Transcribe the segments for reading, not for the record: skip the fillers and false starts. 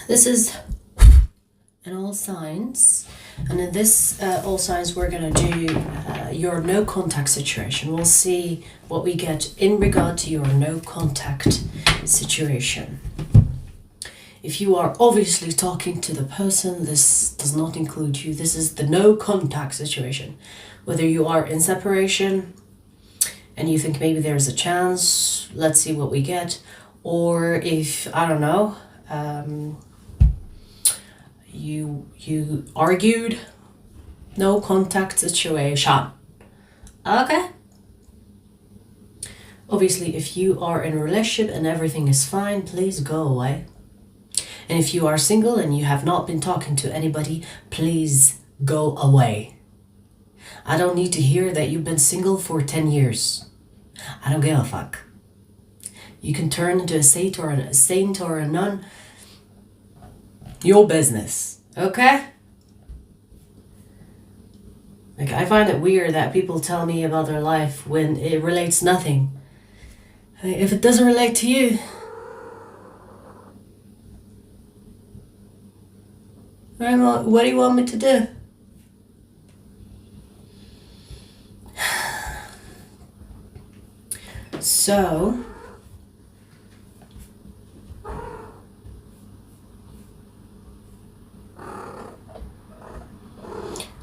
This is in all signs, and in this all signs we're going to do your no contact situation. We'll see what we get in regard to your no contact situation. If you are obviously talking to the person, this does not include you. This is the no contact situation. Whether you are in separation and you think maybe there's a chance, let's see what we get, or if, I don't know, you argued, no contact situation. Okay. Obviously, if you are in a relationship and everything is fine, please go away. And if you are single and you have not been talking to anybody, please go away. I don't need to hear that you've been single for 10 years. I don't give a fuck. You can turn into a saint or a nun. Your business, okay? Like, I find it weird that people tell me about their life when it relates nothing. If it doesn't relate to you, what do you want me to do? So,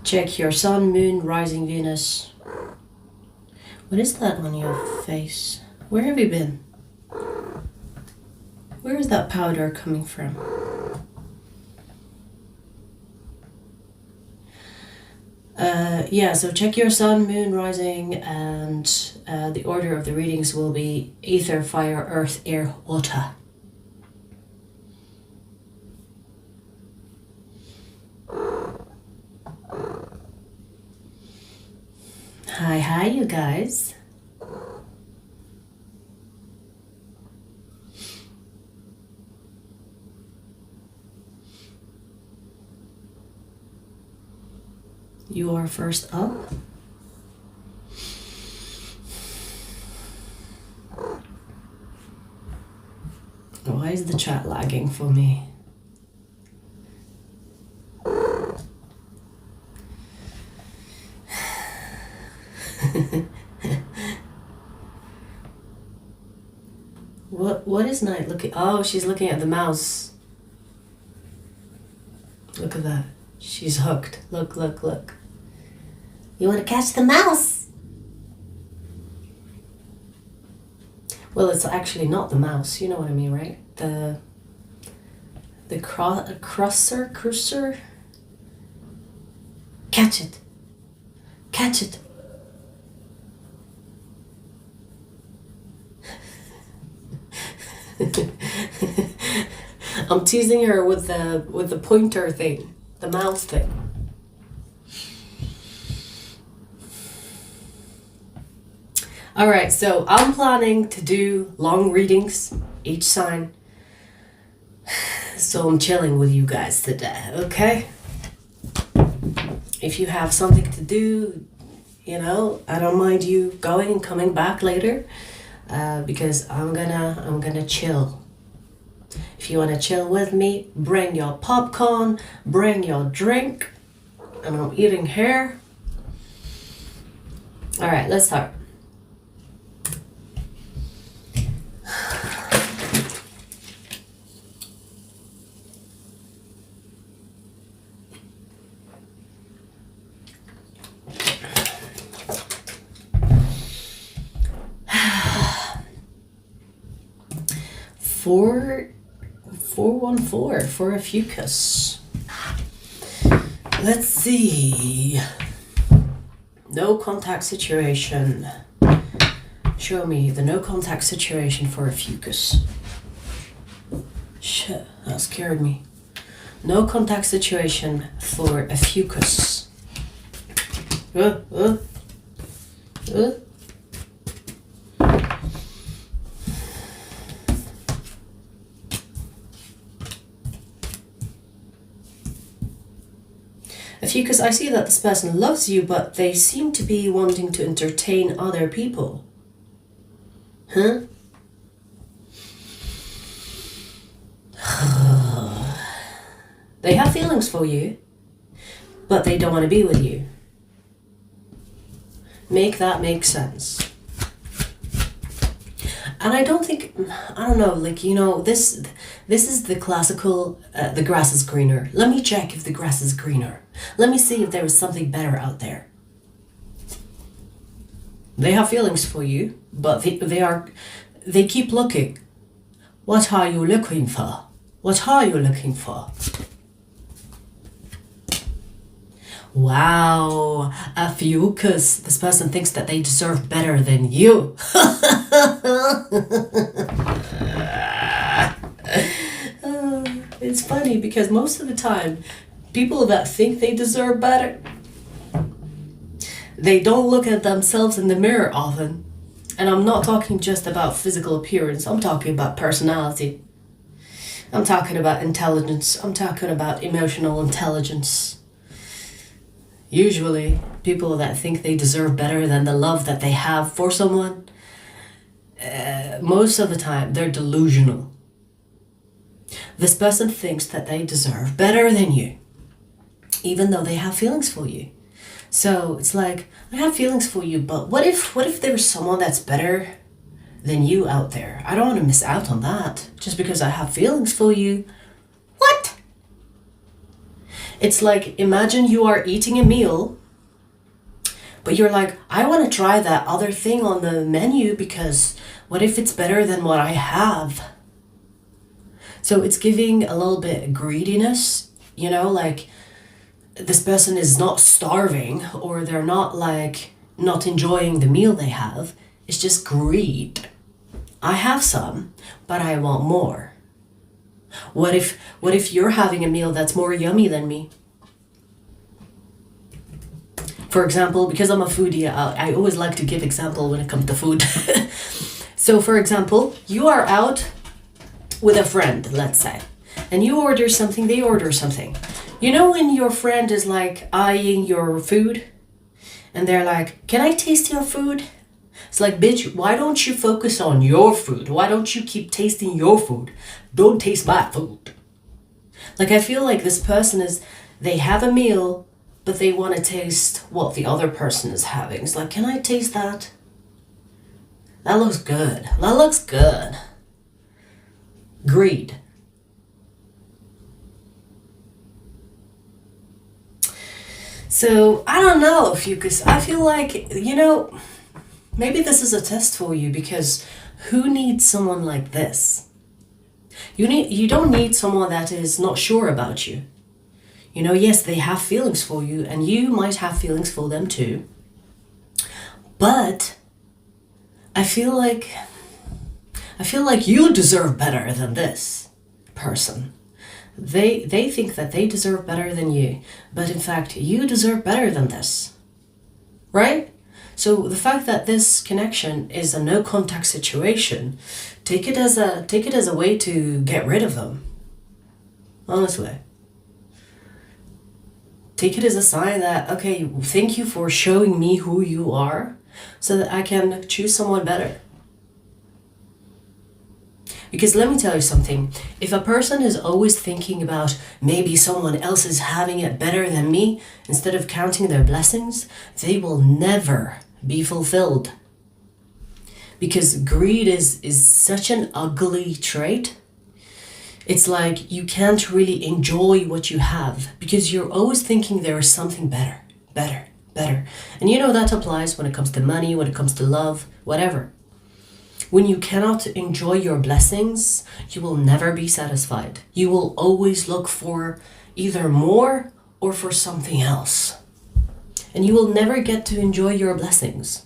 check your sun, moon, rising Venus. What is that on your face? Where have you been? Where is that powder coming from? So check your sun, moon, rising, and the order of the readings will be ether, fire, earth, air, water. Hi, you guys. You are first up. Why is the chat lagging for me? What is Night looking? Oh, she's looking at the mouse. Look at that. She's hooked. Look. You want to catch the mouse? Well, it's actually not the mouse. You know what I mean, right? The cruiser. Catch it. I'm teasing her with the pointer thing, the mouse thing. All right, so I'm planning to do long readings, each sign. So I'm chilling with you guys today, okay? If you have something to do, I don't mind you going and coming back later, because I'm gonna chill. If you want to chill with me, bring your popcorn, bring your drink, and I'm eating here. All right, let's start. Four 414 for Ophiuchus. Let's see. No contact situation. Show me the no contact situation for Ophiuchus. Shit, that scared me. No contact situation for Ophiuchus. Ophiuchus, I see that this person loves you, but they seem to be wanting to entertain other people. Huh? They have feelings for you, but they don't want to be with you. Make that make sense. And I don't know, like, you know, this is the classical, the grass is greener. Let me check if the grass is greener. Let me see if there is something better out there. They have feelings for you, but they keep looking. What are you looking for? What are you looking for? Wow, Ophiuchus, this person thinks that they deserve better than you. It's funny because most of the time, people that think they deserve better, they don't look at themselves in the mirror often. And I'm not talking just about physical appearance, I'm talking about personality. I'm talking about intelligence, I'm talking about emotional intelligence. Usually, people that think they deserve better than the love that they have for someone, most of the time, they're delusional. This person thinks that they deserve better than you, even though they have feelings for you. So it's like, I have feelings for you, but what if there's someone that's better than you out there? I don't want to miss out on that just because I have feelings for you. What? It's like, imagine you are eating a meal, but you're like, I want to try that other thing on the menu because what if it's better than what I have? So it's giving a little bit of greediness, you know, like this person is not starving or they're not like not enjoying the meal they have. It's just greed. I have some, but I want more. What if you're having a meal that's more yummy than me? For example, because I'm a foodie, I always like to give example when it comes to food. So for example, you are out with a friend, let's say, and you order something, they order something. You know when your friend is like eyeing your food and they're like, can I taste your food? It's like, bitch, why don't you focus on your food? Why don't you keep tasting your food? Don't taste my food. Like, I feel like this person they have a meal, but they want to taste what the other person is having. It's like, can I taste that? That looks good. That looks good. Greed. So, I don't know, Ophiuchus. I feel like, you know, maybe this is a test for you because who needs someone like this? You don't need someone that is not sure about you. You know, yes, they have feelings for you and you might have feelings for them too. But I feel like you deserve better than this person. They think that they deserve better than you, but in fact, you deserve better than this. Right? So the fact that this connection is a no contact situation, take it as a way to get rid of them. Honestly. Take it as a sign that, okay, thank you for showing me who you are so that I can choose someone better. Because let me tell you something, if a person is always thinking about maybe someone else is having it better than me, instead of counting their blessings, they will never be fulfilled. Because greed is such an ugly trait. It's like you can't really enjoy what you have because you're always thinking there is something better. And you know that applies when it comes to money, when it comes to love, whatever. When you cannot enjoy your blessings, you will never be satisfied. You will always look for either more or for something else. And you will never get to enjoy your blessings.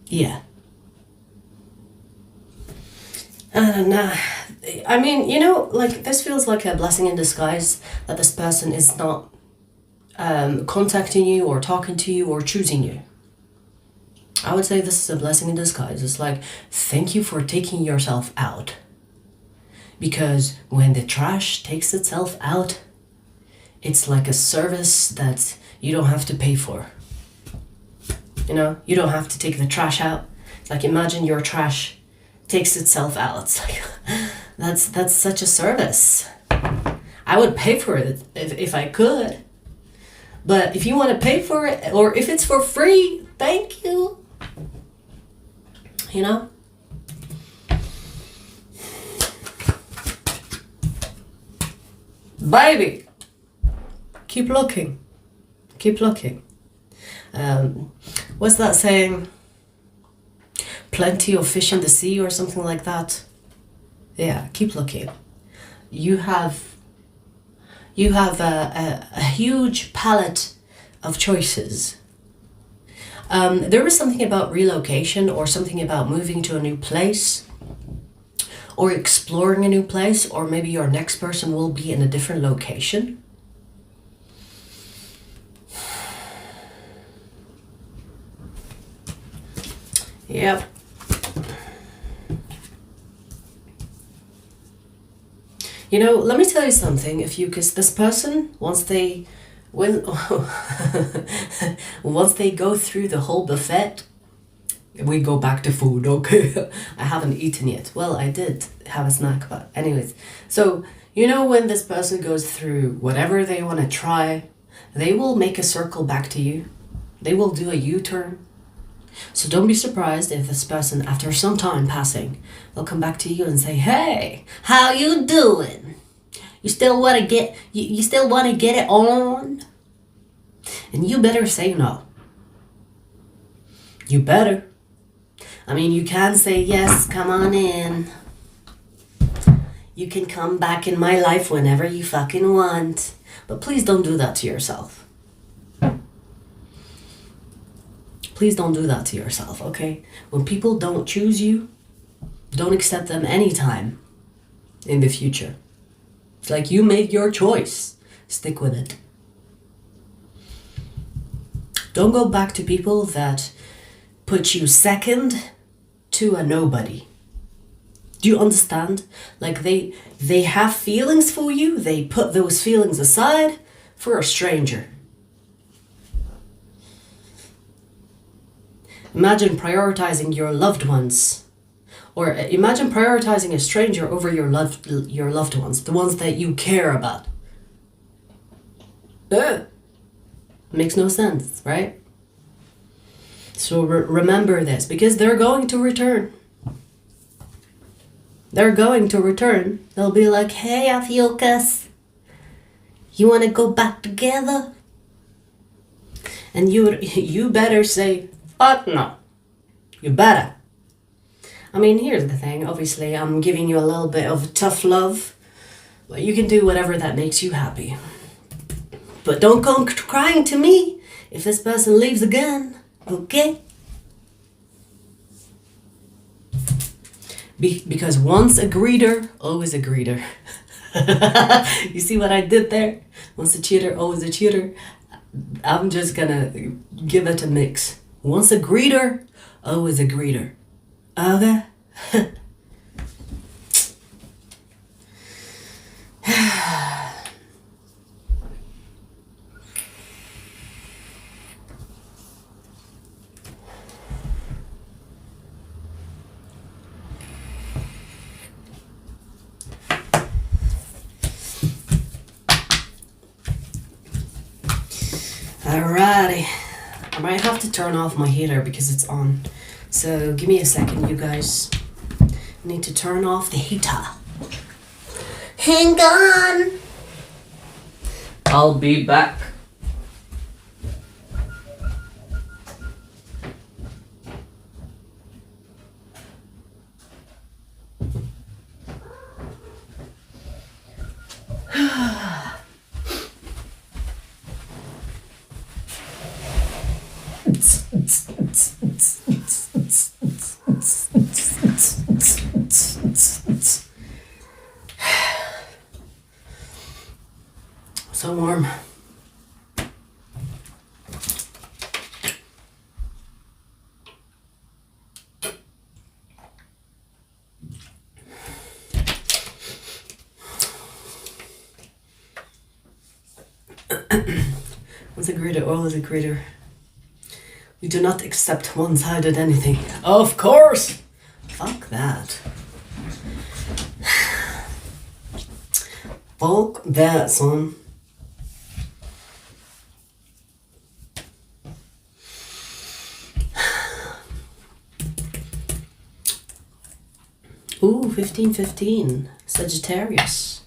Yeah. And I mean, you know, like this feels like a blessing in disguise that this person is not contacting you or talking to you or choosing you. I would say this is a blessing in disguise. It's like, thank you for taking yourself out. Because when the trash takes itself out, it's like a service that you don't have to pay for. You know, you don't have to take the trash out. It's like, imagine your trash takes itself out. It's like, that's such a service. I would pay for it if I could. But if you want to pay for it, or if it's for free, thank you. You know? Baby, keep looking. Keep looking. What's that saying? Plenty of fish in the sea or something like that. Yeah, keep looking. You have a huge palette of choices. There is something about relocation, or something about moving to a new place, or exploring a new place, or maybe your next person will be in a different location. Yep. You know, let me tell you something, Ophiuchus. This person, once they go through the whole buffet, we go back to food, okay? I haven't eaten yet. Well, I did have a snack, but anyways. So, you know, when this person goes through whatever they want to try, they will make a circle back to you. They will do a U-turn. So don't be surprised if this person, after some time passing, they'll come back to you and say, "Hey, how you doing? You still want to get it on?" And you better say no. You better. I mean, you can say, "Yes, come on in. You can come back in my life whenever you fucking want." But please don't do that to yourself. Please don't do that to yourself, okay? When people don't choose you, don't accept them anytime in the future. It's like you made your choice. Stick with it. Don't go back to people that put you second to a nobody. Do you understand? Like they have feelings for you. They put those feelings aside for a stranger. Imagine prioritizing your loved ones, or imagine prioritizing a stranger over your loved ones, the ones that you care about. Makes no sense, right? So remember this, because they're going to return. They're going to return. They'll be like, "Hey, Ophiuchus, you want to go back together?" And you better say, "Fuck no." You better. I mean, here's the thing. Obviously, I'm giving you a little bit of tough love. But you can do whatever that makes you happy. But don't come crying to me if this person leaves again. Okay? Because once a greeter, always a greeter. You see what I did there? Once a cheater, always a cheater. I'm just gonna give it a mix. Once a greeter, always a greeter. Okay? Alrighty. I might have to turn off my heater because it's on. So give me a second, you guys. I need to turn off the heater. Hang on. I'll be back. So warm. Once a greeter, always a greeter. We do not accept one-sided anything. Of course! Fuck that. Fuck that, son. Ooh, 1515. Sagittarius.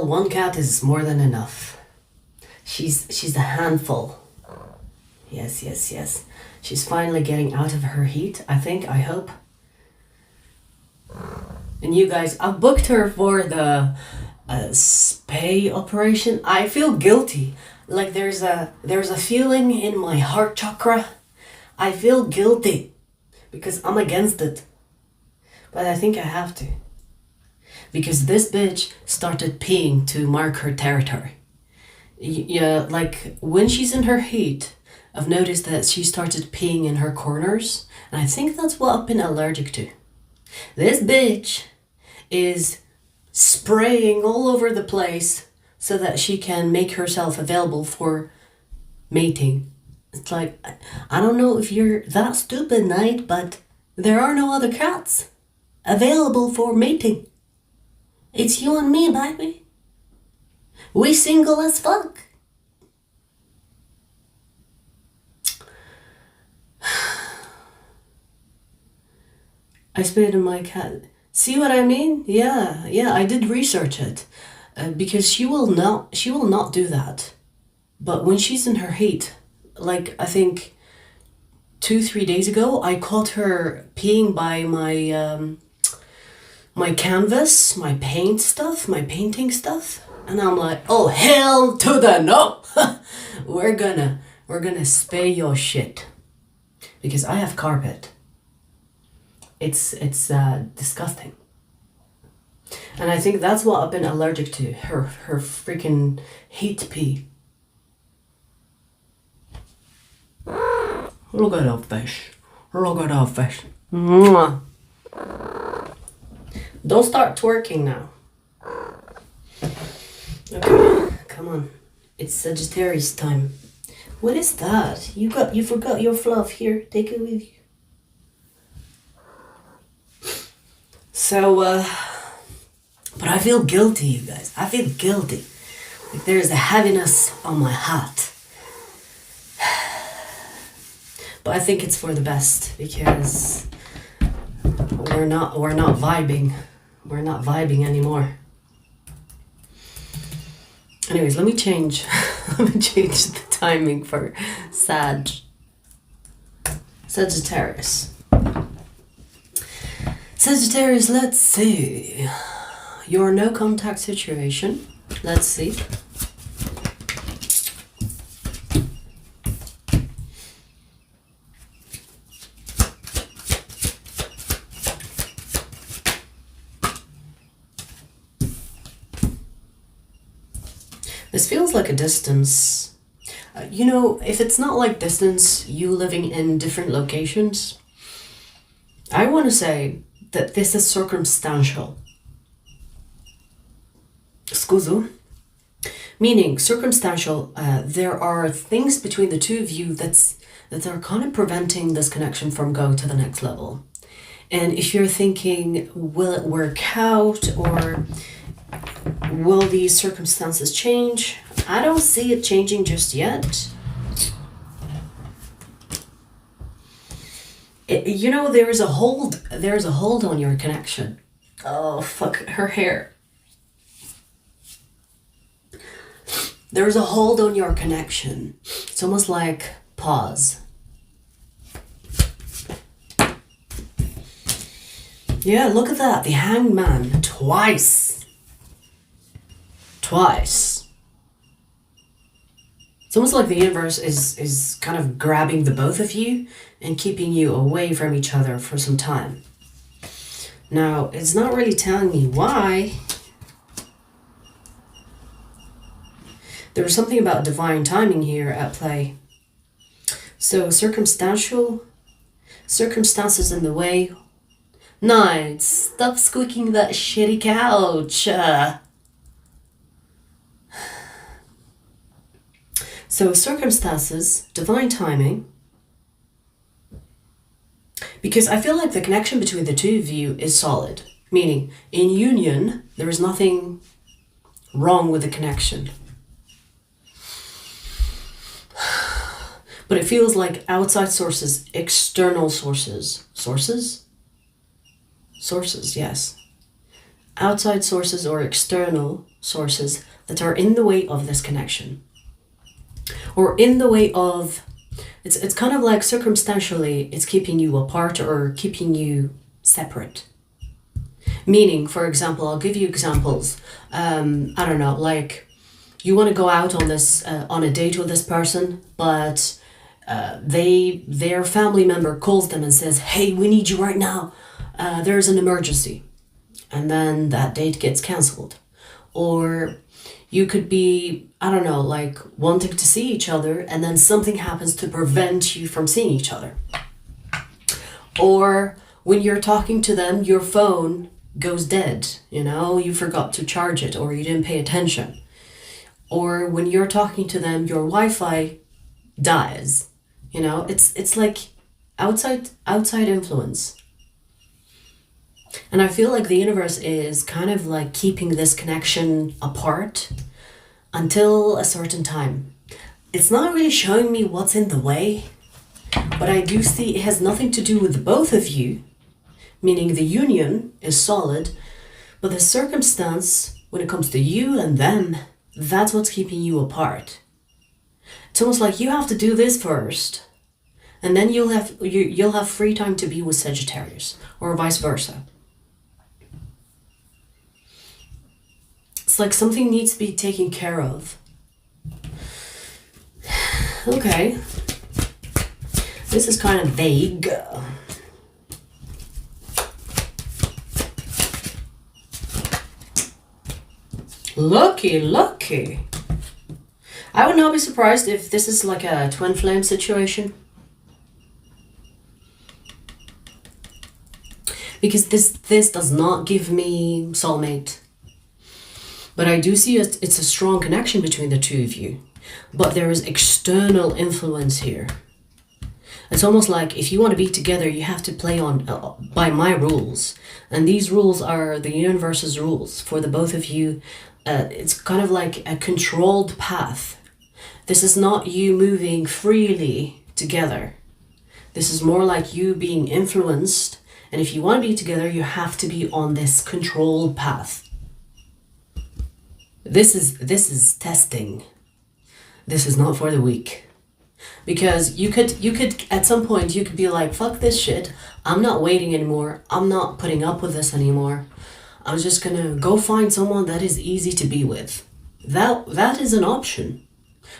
One cat is more than enough. She's a handful. Yes, yes, yes. She's finally getting out of her heat, I think, I hope. And you guys, I've booked her for the spay operation. I feel guilty. Like there's a feeling in my heart chakra. I feel guilty because I'm against it. But I think I have to. Because this bitch started peeing to mark her territory. Yeah, like when she's in her heat, I've noticed that she started peeing in her corners. And I think that's what I've been allergic to. This bitch is spraying all over the place so that she can make herself available for mating. It's like, I don't know if you're that stupid, Knight, but there are no other cats available for mating. It's you and me, baby. We single as fuck. I spayed in my cat. See what I mean? Yeah, I did research it. Because she will not do that. But when she's in her heat, like I think 2-3 days ago, I caught her peeing by my my canvas, my painting stuff, and I'm like, oh hell to the no! We're gonna spay your shit because I have carpet. It's disgusting, and I think that's what I've been allergic to. Her freaking heat pee. Look at that fish. Look at that fish. Mwah. Don't start twerking now. Okay, come on. It's Sagittarius time. What is that? You forgot your fluff. Here, take it with you. So, but I feel guilty, you guys. I feel guilty. Like there's a heaviness on my heart. But I think it's for the best because we're not vibing. We're not vibing anymore. Anyways, let me change the timing for Sagittarius. Sagittarius, let's see. Your no contact situation. Let's see. This feels like a distance. If it's not like distance, you living in different locations, I want to say that this is circumstantial. Scuso. Meaning circumstantial, there are things between the two of you that are kind of preventing this connection from going to the next level. And if you're thinking, will it work out, or will these circumstances change? I don't see it changing just yet. There's a hold on your connection. Oh, fuck, her hair. There's a hold on your connection. It's almost like pause. Yeah, look at that. The Hanged Man. Twice. It's almost like the universe is kind of grabbing the both of you and keeping you away from each other for some time. Now, it's not really telling me why. There was something about divine timing here at play. So circumstances in the way. Night, stop squeaking that shitty couch. So circumstances, divine timing. Because I feel like the connection between the two of you is solid. Meaning, in union, there is nothing wrong with the connection. But it feels like outside sources, external sources. Sources, yes. Outside sources or external sources that are in the way of this connection. Or in the way of, it's kind of like circumstantially, it's keeping you apart or keeping you separate. Meaning, for example, I'll give you examples. I don't know, like you want to go out on this on a date with this person, but their family member calls them and says, "Hey, we need you right now. There's an emergency," and then that date gets cancelled. Or you could be, I don't know, like wanting to see each other, and then something happens to prevent you from seeing each other. Or when you're talking to them, your phone goes dead, you forgot to charge it or you didn't pay attention. Or when you're talking to them, your Wi-Fi dies. It's like outside influence. And I feel like the universe is kind of like keeping this connection apart until a certain time. It's not really showing me what's in the way, but I do see it has nothing to do with the both of you. Meaning the union is solid, but the circumstance, when it comes to you and them, that's what's keeping you apart. It's almost like you have to do this first, and then you'll have free time to be with Sagittarius, or vice versa. It's like something needs to be taken care of. Okay. This is kind of vague. Lucky. I would not be surprised if this is like a twin flame situation. Because this does not give me soulmate. But I do see it's a strong connection between the two of you. But there is external influence here. It's almost like if you want to be together, you have to play on by my rules. And these rules are the universe's rules for the both of you. It's kind of like a controlled path. This is not you moving freely together. This is more like you being influenced. And if you want to be together, you have to be on this controlled path. This is testing. This is not for the weak. Because you could at some point you could be like, fuck this shit. I'm not waiting anymore. I'm not putting up with this anymore. I'm just gonna go find someone that is easy to be with. That is an option.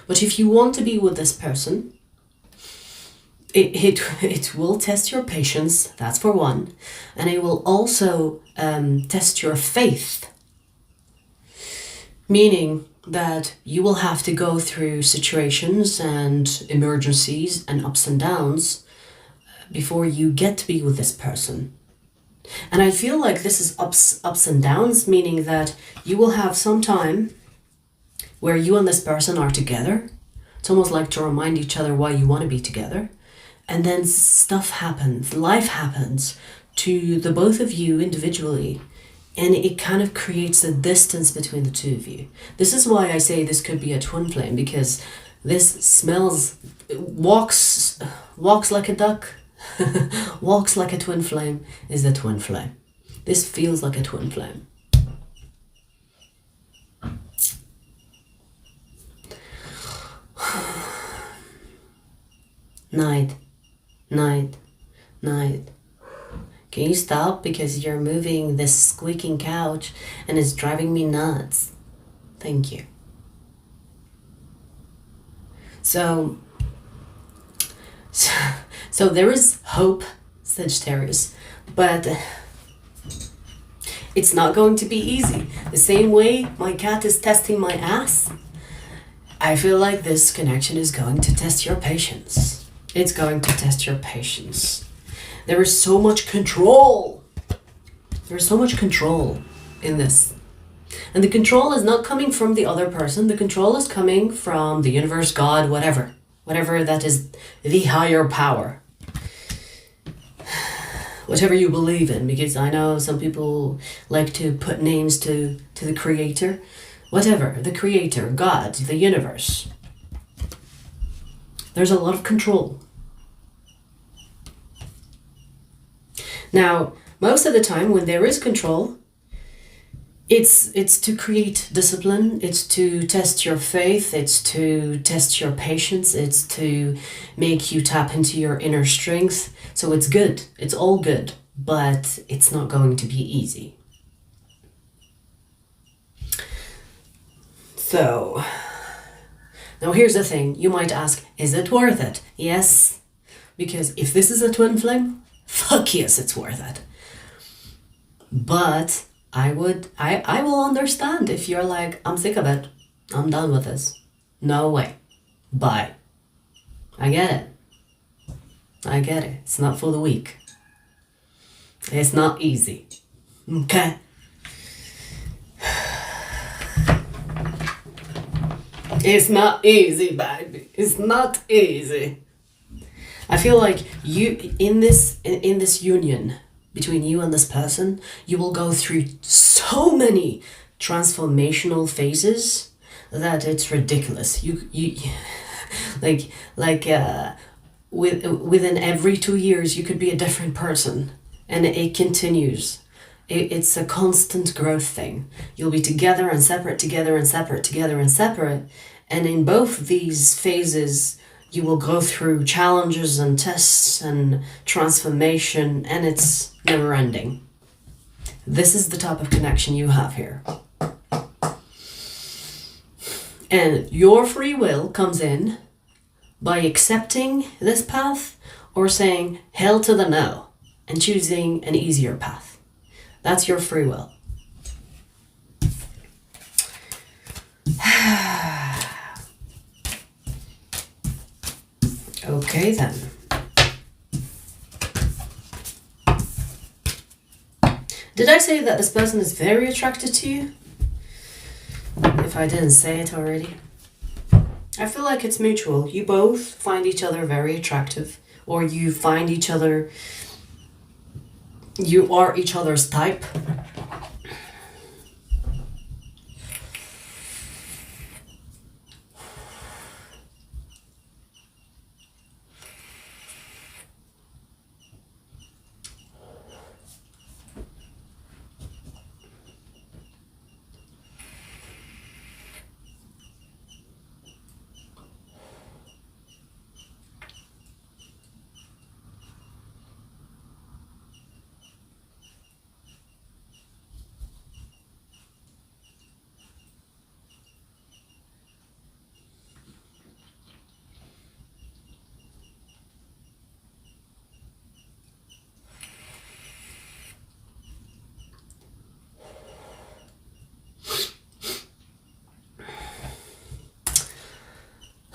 But if you want to be with this person, it will test your patience, that's for one. And it will also test your faith. Meaning that you will have to go through situations and emergencies and ups and downs before you get to be with this person. And I feel like this is ups and downs, meaning that you will have some time where you and this person are together. It's almost like to remind each other why you want to be together. And then stuff happens, life happens to the both of you individually. And it kind of creates a distance between the two of you. This is why I say this could be a twin flame, because this walks like a duck. Walks like a twin flame is the twin flame. This feels like a twin flame. Night. Can you stop? Because you're moving this squeaking couch and it's driving me nuts. Thank you. So there is hope, Sagittarius, but it's not going to be easy. The same way my cat is testing my ass, I feel like this connection is going to test your patience. It's going to test your patience. There is so much control. There's so much control in this. And the control is not coming from the other person. The control is coming from the universe, God, whatever. Whatever that is, the higher power. Whatever you believe in, because I know some people like to put names to the creator. Whatever, the creator, God, the universe. There's a lot of control. Now, most of the time when there is control, it's to create discipline, it's to test your faith, it's to test your patience, it's to make you tap into your inner strength. So it's good, it's all good, but it's not going to be easy. So, now here's the thing, you might ask, is it worth it? Yes, because if this is a twin flame, fuck yes, it's worth it. But I will understand if you're like, I'm sick of it. I'm done with this. No way. Bye. I get it. I get it. It's not for the weak. It's not easy. Okay? It's not easy, baby. It's not easy. I feel like you, in this union, between you and this person, you will go through so many transformational phases that it's ridiculous. You within every 2 years you could be a different person, and it continues. It's a constant growth thing. You'll be together and separate, together and separate, together and separate, and in both these phases you will go through challenges and tests and transformation, and it's never ending. This is the type of connection you have here. And your free will comes in by accepting this path or saying hell to the no and choosing an easier path. That's your free will. Okay then. Did I say that this person is very attracted to you? If I didn't say it already. I feel like it's mutual. You both find each other very attractive, or you find each other, you are each other's type.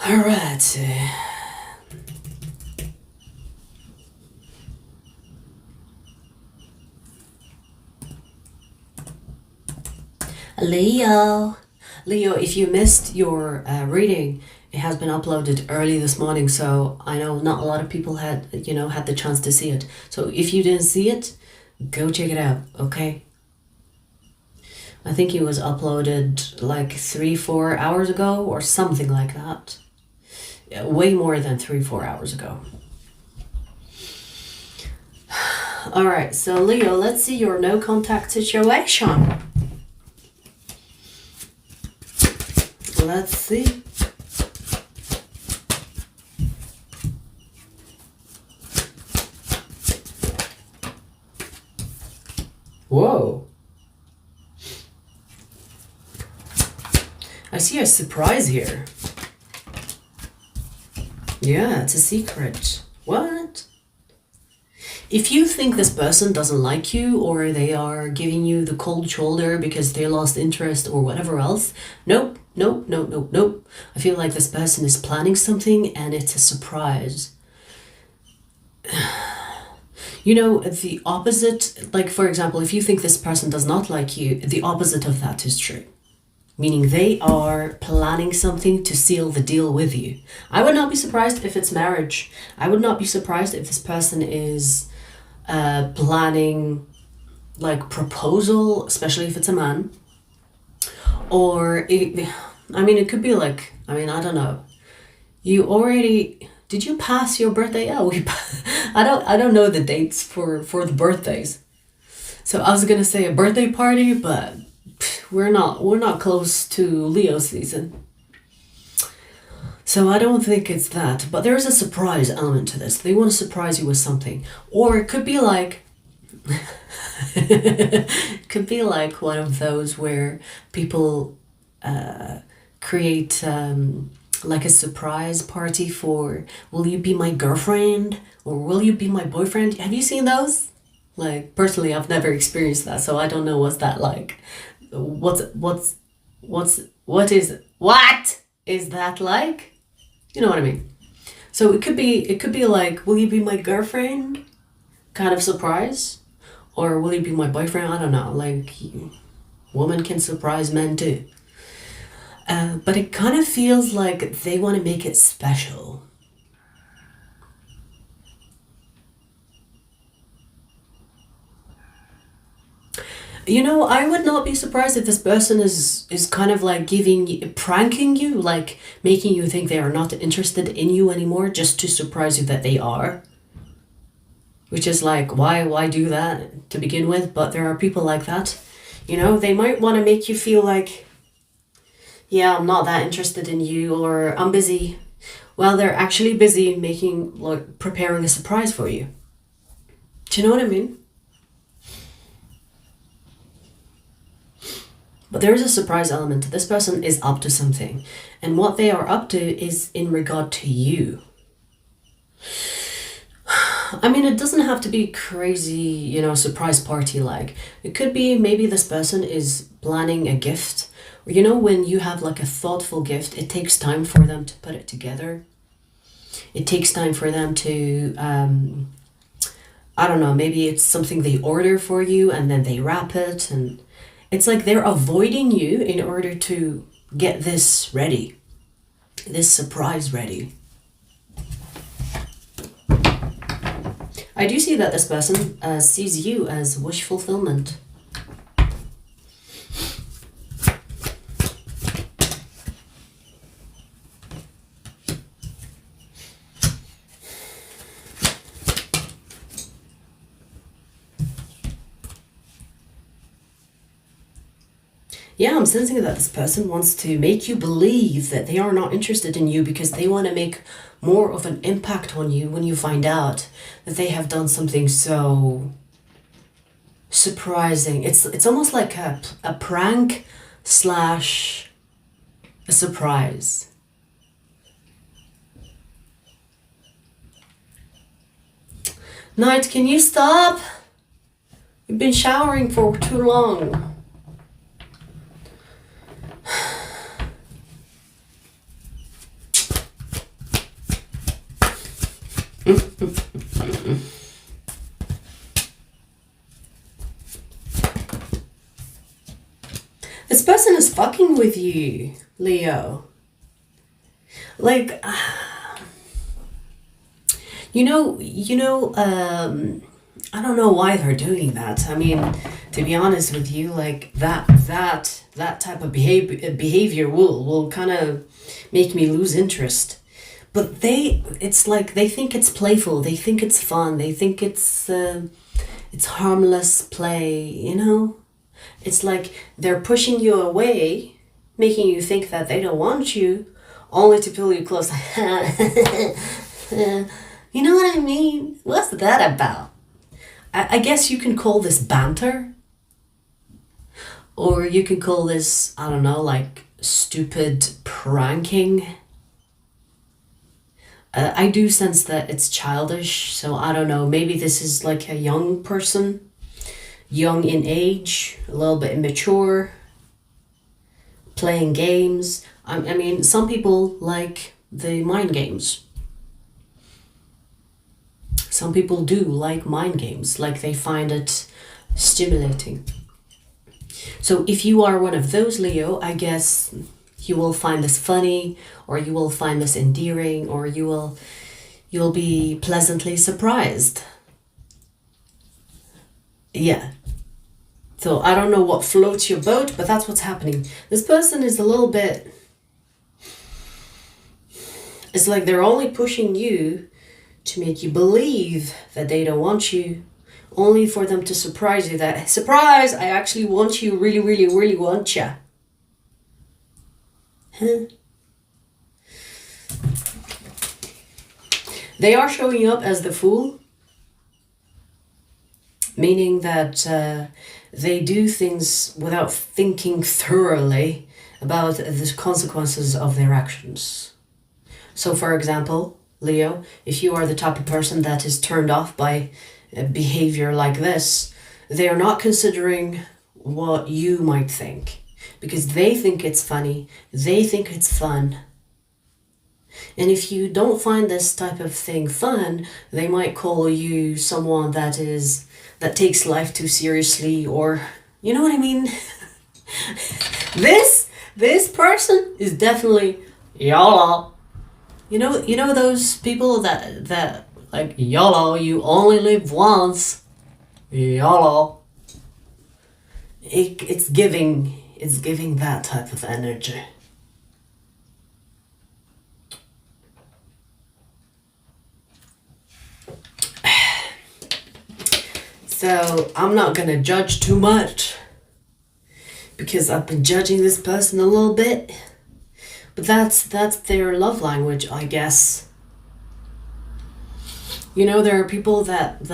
Alright. Leo, if you missed your reading, it has been uploaded early this morning, so I know not a lot of people had the chance to see it. So if you didn't see it, go check it out, okay? I think it was uploaded like 3-4 hours ago or something like that. Yeah, way more than 3-4 hours ago. Alright, so Leo, let's see your no contact situation. Let's see. Whoa. I see a surprise here. Yeah, it's a secret. What? If you think this person doesn't like you, or they are giving you the cold shoulder because they lost interest or whatever else, nope. I feel like this person is planning something and it's a surprise. You know, the opposite, like for example, if you think this person does not like you, the opposite of that is true. Meaning they are planning something to seal the deal with you. I would not be surprised if it's marriage. I would not be surprised if this person is planning like proposal, especially if it's a man. Or, it could be like, I don't know. Did you pass your birthday? Yeah, I don't know the dates for the birthdays. So I was gonna say a birthday party, but we're not close to Leo season. So I don't think it's that, but there's a surprise element to this. They want to surprise you with something. Or it could be like could be like one of those where people create like a surprise party for, will you be my girlfriend or will you be my boyfriend? Have you seen those? Like personally, I've never experienced that, so I don't know what's that like. What is that like? You know what I mean? So it could be like, will you be my girlfriend? Kind of surprise. Or will you be my boyfriend? I don't know. Like, women can surprise men too. But it kind of feels like they want to make it special. You know, I would not be surprised if this person is kind of like pranking you, like making you think they are not interested in you anymore, just to surprise you that they are. Which is like, why do that to begin with? But there are people like that. You know, they might want to make you feel like, yeah, I'm not that interested in you, or I'm busy. Well, they're actually busy preparing a surprise for you. Do you know what I mean? But there is a surprise element. This person is up to something. And what they are up to is in regard to you. It doesn't have to be crazy, surprise party like. It could be maybe this person is planning a gift. Or, when you have like a thoughtful gift, it takes time for them to put it together. It takes time for them to, I don't know, maybe it's something they order for you and then they wrap it. And it's like they're avoiding you in order to get this ready, this surprise ready. I do see that this person sees you as wish fulfillment. Yeah, I'm sensing that this person wants to make you believe that they are not interested in you because they want to make more of an impact on you when you find out that they have done something so surprising. It's almost like a prank slash a surprise. Night, can you stop? You've been showering for too long. This person is fucking with you, Leo. Like, I don't know why they're doing that. To be honest with you, like that type of behavior will kind of make me lose interest. But it's like they think it's playful. They think it's fun. They think it's harmless play. It's like they're pushing you away, making you think that they don't want you, only to pull you close. You know what I mean? What's that about? I guess you can call this banter. Or you can call this, I don't know, like stupid pranking. I do sense that it's childish, so I don't know. Maybe this is like a young person. Young in age, a little bit immature, playing games. Some people like the mind games. Some people do like mind games, like they find it stimulating. So if you are one of those, Leo, I guess you will find this funny, or you will find this endearing, or you'll be pleasantly surprised. Yeah. So I don't know what floats your boat, but that's what's happening. This person is a little bit... It's like they're only pushing you to make you believe that they don't want you, only for them to surprise you that, surprise, I actually want you, really, really, really want ya. Huh? They are showing up as the fool, meaning that they do things without thinking thoroughly about the consequences of their actions. So for example, Leo, if you are the type of person that is turned off by behavior like this, they are not considering what you might think, because they think it's funny, they think it's fun. And if you don't find this type of thing fun, they might call you someone that takes life too seriously, or you know what I mean? This person is definitely YOLO. You know those people that like YOLO, you only live once. YOLO. It's giving that type of energy. So I'm not gonna judge too much, because I've been judging this person a little bit. But that's their love language, I guess. You know, there are people that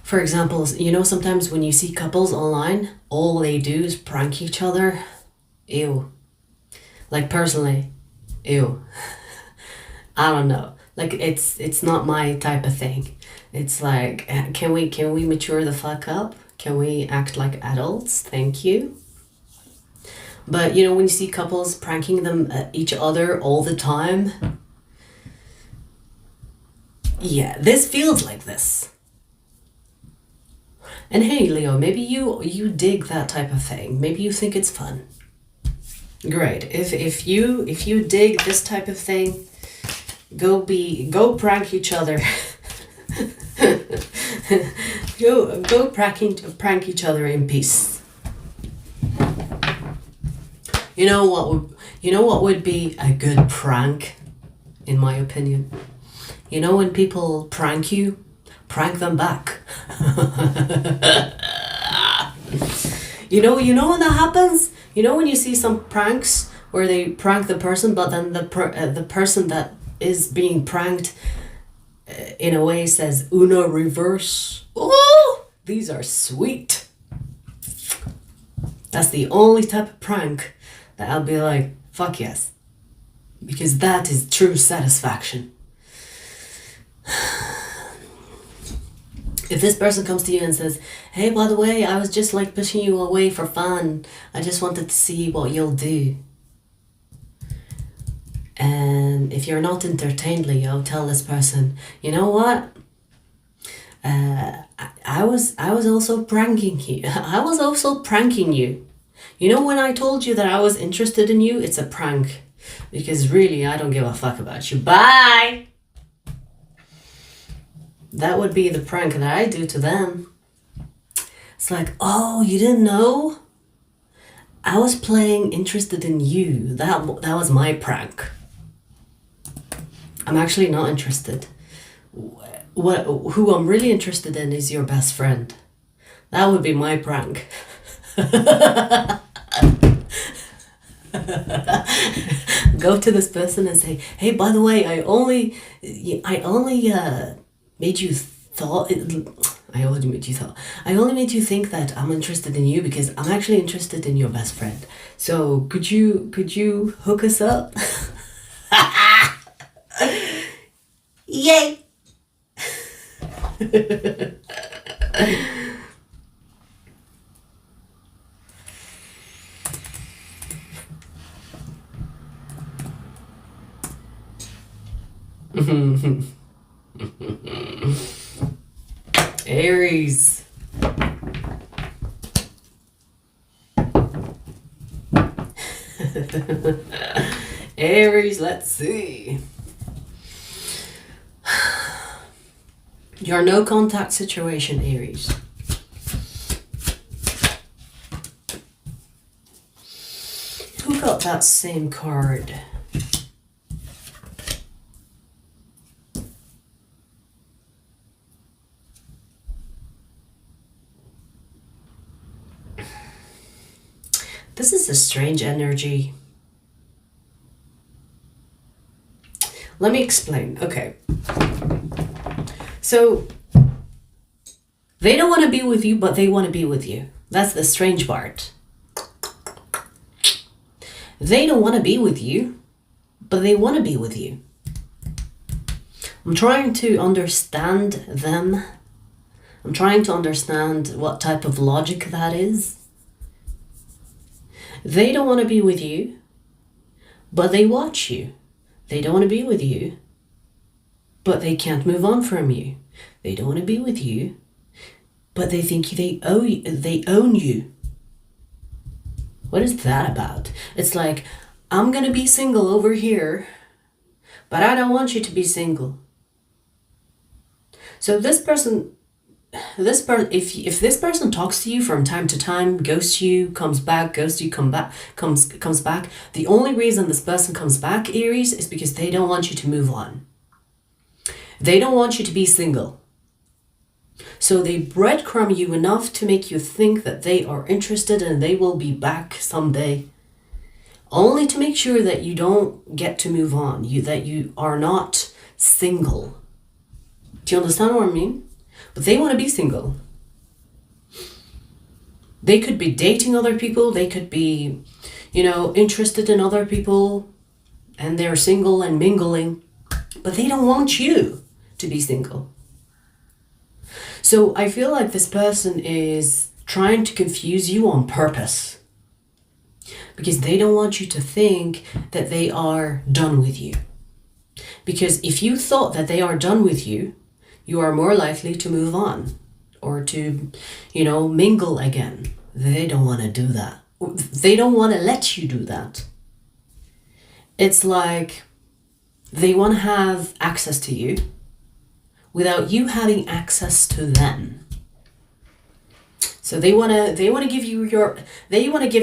for example, you know, sometimes when you see couples online, all they do is prank each other. Ew. Like personally, ew. I don't know. Like it's not my type of thing. It's like, can we mature the fuck up? Can we act like adults? Thank you. But you know, when you see couples pranking each other all the time, yeah, this feels like this. And hey, Leo, maybe you dig that type of thing. Maybe you think it's fun. Great. If you dig this type of thing, go prank each other. go prank each other in peace. You know what would be a good prank, in my opinion? You know, when people prank you, prank them back. You know when that happens? You know when you see some pranks where they prank the person, but then the person that is being pranked in a way says Uno reverse. Oh, these are sweet. That's the only type of prank that I'll be like, fuck yes. Because that is true satisfaction. If this person comes to you and says, hey, by the way, I was just like pushing you away for fun. I just wanted to see what you'll do. And if you're not entertained, Leo, tell this person, you know what? I was also pranking you. I was also pranking you. You know, when I told you that I was interested in you, it's a prank. Because really, I don't give a fuck about you. Bye! That would be the prank that I do to them. It's like, oh, you didn't know? I was playing interested in you. That was my prank. I'm actually not interested. Who I'm really interested in is your best friend. That would be my prank. Go to this person and say, hey, by the way, I only made you thought. I only made you think that I'm interested in you because I'm actually interested in your best friend. So could you hook us up? Yay! Aries. Aries, let's see. Your no contact situation, Aries. Who got that same card? This is a strange energy. Let me explain. Okay. So, they don't want to be with you, but they want to be with you. That's the strange part. They don't want to be with you, but they want to be with you. I'm trying to understand them. I'm trying to understand what type of logic that is. They don't want to be with you, but they watch you. They don't want to be with you, but they can't move on from you. They don't want to be with you, but they think they own you. What is that about? It's like, I'm going to be single over here, but I don't want you to be single. So if this person talks to you from time to time, ghosts you, comes back, ghosts you, comes back, the only reason this person comes back, Aries, is because they don't want you to move on. They don't want you to be single. So they breadcrumb you enough to make you think that they are interested and they will be back someday, only to make sure that you don't get to move on, that you are not single. Do you understand what I mean? But they want to be single. They could be dating other people. They could be, interested in other people. And they're single and mingling. But they don't want you to be single. So I feel like this person is trying to confuse you on purpose. Because they don't want you to think that they are done with you. Because if you thought that they are done with you, you are more likely to move on or to, mingle again. They don't want to do that. They don't want to let you do that. It's like they want to have access to you without you having access to them. So they want to give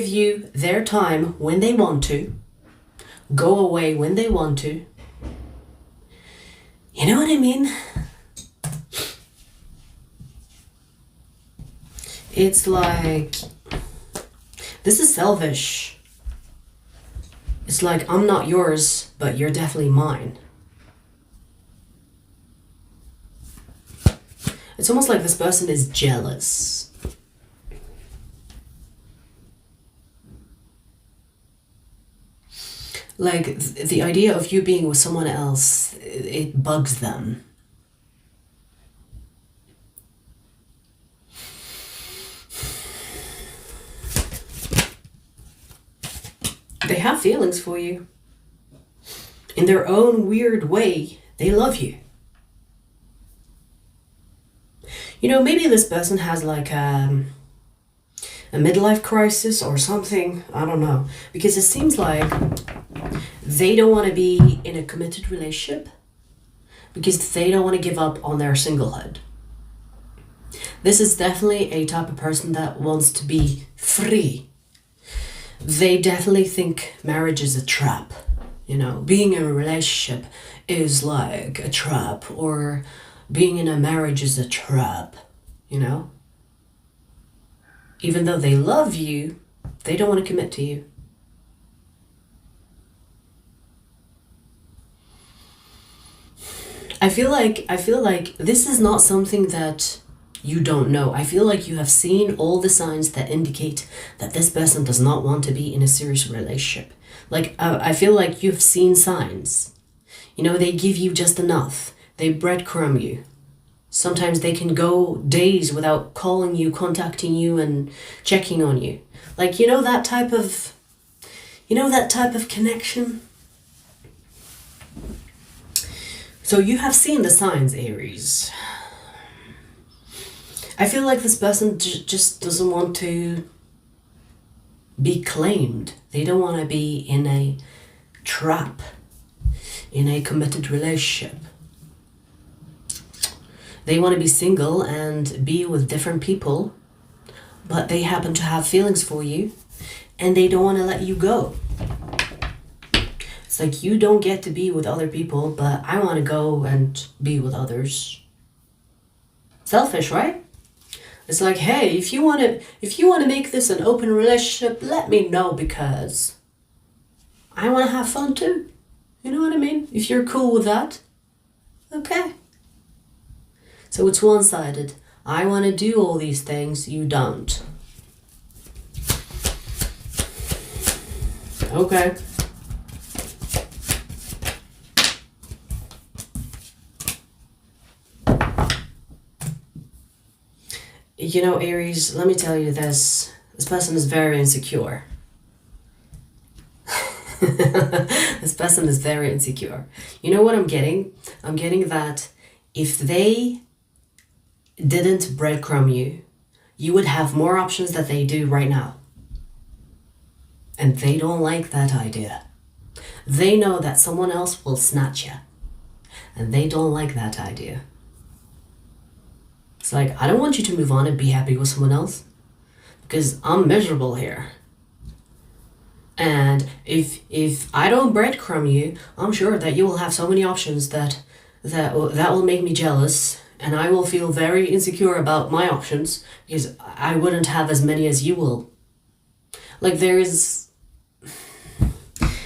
you their time when they want to, go away when they want to. You know what I mean? It's like, this is selfish. It's like, I'm not yours, but you're definitely mine. It's almost like this person is jealous. Like, the idea of you being with someone else, it bugs them. They have feelings for you. In their own weird way, they love you. Maybe this person has like a midlife crisis or something. I don't know. Because it seems like they don't want to be in a committed relationship because they don't want to give up on their singlehood. This is definitely a type of person that wants to be free. They definitely think marriage is a trap. Being in a relationship is like a trap, or being in a marriage is a trap, Even though they love you, they don't want to commit to you. I feel like this is not something that you don't know. I feel like you have seen all the signs that indicate that this person does not want to be in a serious relationship. Like, I feel like you've seen signs. They give you just enough. They breadcrumb you. Sometimes they can go days without calling you, contacting you, and checking on you. Like, that type of connection. So you have seen the signs, Aries. I feel like this person just doesn't want to be claimed. They don't want to be in a trap, in a committed relationship. They want to be single and be with different people, but they happen to have feelings for you and they don't want to let you go. It's like, you don't get to be with other people, but I want to go and be with others. Selfish, right? It's like, hey, if you want to make this an open relationship, let me know, because I want to have fun too. You know what I mean? If you're cool with that, okay. So it's one-sided. I want to do all these things, you don't. Okay. You know, Aries, let me tell you this. This person is very insecure. This person is very insecure. You know what I'm getting? I'm getting that if they didn't breadcrumb you, you would have more options than they do right now. And they don't like that idea. They know that someone else will snatch you. And they don't like that idea. It's like, I don't want you to move on and be happy with someone else, because I'm miserable here. And if I don't breadcrumb you, I'm sure that you will have so many options that will make me jealous, and I will feel very insecure about my options because I wouldn't have as many as you will. Like,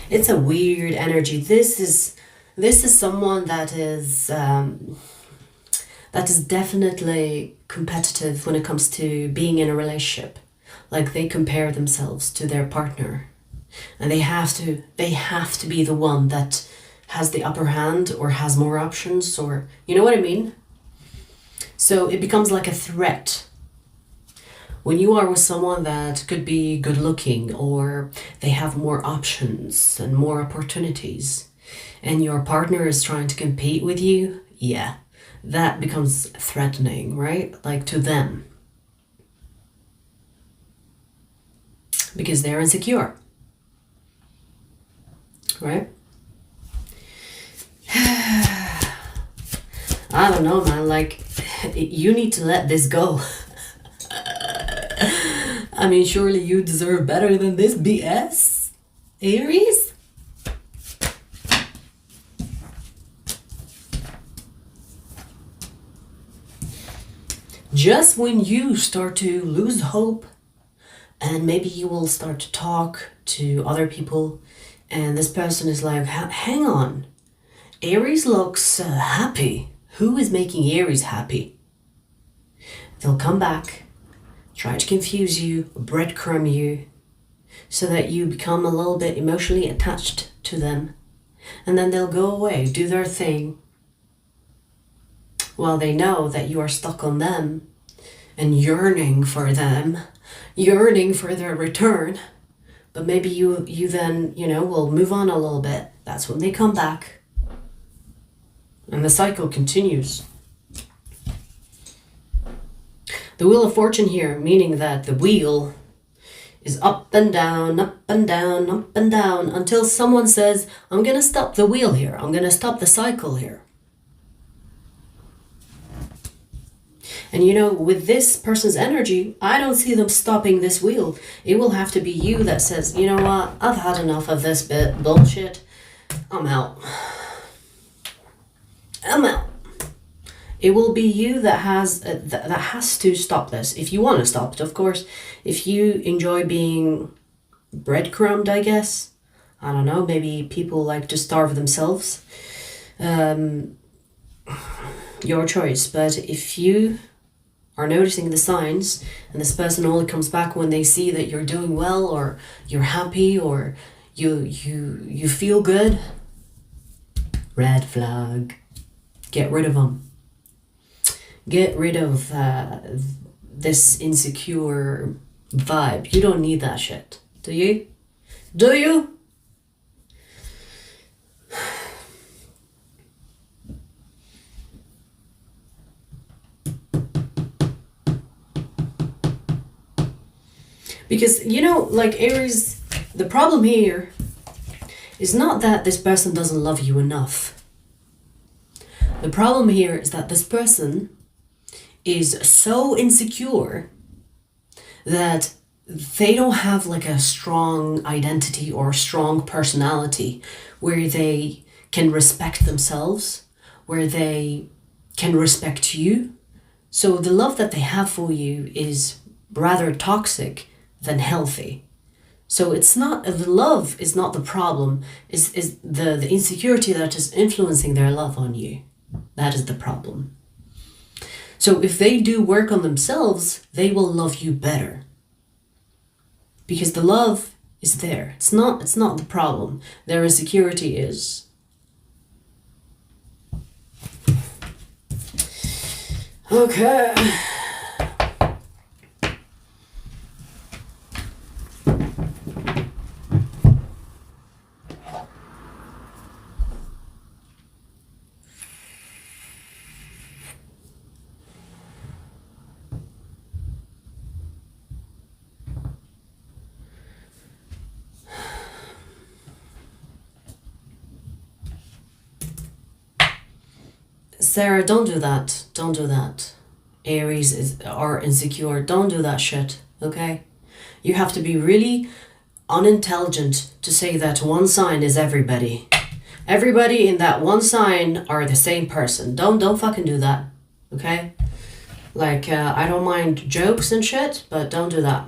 it's a weird energy. This is someone that is definitely competitive when it comes to being in a relationship. Like, they compare themselves to their partner, and they have to be the one that has the upper hand or has more options, or you know what I mean? So it becomes like a threat. When you are with someone that could be good looking, or they have more options and more opportunities, and your partner is trying to compete with you, yeah, that becomes threatening, right? Like, to them. Because they're insecure. Right? I don't know, man. Like, you need to let this go. I mean, surely you deserve better than this BS, Aries? Just when you start to lose hope, and maybe you will start to talk to other people, and this person is like, hang on, Aries looks happy. Who is making Aries happy? They'll come back, try to confuse you, breadcrumb you, so that you become a little bit emotionally attached to them. And then they'll go away, do their thing, while they know that you are stuck on them and yearning for them, yearning for their return. But maybe you then, will move on a little bit. That's when they come back. And the cycle continues. The Wheel of Fortune here, meaning that the wheel is up and down, up and down, up and down, until someone says, I'm going to stop the wheel here. I'm going to stop the cycle here. And with this person's energy, I don't see them stopping this wheel. It will have to be you that says, you know what, I've had enough of this bit bullshit. I'm out. I'm out. It will be you that has to stop this. If you want to stop it, of course. If you enjoy being breadcrumbed, I guess. I don't know, maybe people like to starve themselves. Your choice. But if you are noticing the signs, and this person only comes back when they see that you're doing well, or you're happy, or you feel good, red flag. Get rid of them. Get rid of this insecure vibe. You don't need that shit. Do you? Do you? Because, you know, like Aries, the problem here is not that this person doesn't love you enough. The problem here is that this person is so insecure that they don't have like a strong identity or strong personality where they can respect themselves, where they can respect you. So the love that they have for you is rather toxic than healthy. So it's not, the love is not the problem, is the insecurity that is influencing their love on you. That is the problem. So if they do work on themselves, they will love you better. Because the love is there. It's not the problem. Their insecurity is. Okay. Sarah, don't do that. Don't do that. Aries are insecure. Don't do that shit, okay? You have to be really unintelligent to say that one sign is everybody. Everybody in that one sign are the same person. Don't fucking do that, okay? Like, I don't mind jokes and shit, but don't do that.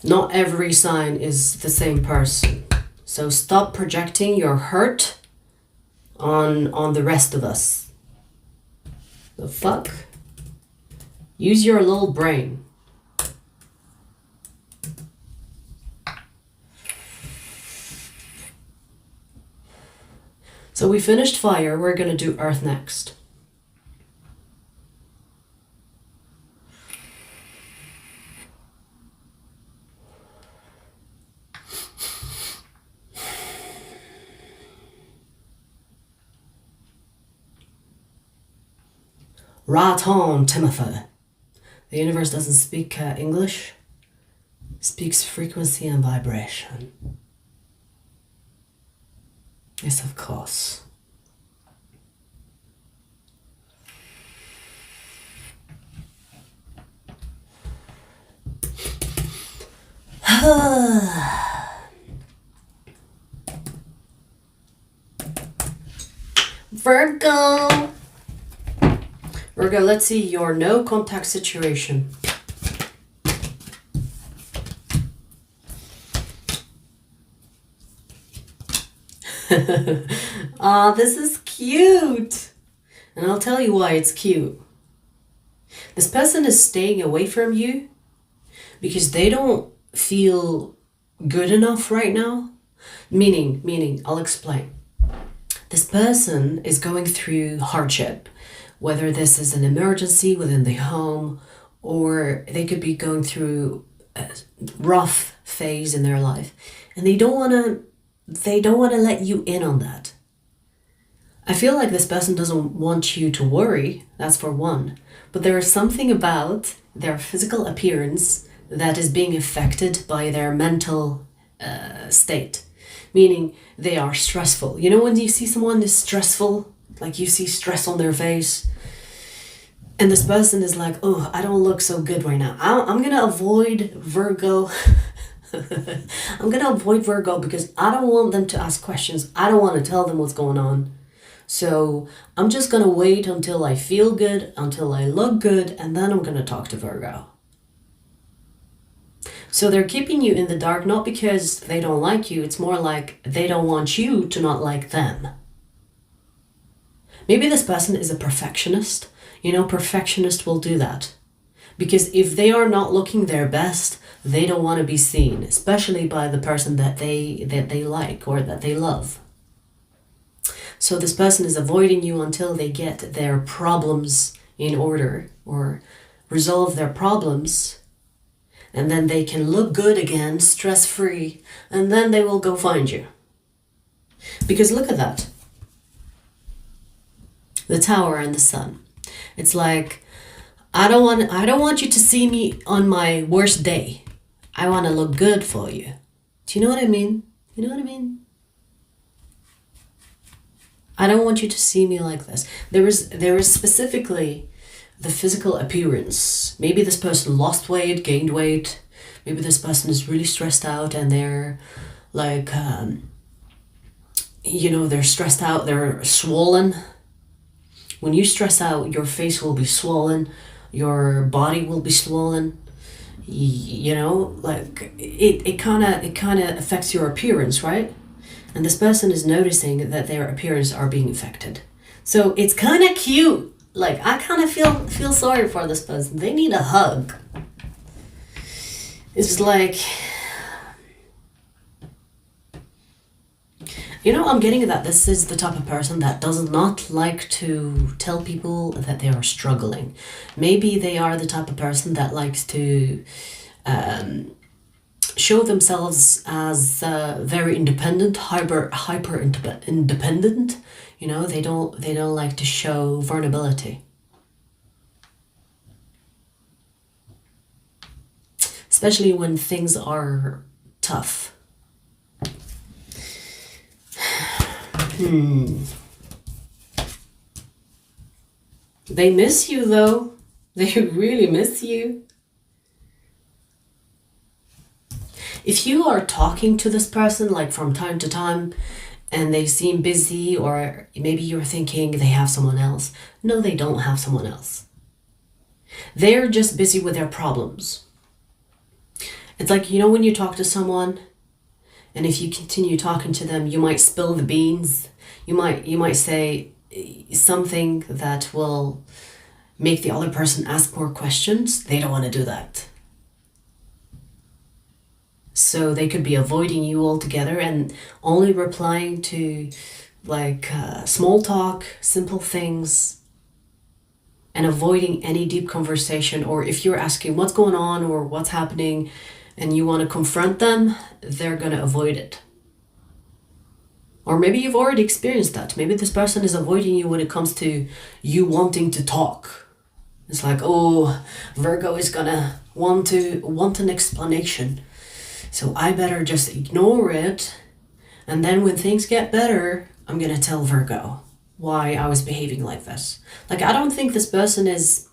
Not every sign is the same person. So stop projecting your hurt on the rest of us. The fuck? Use your little brain. So we finished fire, we're gonna do earth next. Right on, Timothy. The universe doesn't speak English. It speaks frequency and vibration. Yes, of course. Virgo. Virgo, let's see your no contact situation. Ah, this is cute. And I'll tell you why it's cute. This person is staying away from you because they don't feel good enough right now. Meaning, I'll explain. This person is going through hardship, whether this is an emergency within the home, or they could be going through a rough phase in their life, and they don't want to let you in on that. I feel like this person doesn't want you to worry, that's for one, but there is something about their physical appearance that is being affected by their mental state, meaning they are stressful. You know when you see someone is stressful, like you see stress on their face, and this person is like, oh, I don't look so good right now. I'm gonna avoid Virgo. I'm gonna avoid Virgo because I don't want them to ask questions. I don't want to tell them what's going on. So I'm just gonna wait until I feel good, until I look good, and then I'm gonna talk to Virgo. So they're keeping you in the dark, not because they don't like you. It's more like they don't want you to not like them. Maybe this person is a perfectionist. You know, perfectionists will do that. Because if they are not looking their best, they don't want to be seen, especially by the person that they like or that they love. So this person is avoiding you until they get their problems in order or resolve their problems. And then they can look good again, stress-free, and then they will go find you. Because look at that. The Tower and the Sun. It's like, I don't want you to see me on my worst day. I want to look good for you. Do you know what I mean? You know what I mean? I don't want you to see me like this. There is specifically the physical appearance. Maybe this person lost weight, gained weight. Maybe this person is really stressed out and they're like, they're stressed out, they're swollen. When you stress out, your face will be swollen, your body will be swollen. It kind of affects your appearance, right? And this person is noticing that their appearance are being affected. So it's kind of cute. Like, I kind of feel sorry for this person. They need a hug. It's like, I'm getting that this is the type of person that does not like to tell people that they are struggling. Maybe they are the type of person that likes to show themselves as very independent, hyper independent. They don't like to show vulnerability. Especially when things are tough. They miss you though. They really miss you. If you are talking to this person like from time to time and they seem busy, or maybe you're thinking they have someone else. No, they don't have someone else. They're just busy with their problems. It's like, when you talk to someone and if you continue talking to them, you might spill the beans. You might say something that will make the other person ask more questions. They don't want to do that. So they could be avoiding you altogether and only replying to small talk, simple things, and avoiding any deep conversation. Or if you're asking what's going on or what's happening and you want to confront them, they're going to avoid it. Or maybe you've already experienced that. Maybe this person is avoiding you when it comes to you wanting to talk. It's like, oh, Virgo is going to want an explanation. So I better just ignore it. And then when things get better, I'm going to tell Virgo why I was behaving like this. I don't think this person is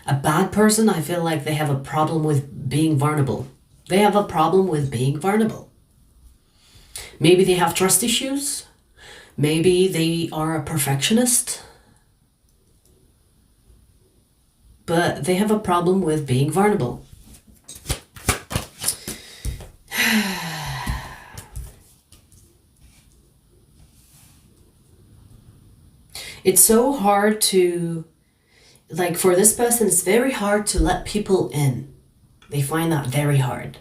a bad person. I feel like they have a problem with being vulnerable. They have a problem with being vulnerable. Maybe they have trust issues. Maybe they are a perfectionist. But they have a problem with being vulnerable. It's so hard to, for this person, it's very hard to let people in. They find that very hard.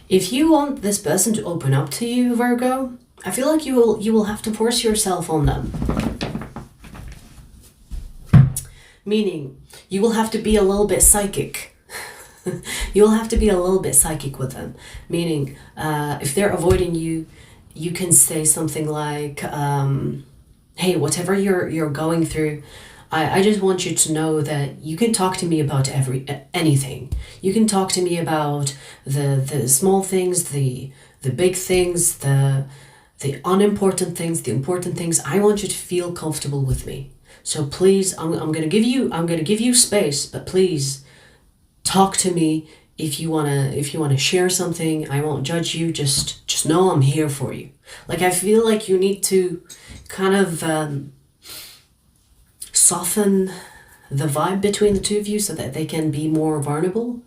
If you want this person to open up to you, Virgo, I feel like you will have to force yourself on them. Meaning, you will have to be a little bit psychic. You'll have to be a little bit psychic with them. Meaning, if they're avoiding you, you can say something like, hey, whatever you're going through, I just want you to know that you can talk to me about anything. You can talk to me about the small things, the big things, the unimportant things, the important things. I want you to feel comfortable with me. So please, I'm gonna give you space, but please talk to me if you wanna share something. I won't judge you. Just know I'm here for you. I feel like you need to kind of soften the vibe between the two of you so that they can be more vulnerable.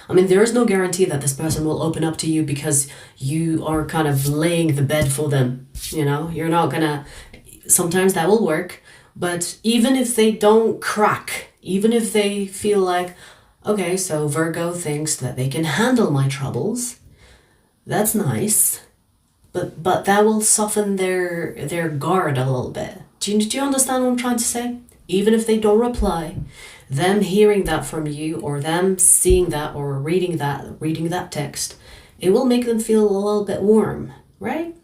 I mean, there is no guarantee that this person will open up to you because you are kind of laying the bed for them. You're not gonna. Sometimes that will work, but even if they don't crack, even if they feel like, okay, so Virgo thinks that they can handle my troubles, that's nice, but that will soften their guard a little bit. Do you understand what I'm trying to say? Even if they don't reply, them hearing that from you, or them seeing that or reading that text, It will make them feel a little bit warm, right?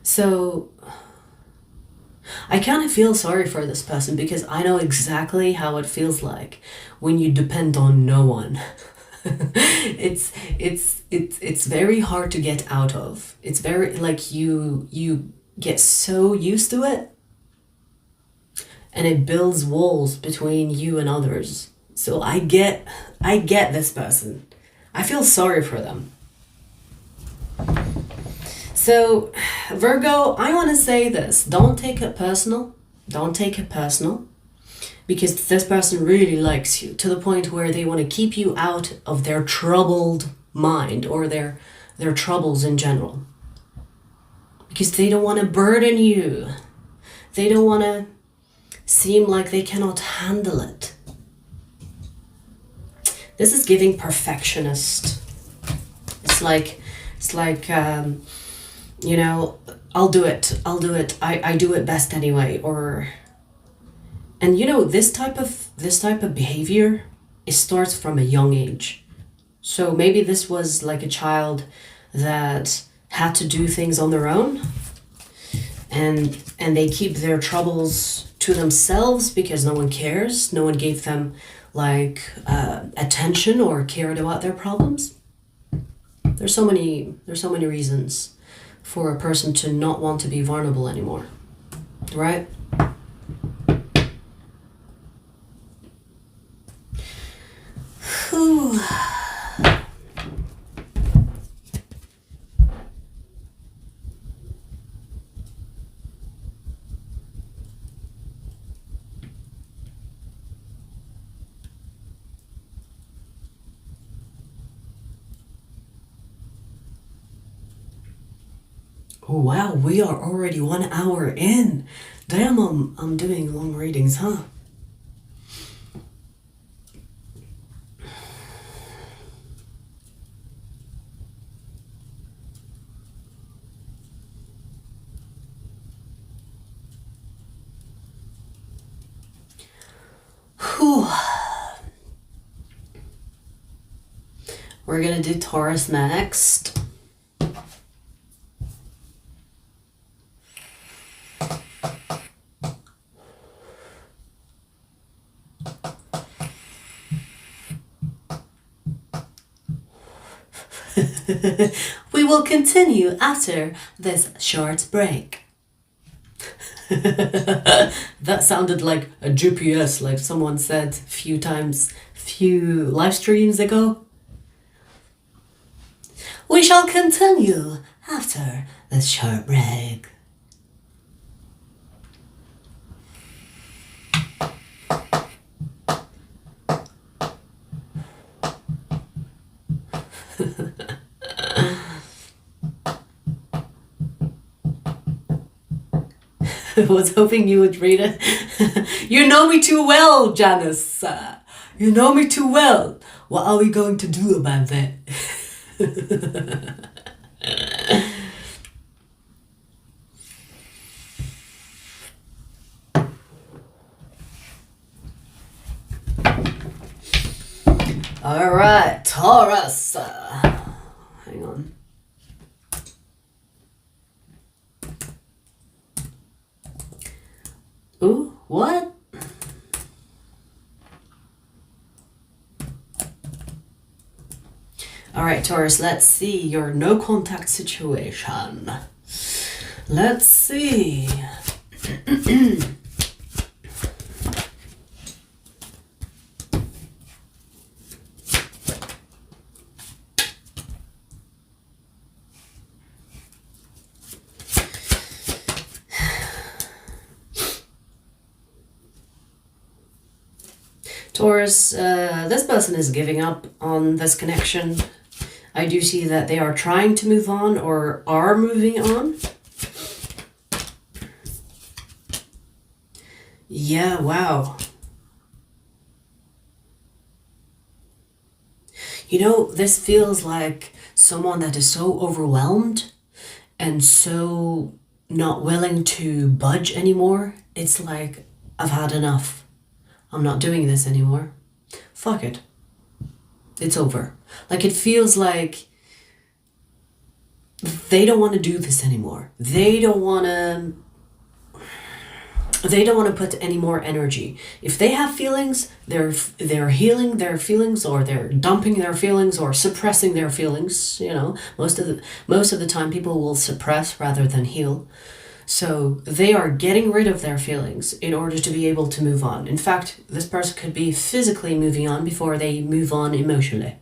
So I kind of feel sorry for this person because I know exactly how it feels like when you depend on no one. It's very hard to get out of. It's very like you get so used to it, and it builds walls between you and others. So I get this person. I feel sorry for them. So Virgo, I want to say this. Don't take it personal. Don't take it personal. Because this person really likes you to the point where they want to keep you out of their troubled mind or their troubles in general. Because they don't want to burden you. They don't want to seem like they cannot handle it. This is giving perfectionist. It's like you know, I'll do it. I do it best anyway. And you know, this type of behavior, it starts from a young age. So maybe this was like a child that had to do things on their own, and they keep their troubles to themselves because no one cares. No one gave them like attention or cared about their problems. There's so many reasons for a person to not want to be vulnerable anymore, right? Whew. Oh wow, we are already 1 hour in. Damn, I'm doing long readings, huh? Whew. We're gonna do Taurus next. We will continue after this short break. That sounded like a GPS, like someone said few live streams ago. We shall continue after this short break. I was hoping you would read it. You know me too well, Janice. You know me too well. What are we going to do about that? All right, Taurus. Hang on. Ooh, what? All right, Taurus, let's see your no contact situation. Let's see. Taurus, this person is giving up on this connection. I do see that they are trying to move on or are moving on. Yeah, wow. You know, this feels like someone that is so overwhelmed and so not willing to budge anymore. It's like, I've had enough. I'm not doing this anymore. Fuck it. It's over. Like, it feels like they don't want to do this anymore. They don't want to put any more energy. If they have feelings, they're healing their feelings, or they're dumping their feelings, or suppressing their feelings. You know, most of the time people will suppress rather than heal. So they are getting rid of their feelings in order to be able to move on. In fact, this person could be physically moving on before they move on emotionally.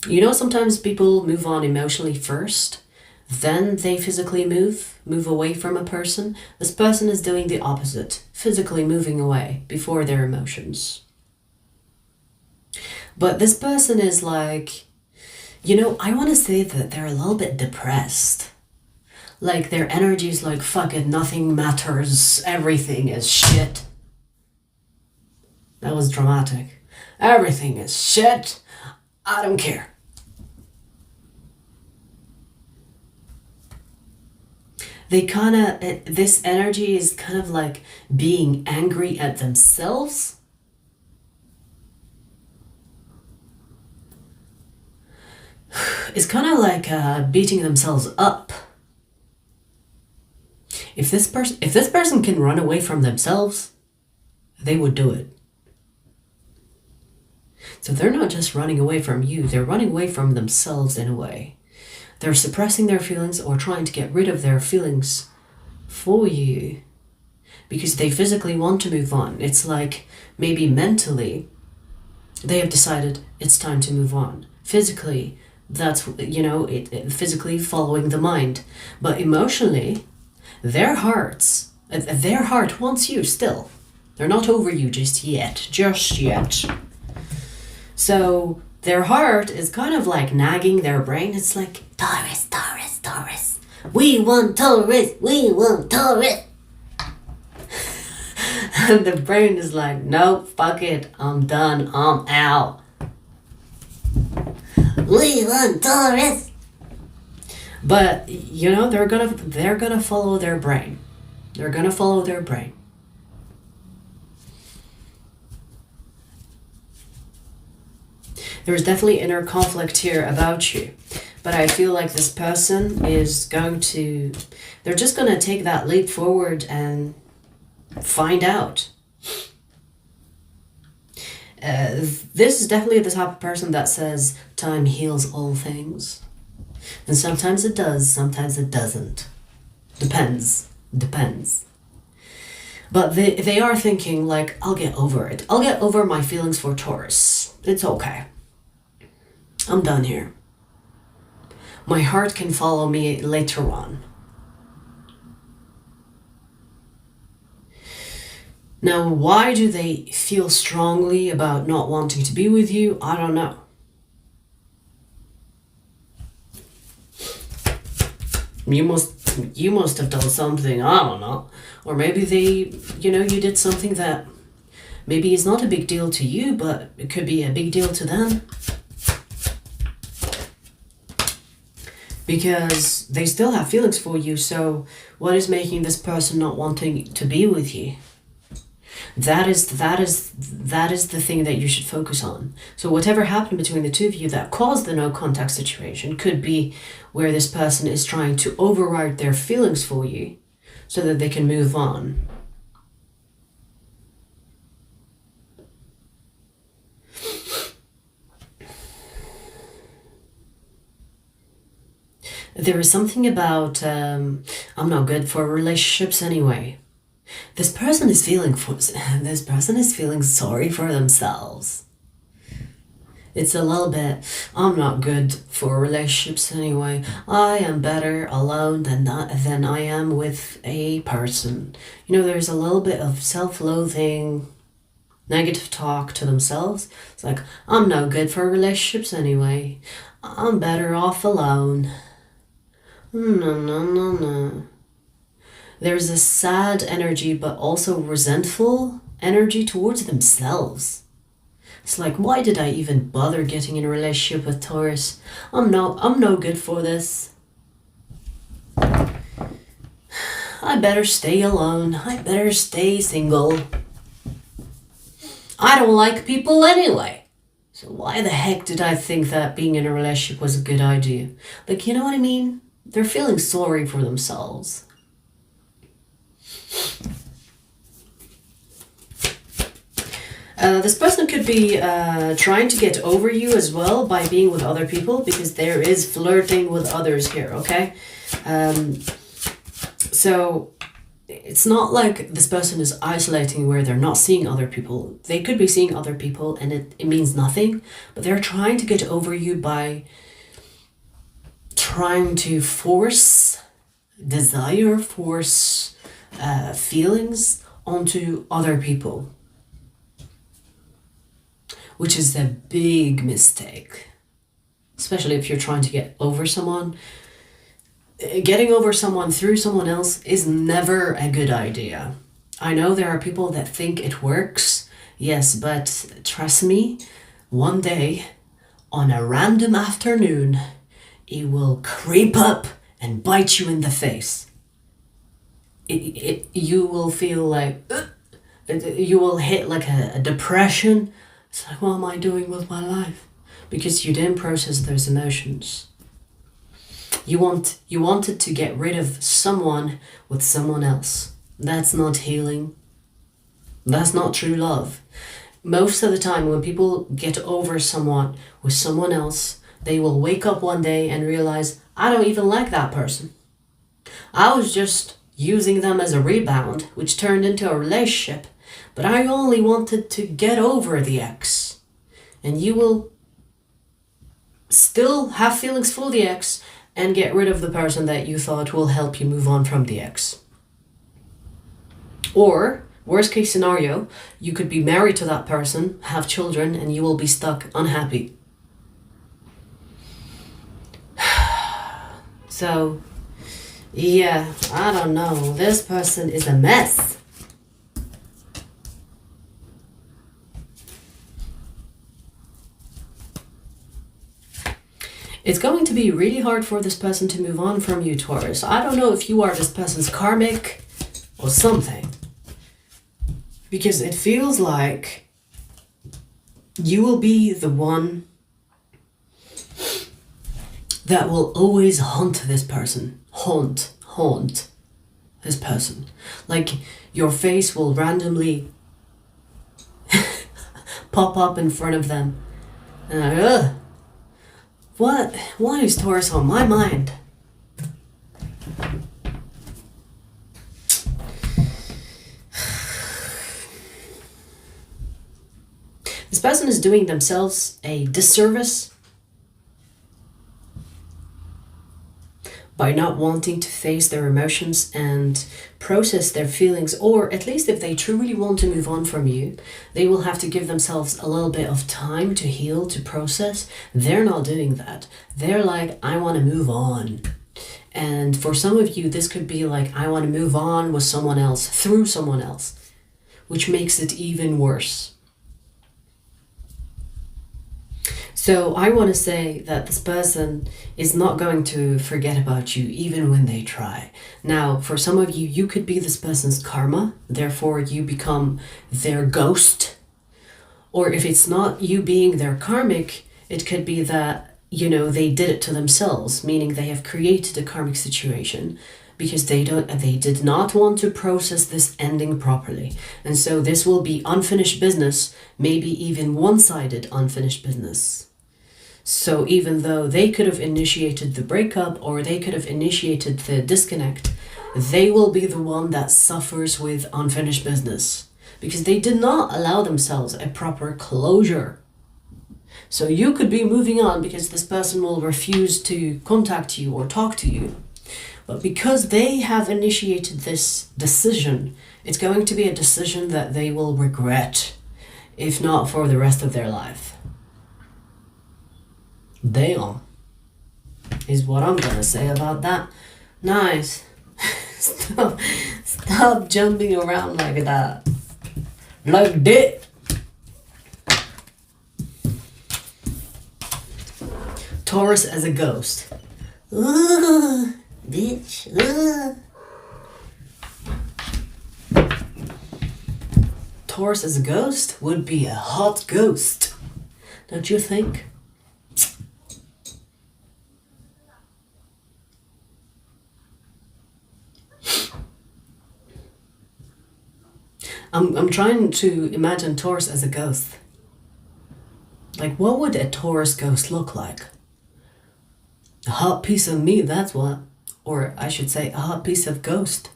You know, sometimes people move on emotionally first, then they physically move away from a person. This person is doing the opposite, physically moving away before their emotions. But this person is like, you know, I want to say that they're a little bit depressed. Like, their energy is like, fuck it, nothing matters, everything is shit. That was dramatic. Everything is shit, I don't care. They kind of, this energy is kind of like being angry at themselves. It's kind of like beating themselves up. If this person can run away from themselves, they would do it. So they're not just running away from you, they're running away from themselves in a way. They're suppressing their feelings or trying to get rid of their feelings for you because they physically want to move on. It's like maybe mentally they have decided it's time to move on. Physically, that's, you know, physically following the mind. But emotionally, their heart wants you still. They're not over you just yet. So their heart is kind of like nagging their brain. It's like, Taurus, Taurus, Taurus. We want Taurus, we want Taurus. And the brain is like, nope, fuck it, I'm done, I'm out. We want Taurus. But, you know, they're gonna follow their brain. They're gonna follow their brain. There's definitely inner conflict here about you. But I feel like this person is they're just going to take that leap forward and find out. This is definitely the type of person that says time heals all things. And sometimes it does, sometimes it doesn't. Depends. But they are thinking like, I'll get over it. I'll get over my feelings for Taurus. It's okay. I'm done here. My heart can follow me later on. Now, why do they feel strongly about not wanting to be with you? I don't know. You must have done something, I don't know. Or maybe you did something that maybe is not a big deal to you, but it could be a big deal to them. Because they still have feelings for you, so what is making this person not wanting to be with you? That is the thing that you should focus on. So whatever happened between the two of you that caused the no contact situation could be where this person is trying to override their feelings for you so that they can move on. There is something about, I'm not good for relationships anyway. This person is feeling sorry for themselves. It's a little bit, I'm not good for relationships anyway. I am better alone than I am with a person. You know, there's a little bit of self-loathing, negative talk to themselves. It's like, I'm no good for relationships anyway. I'm better off alone. No. There's a sad energy, but also resentful energy towards themselves. It's like, why did I even bother getting in a relationship with Taurus? I'm no good for this. I better stay alone. I better stay single. I don't like people anyway. So why the heck did I think that being in a relationship was a good idea? Like, you know what I mean? They're feeling sorry for themselves. This person could be trying to get over you as well by being with other people, because there is flirting with others here, okay? So it's not like this person is isolating where they're not seeing other people. They could be seeing other people and it means nothing, but they're trying to get over you by trying to force desire, force feelings onto other people, which is a big mistake, especially if you're trying to get over someone. Getting over someone through someone else is never a good idea. I know there are people that think it works, yes, but trust me, one day, on a random afternoon, it will creep up and bite you in the face. You will feel like, you will hit like a depression. It's like, what am I doing with my life? Because you didn't process those emotions. You wanted to get rid of someone with someone else. That's not healing. That's not true love. Most of the time when people get over someone with someone else, they will wake up one day and realize, I don't even like that person. I was just using them as a rebound, which turned into a relationship, but I only wanted to get over the ex. And you will still have feelings for the ex and get rid of the person that you thought will help you move on from the ex. Or, worst case scenario, you could be married to that person, have children, and you will be stuck unhappy. So, yeah, I don't know. This person is a mess. It's going to be really hard for this person to move on from you, Taurus. I don't know if you are this person's karmic or something, because it feels like you will be the one that will always haunt this person. Haunt this person. Like, your face will randomly pop up in front of them. And what is Taurus on my mind? This person is doing themselves a disservice by not wanting to face their emotions and process their feelings, or at least if they truly want to move on from you, they will have to give themselves a little bit of time to heal, to process. They're not doing that. They're like, I want to move on. And for some of you, this could be like, I want to move on with someone else, through someone else, which makes it even worse. So I want to say that this person is not going to forget about you even when they try. Now, for some of you, you could be this person's karma. Therefore, you become their ghost. Or if it's not you being their karmic, it could be that, you know, they did it to themselves, meaning they have created a karmic situation because they did not want to process this ending properly. And so this will be unfinished business, maybe even one-sided unfinished business. So even though they could have initiated the breakup or they could have initiated the disconnect, they will be the one that suffers with unfinished business because they did not allow themselves a proper closure. So you could be moving on because this person will refuse to contact you or talk to you. But because they have initiated this decision, it's going to be a decision that they will regret, if not for the rest of their life. Damn, is what I'm gonna say about that. Nice. Stop jumping around like that. Like that. Taurus as a ghost. Ooh, bitch. Ooh. Taurus as a ghost would be a hot ghost. Don't you think? I'm trying to imagine Taurus as a ghost. Like, what would a Taurus ghost look like? A hot piece of meat, that's what. Or I should say, a hot piece of ghost.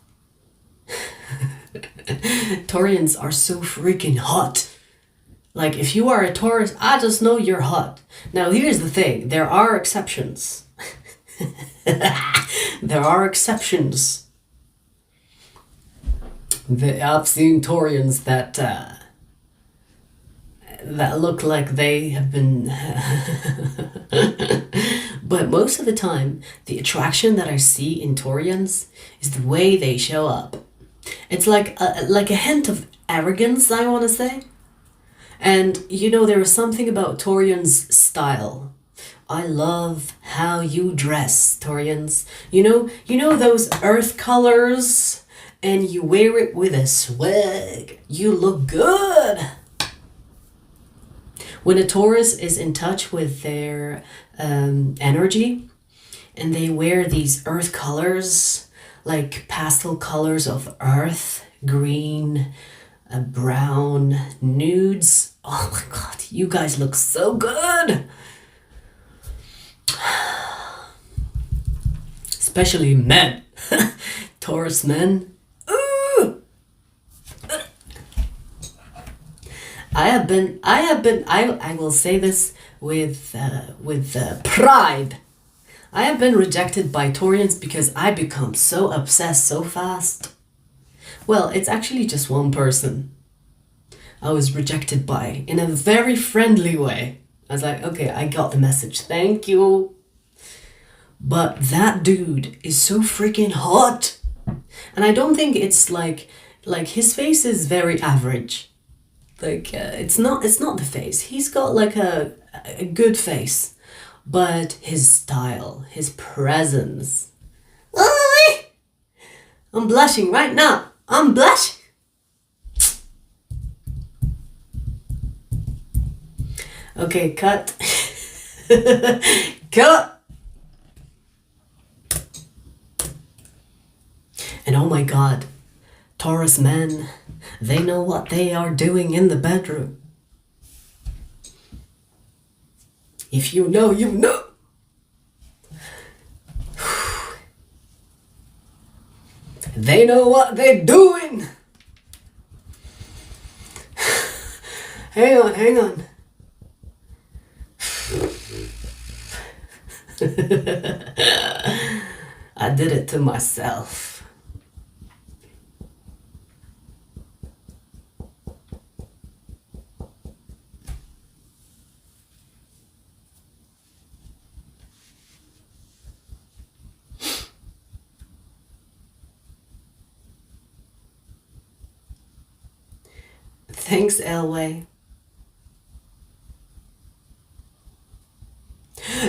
Taurians are so freaking hot. Like, if you are a Taurus, I just know you're hot. Now, here's the thing. There are exceptions. There are exceptions. I've seen Taurians that look like they have been... But most of the time, the attraction that I see in Taurians is the way they show up. It's like a hint of arrogance, I want to say. And, you know, there is something about Taurians' style. I love how you dress, Taurians. You know those earth colors? And you wear it with a swag. You look good. When a Taurus is in touch with their energy and they wear these earth colors, like pastel colors of earth, green, brown, nudes. Oh my God, you guys look so good. Especially men. Taurus men. I will say this with pride. I have been rejected by Taurians because I become so obsessed so fast. Well, it's actually just one person I was rejected by in a very friendly way. I was like, okay, I got the message. Thank you. But that dude is so freaking hot. And I don't think it's like his face is very average. Like, it's not the face. He's got like a good face. But his style, his presence. I'm blushing right now. I'm blushing. Okay, cut. Cut. And oh my God, Taurus men, they know what they are doing in the bedroom. If you know, you know. They know what they're doing. Hang on. I did it to myself. Thanks, Elway.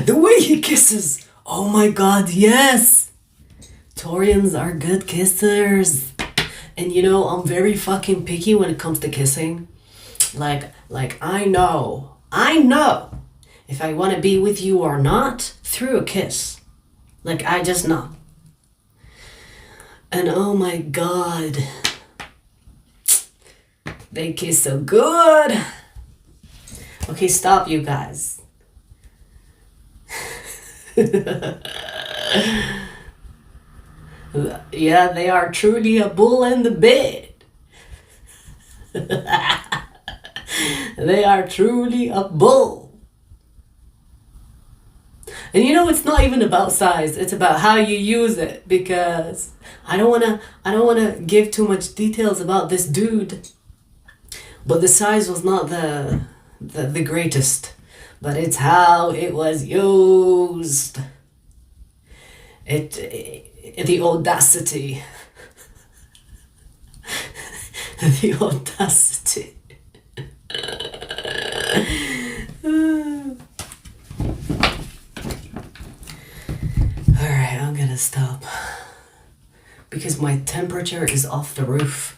The way he kisses! Oh my God, yes! Taurians are good kissers. And you know, I'm very fucking picky when it comes to kissing. Like I know if I want to be with you or not through a kiss. Like, I just know. And oh my God, they kiss so good. Okay, stop, you guys. Yeah, they are truly a bull in the bed. They are truly a bull. And you know, it's not even about size, it's about how you use it, because I don't wanna give too much details about this dude. But the size was not the greatest, but it's how it was used. The audacity. The audacity. Alright, I'm gonna stop. Because my temperature is off the roof.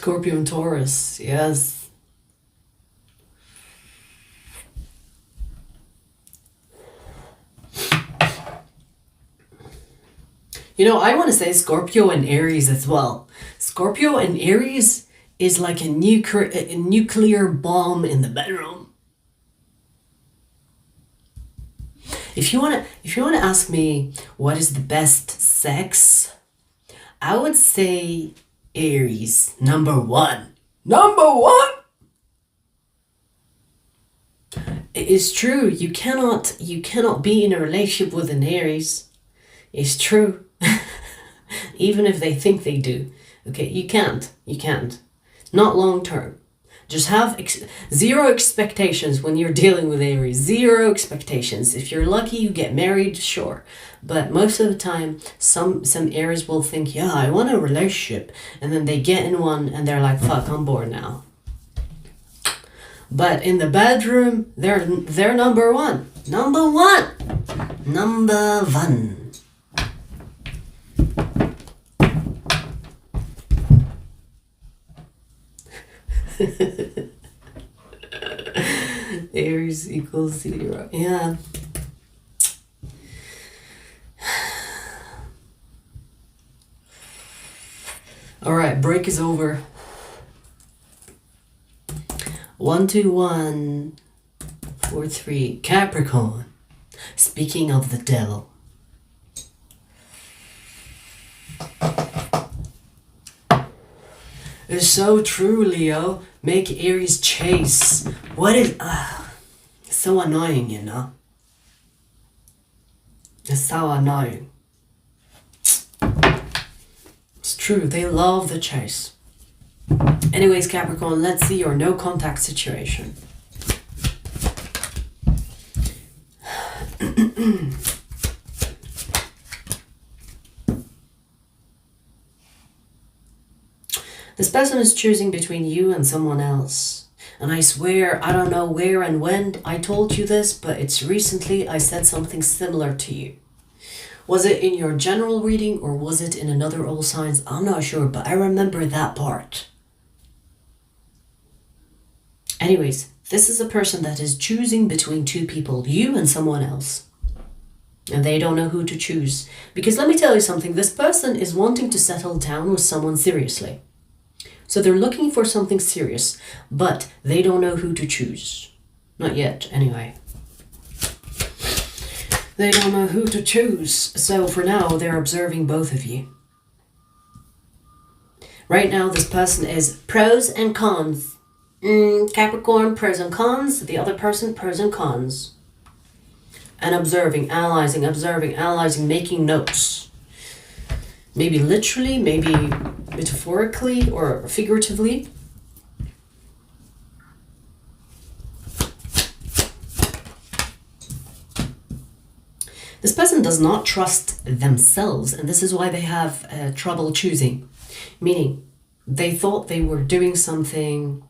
Scorpio and Taurus, yes. You know, I want to say Scorpio and Aries as well. Scorpio and Aries is like a nuclear bomb in the bedroom. If you wanna ask me what is the best sex, I would say Aries, number one. Number one. It's true. You cannot be in a relationship with an Aries. It's true. Even if they think they do. Okay, you can't. Not long term. Just have zero expectations when you're dealing with Aries. Zero expectations. If you're lucky, you get married, sure. But most of the time, some Aries will think, yeah, I want a relationship. And then they get in one and they're like, fuck, I'm bored now. But in the bedroom, they're number one. Number one. Number one. Aries equals 0. Yeah. All right, break is over. 1 2 1 4 3 Capricorn. Speaking of the devil. It's so true, Leo. Make Aries chase. What is... it's so annoying, you know? It's so annoying. It's true, they love the chase. Anyways, Capricorn, let's see your no contact situation. This person is choosing between you and someone else. And I swear, I don't know where and when I told you this, but it's recently I said something similar to you. Was it in your general reading or was it in another all signs? I'm not sure, but I remember that part. Anyways, this is a person that is choosing between two people, you and someone else. And they don't know who to choose. Because let me tell you something, this person is wanting to settle down with someone seriously. So they're looking for something serious, but they don't know who to choose. Not yet, anyway. They don't know who to choose. So for now, they're observing both of you. Right now, this person is pros and cons. Capricorn, pros and cons. The other person, pros and cons. And observing, analyzing, making notes. Maybe literally, maybe metaphorically or figuratively. This person does not trust themselves, and this is why they have trouble choosing. Meaning, they thought they were doing something.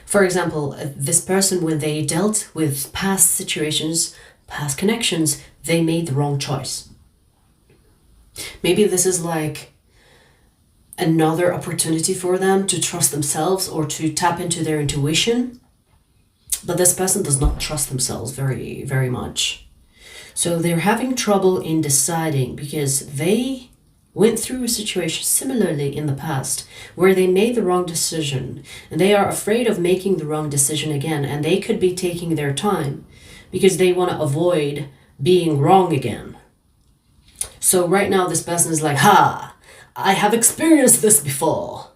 For example, this person, when they dealt with past situations, past connections, they made the wrong choice. Maybe this is like another opportunity for them to trust themselves or to tap into their intuition. But this person does not trust themselves very, very much. So they're having trouble in deciding because they went through a situation similarly in the past where they made the wrong decision and they are afraid of making the wrong decision again, and they could be taking their time because they want to avoid being wrong again. So right now this person is like, I have experienced this before.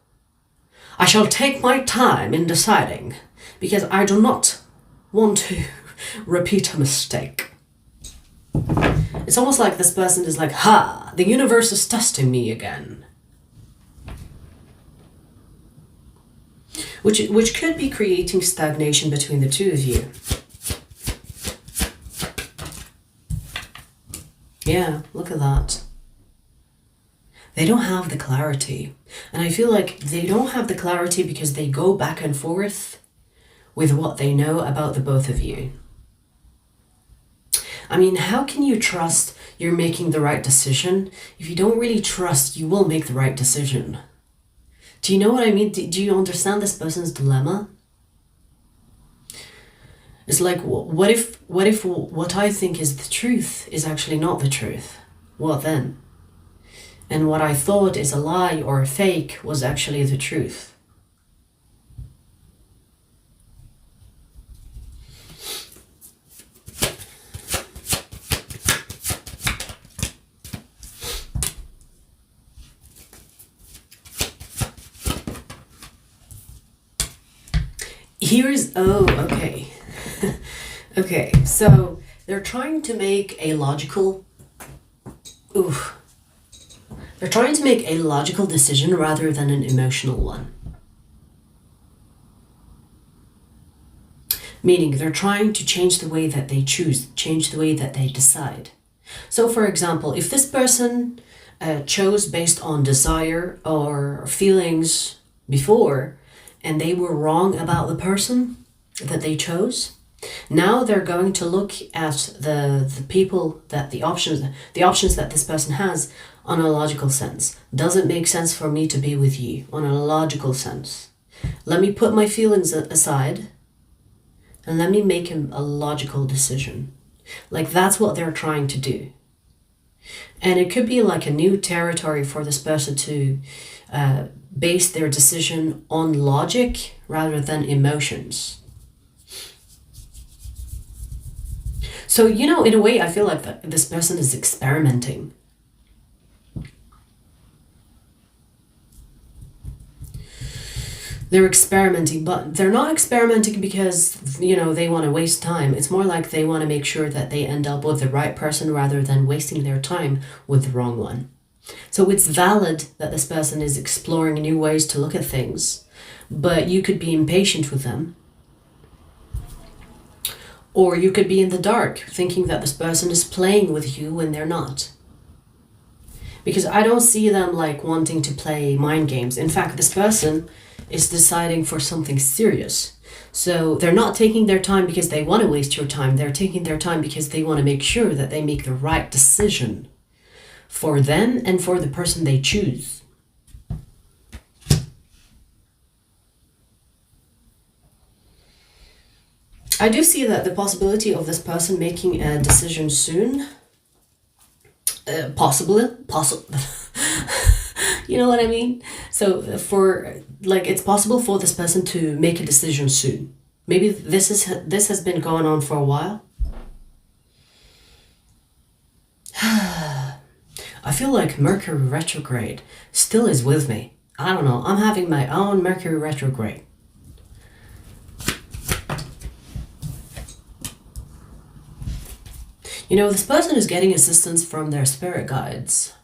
I shall take my time in deciding because I do not want to repeat a mistake. It's almost like this person is like, the universe is testing me again. Which could be creating stagnation between the two of you. Yeah, look at that. They don't have the clarity. And I feel like they don't have the clarity because they go back and forth with what they know about the both of you. I mean, how can you trust you're making the right decision? If you don't really trust, you will make the right decision. Do you know what I mean? Do you understand this person's dilemma? It's like, what if what I think is the truth is actually not the truth? What then? And what I thought is a lie or a fake was actually the truth. Okay. Okay, so they're trying to make a logical, they're trying to make a logical decision rather than an emotional one. Meaning they're trying to change the way that they choose, change the way that they decide. So for example, if this person chose based on desire or feelings before, and they were wrong about the person that they chose, now they're going to look at the people, that the options that this person has on a logical sense. Does it make sense for me to be with you on a logical sense? Let me put my feelings aside and let me make a logical decision. Like, that's what they're trying to do. And it could be like a new territory for this person to base their decision on logic rather than emotions. So, you know, in a way, I feel like that this person is experimenting. They're experimenting, but they're not experimenting because, you know, they want to waste time. It's more like they want to make sure that they end up with the right person rather than wasting their time with the wrong one. So it's valid that this person is exploring new ways to look at things, but you could be impatient with them. Or you could be in the dark, thinking that this person is playing with you when they're not. Because I don't see them like wanting to play mind games. In fact, this person is deciding for something serious. So they're not taking their time because they want to waste your time. They're taking their time because they want to make sure that they make the right decision for them and for the person they choose. I do see that the possibility of this person making a decision soon, possible, you know what I mean? So it's possible for this person to make a decision soon. Maybe this has been going on for a while. I feel like Mercury retrograde still is with me. I don't know. I'm having my own Mercury retrograde. You know, this person is getting assistance from their spirit guides.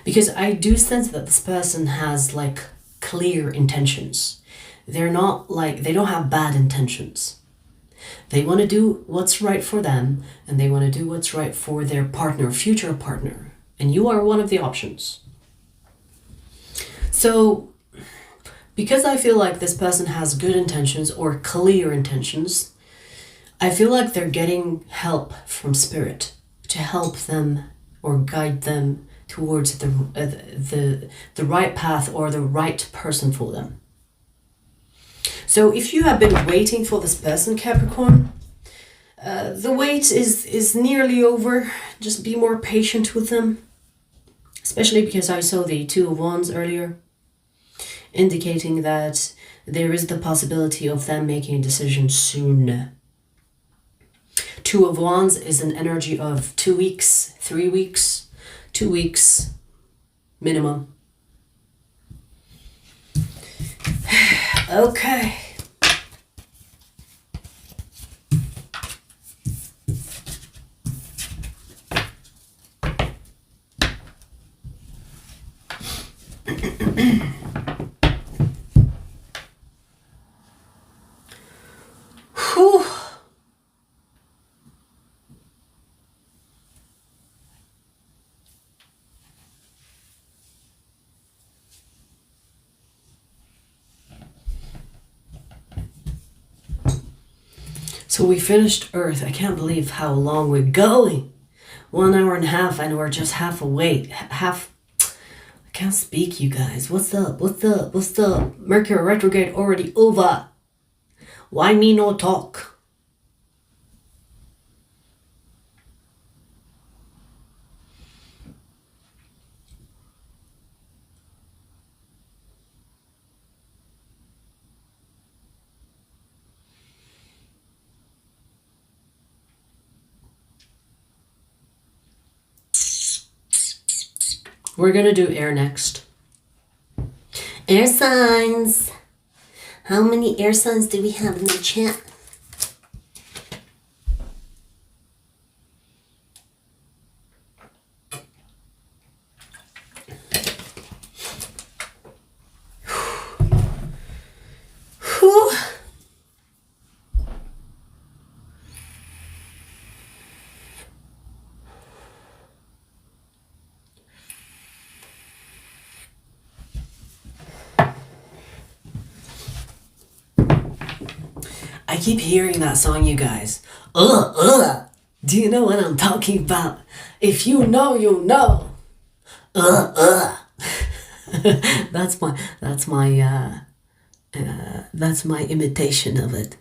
Because I do sense that this person has like clear intentions. They're not like, they don't have bad intentions. They want to do what's right for them, and they want to do what's right for their partner, future partner. And you are one of the options. So, because I feel like this person has good intentions or clear intentions, I feel like they're getting help from spirit to help them or guide them towards the right path or the right person for them. So if you have been waiting for this person, Capricorn, the wait is nearly over. Just be more patient with them, especially because I saw the Two of Wands earlier, indicating that there is the possibility of them making a decision soon. Two of Wands is an energy of 2 weeks, 3 weeks, 2 weeks minimum. Okay. Whew. So we finished Earth. I can't believe how long we're going. 1 hour and a half, and we're just half away. can't speak, you guys. What's the Mercury retrograde already over? Why me no talk? We're gonna do air next. Air signs. How many air signs do we have in the chat? Whew. I keep hearing that song, you guys. Do you know what I'm talking about? If you know, you know. That's my imitation of it.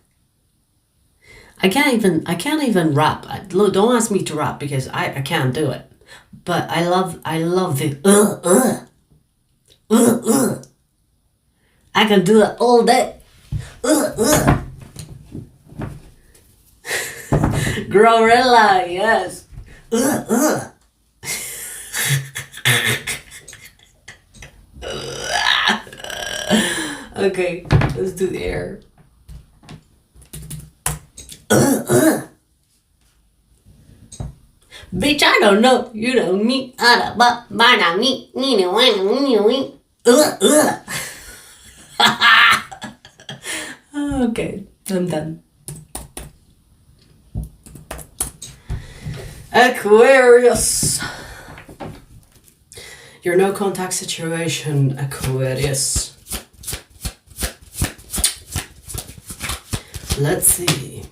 I can't even rap. Don't ask me to rap because I can't do it. But I love the I can do it all day. Glorilla, yes. Okay, let's do the air. Bitch, I don't know. You don't me. Okay, I'm done. Aquarius. Your no contact situation, Aquarius. Let's see.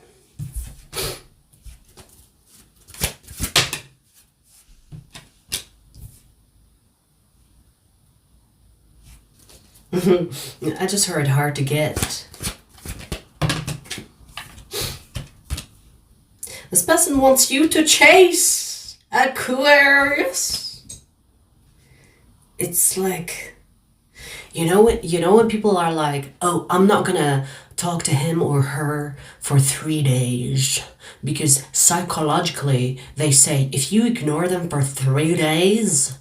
I just heard hard to get. This person wants you to chase, Aquarius. It's like, you know when people are like, oh, I'm not gonna talk to him or her for 3 days because psychologically they say if you ignore them for 3 days,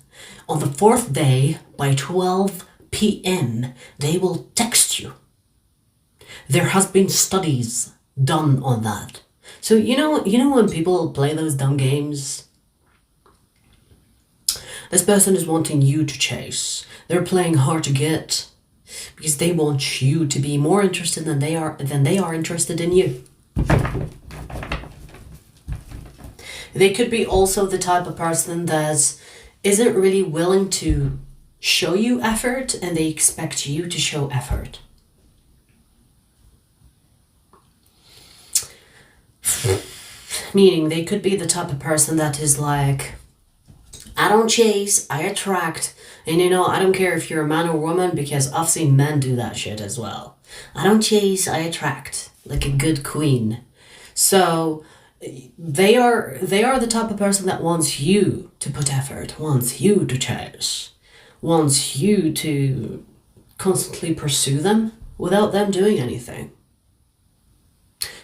on the 4th day by 12 p.m. they will text you. There has been studies done on that. So you know when people play those dumb games? This person is wanting you to chase. They're playing hard to get because they want you to be more interested than they are interested in you. They could be also the type of person that isn't really willing to show you effort and they expect you to show effort. Meaning they could be the type of person that is like, I don't chase, I attract. And I don't care if you're a man or woman because I've seen men do that shit as well. I don't chase, I attract, like a good queen. So they are the type of person that wants you to put effort, wants you to chase, wants you to constantly pursue them without them doing anything.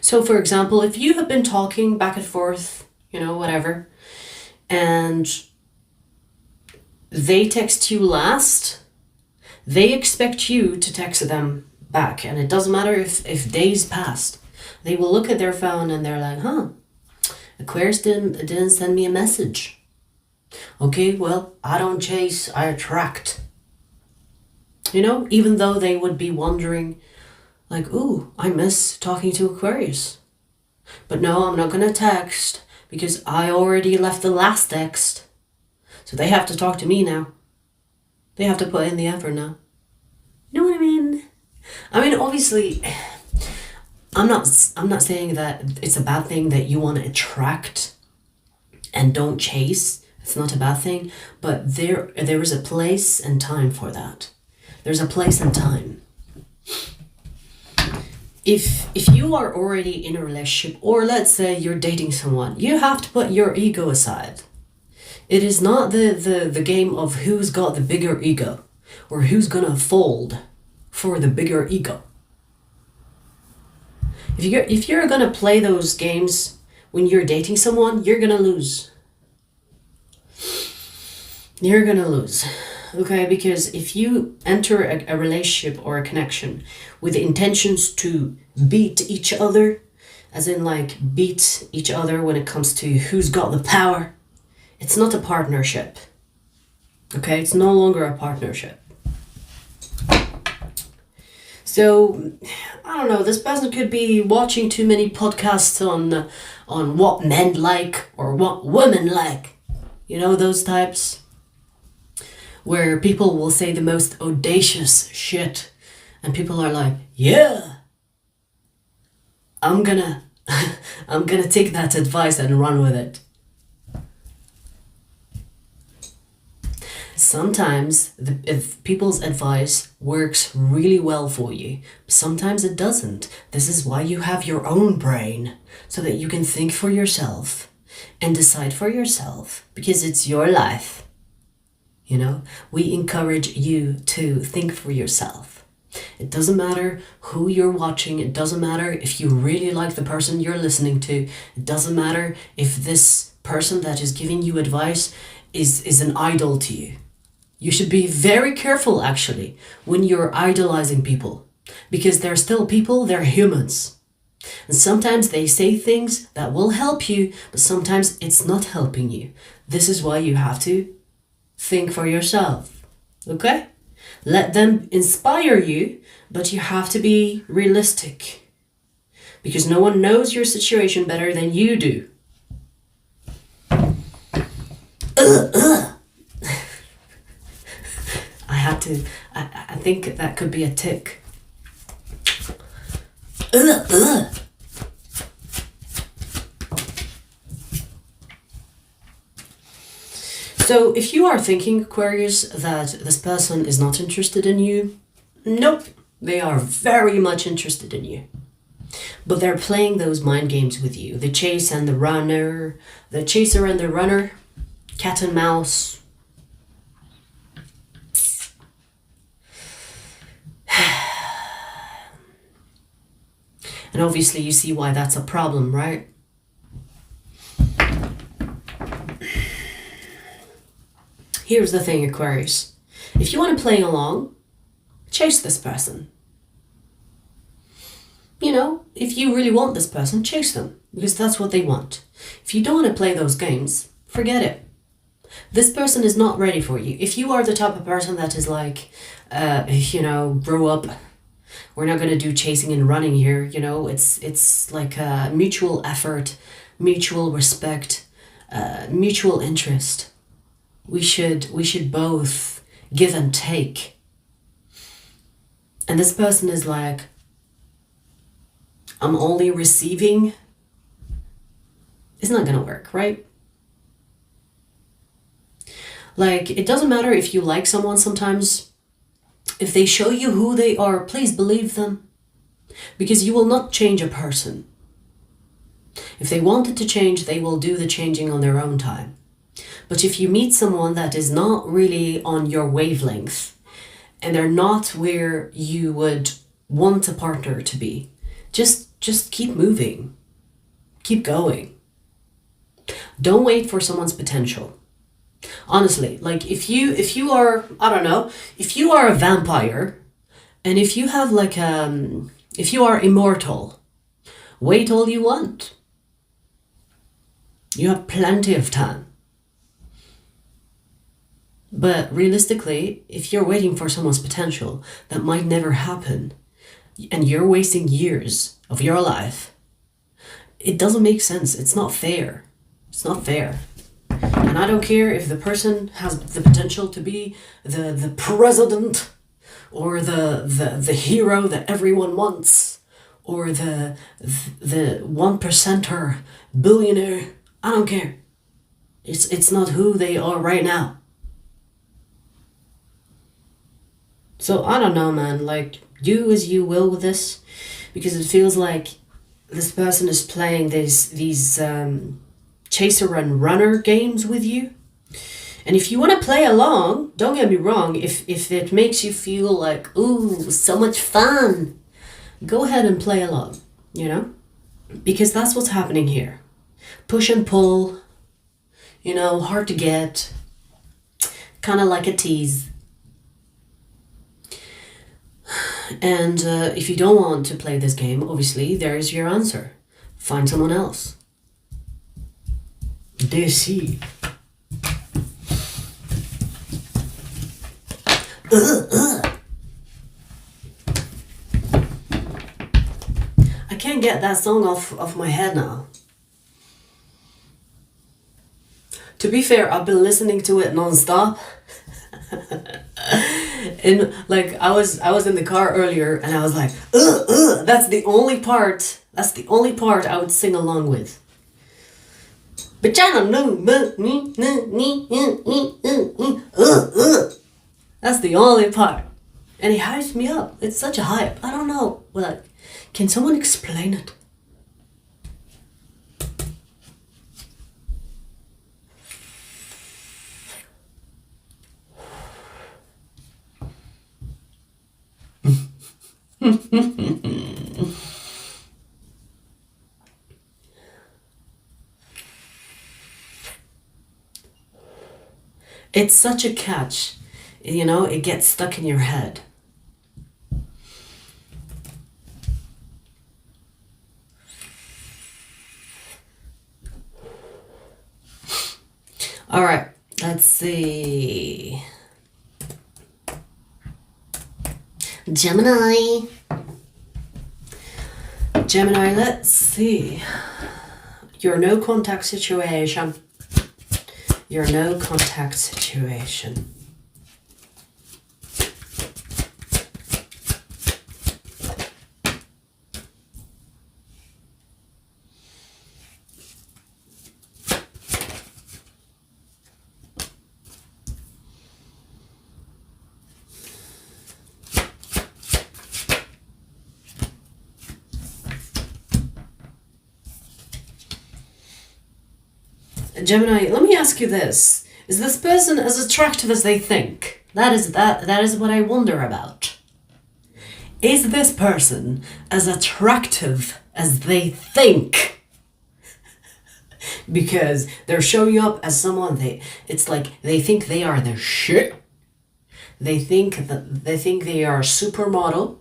So for example, if you have been talking back and forth, whatever, and they text you last, they expect you to text them back. And it doesn't matter if days passed. They will look at their phone and they're like, Aquarius didn't send me a message. Okay, well, I don't chase, I attract. Even though they would be wondering, like, ooh, I miss talking to Aquarius. But no, I'm not going to text because I already left the last text. So they have to talk to me now. They have to put in the effort now. You know what I mean? I mean, obviously, I'm not saying that it's a bad thing that you want to attract and don't chase It's not a bad thing, but there is a place and time for that. There's a place and time. If you are already in a relationship, or let's say you're dating someone, you have to put your ego aside. It is not the game of who's got the bigger ego or who's gonna fold for the bigger ego. If you're gonna play those games when you're dating someone, you're gonna lose. You're gonna lose. Okay, because if you enter a relationship or a connection with intentions to beat each other, as in like beat each other when it comes to who's got the power, it's not a partnership. Okay, it's no longer a partnership. So, I don't know, this person could be watching too many podcasts on what men like or what women like. You know, those types where people will say the most audacious shit and people are like, yeah, I'm gonna take that advice and run with it. Sometimes if people's advice works really well for you, sometimes it doesn't. This is why you have your own brain, so that you can think for yourself and decide for yourself, because it's your life. You know, we encourage you to think for yourself. It doesn't matter who you're watching. It doesn't matter if you really like the person you're listening to. It doesn't matter if this person that is giving you advice is an idol to you. You should be very careful, actually, when you're idolizing people, because they're still people, they're humans. And sometimes they say things that will help you, but sometimes it's not helping you. This is why you have to think for yourself, okay? Let them inspire you, but you have to be realistic, because no one knows your situation better than you do. I think that could be a tick. So if you are thinking, Aquarius, that this person is not interested in you, nope, they are very much interested in you. But they're playing those mind games with you. The chase and the runner, the chaser and the runner, cat and mouse. And obviously you see why that's a problem, right? Here's the thing, Aquarius. If you want to play along, chase this person. You know, if you really want this person, chase them, because that's what they want. If you don't want to play those games, forget it. This person is not ready for you. If you are the type of person that is like, grow up, we're not going to do chasing and running here, you know, it's like a mutual effort, mutual respect, mutual interest. We should both give and take. And this person is like, I'm only receiving. It's not gonna work, right? Like, it doesn't matter if you like someone sometimes. If they show you who they are, please believe them. Because you will not change a person. If they wanted to change, they will do the changing on their own time. But if you meet someone that is not really on your wavelength, and they're not where you would want a partner to be, just keep moving. Keep going. Don't wait for someone's potential. Honestly, like if you are, I don't know, if you are a vampire, and if you have like if you are immortal, wait all you want. You have plenty of time. But realistically, if you're waiting for someone's potential, that might never happen. And you're wasting years of your life. It doesn't make sense. It's not fair. It's not fair. And I don't care if the person has the potential to be the president, or the hero that everyone wants, or the 1%er billionaire. I don't care. It's not who they are right now. So I don't know, man. Like, do as you will with this, because it feels like this person is playing these chaser and runner games with you. And if you want to play along, don't get me wrong, if it makes you feel like, ooh, so much fun, go ahead and play along, you know? Because that's what's happening here. Push and pull, you know, hard to get, kind of like a tease. And if you don't want to play this game, obviously, there's your answer. Find someone else. Deceive. I can't get that song off my head now. To be fair, I've been listening to it non-stop. And like I was in the car earlier and I was like, that's the only part I would sing along with. But I don't know. That's the only part. And it hypes me up. It's such a hype. I don't know. Like, can someone explain it? It's such a catch, you know, it gets stuck in your head. All right, let's see. Gemini, let's see. Your no contact situation. Your no contact situation. Gemini, let me ask you this. Is this person as attractive as they think? That is what I wonder about. Is this person as attractive as they think? Because they're showing up as someone it's like they think they are the shit. They think they are a supermodel.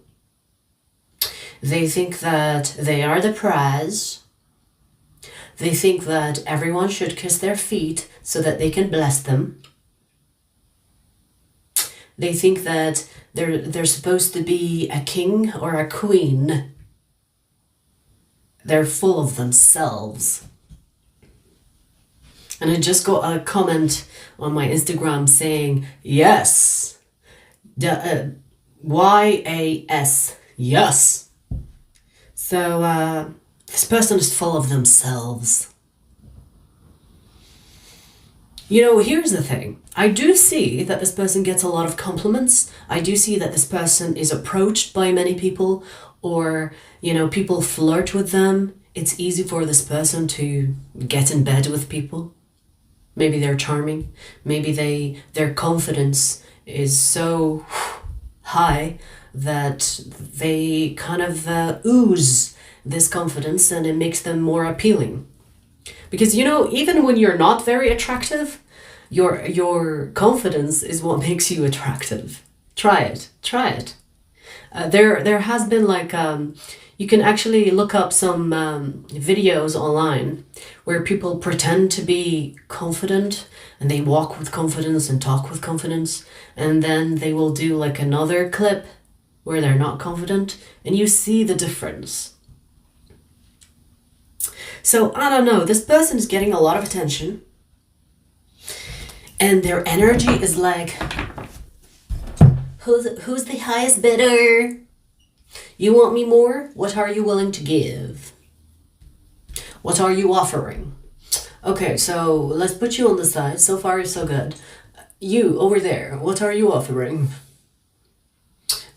They think that they are the prize. They think that everyone should kiss their feet so that they can bless them. They think that they're supposed to be a king or a queen. They're full of themselves. And I just got a comment on my Instagram saying, yes. Y-A-S. Yes. So, this person is full of themselves. You know, here's the thing. I do see that this person gets a lot of compliments. I do see that this person is approached by many people, or, you know, people flirt with them. It's easy for this person to get in bed with people. Maybe they're charming. Maybe their confidence is so high that they kind of ooze this confidence, and it makes them more appealing. Because, you know, even when you're not very attractive, your confidence is what makes you attractive. Try it. There has been like you can actually look up some videos online where people pretend to be confident and they walk with confidence and talk with confidence, and then they will do like another clip where they're not confident, and you see the difference. So, I don't know, this person is getting a lot of attention, and their energy is like, who's the highest bidder? You want me more? What are you willing to give? What are you offering? Okay, so let's put you on the side. So far, so good. You, over there, what are you offering?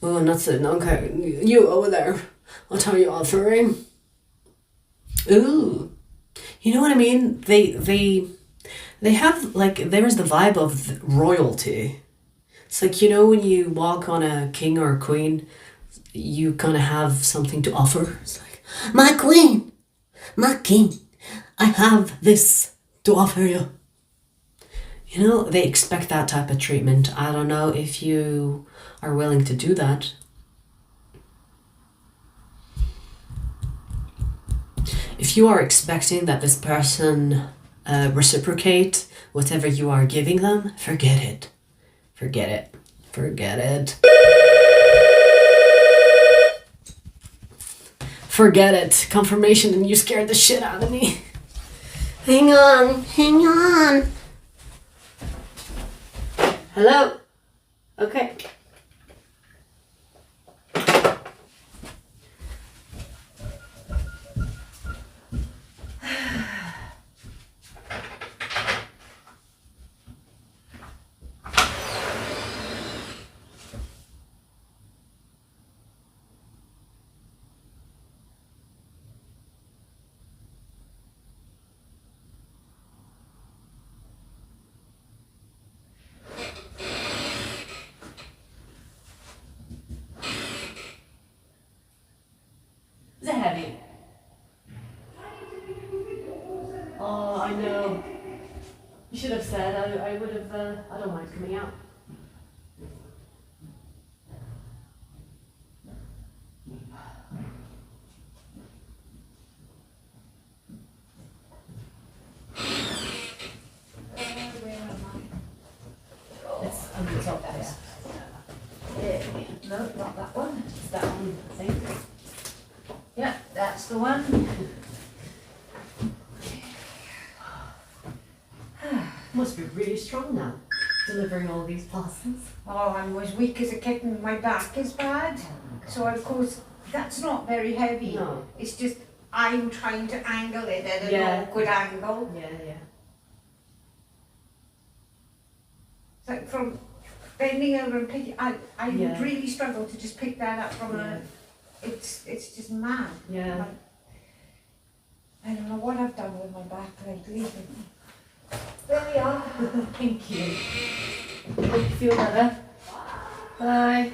Oh, that's it. Okay, you over there, what are you offering? Ooh, you know what I mean? They have, like, there's the vibe of royalty. It's like, you know, when you walk on a king or a queen, you kind of have something to offer. It's like, my queen, my king, I have this to offer you. You know, they expect that type of treatment. I don't know if you are willing to do that. If you are expecting that this person reciprocate whatever you are giving them, forget it. Forget it. Forget it. Forget it. Confirmation and you scared the shit out of me. Hang on. Hang on. Hello? Okay. Is it heavy? Oh, I know. You should have said. I would have. I don't mind coming out. It's on the top there. Yeah. No, not that one. It's that one, I think. Yeah, that's the one. Must be really strong now, delivering all these parcels. Oh, I'm as weak as a kitten. My back is bad. So of course, that's not very heavy. No. It's just I'm trying to angle it at an awkward angle. Yeah, yeah. It's like from bending over and picking, I would really struggle to just pick that up from a, it's just mad. Yeah. Like, I don't know what I've done with my back lately. There we are. Thank you. Hope you feel better. Bye.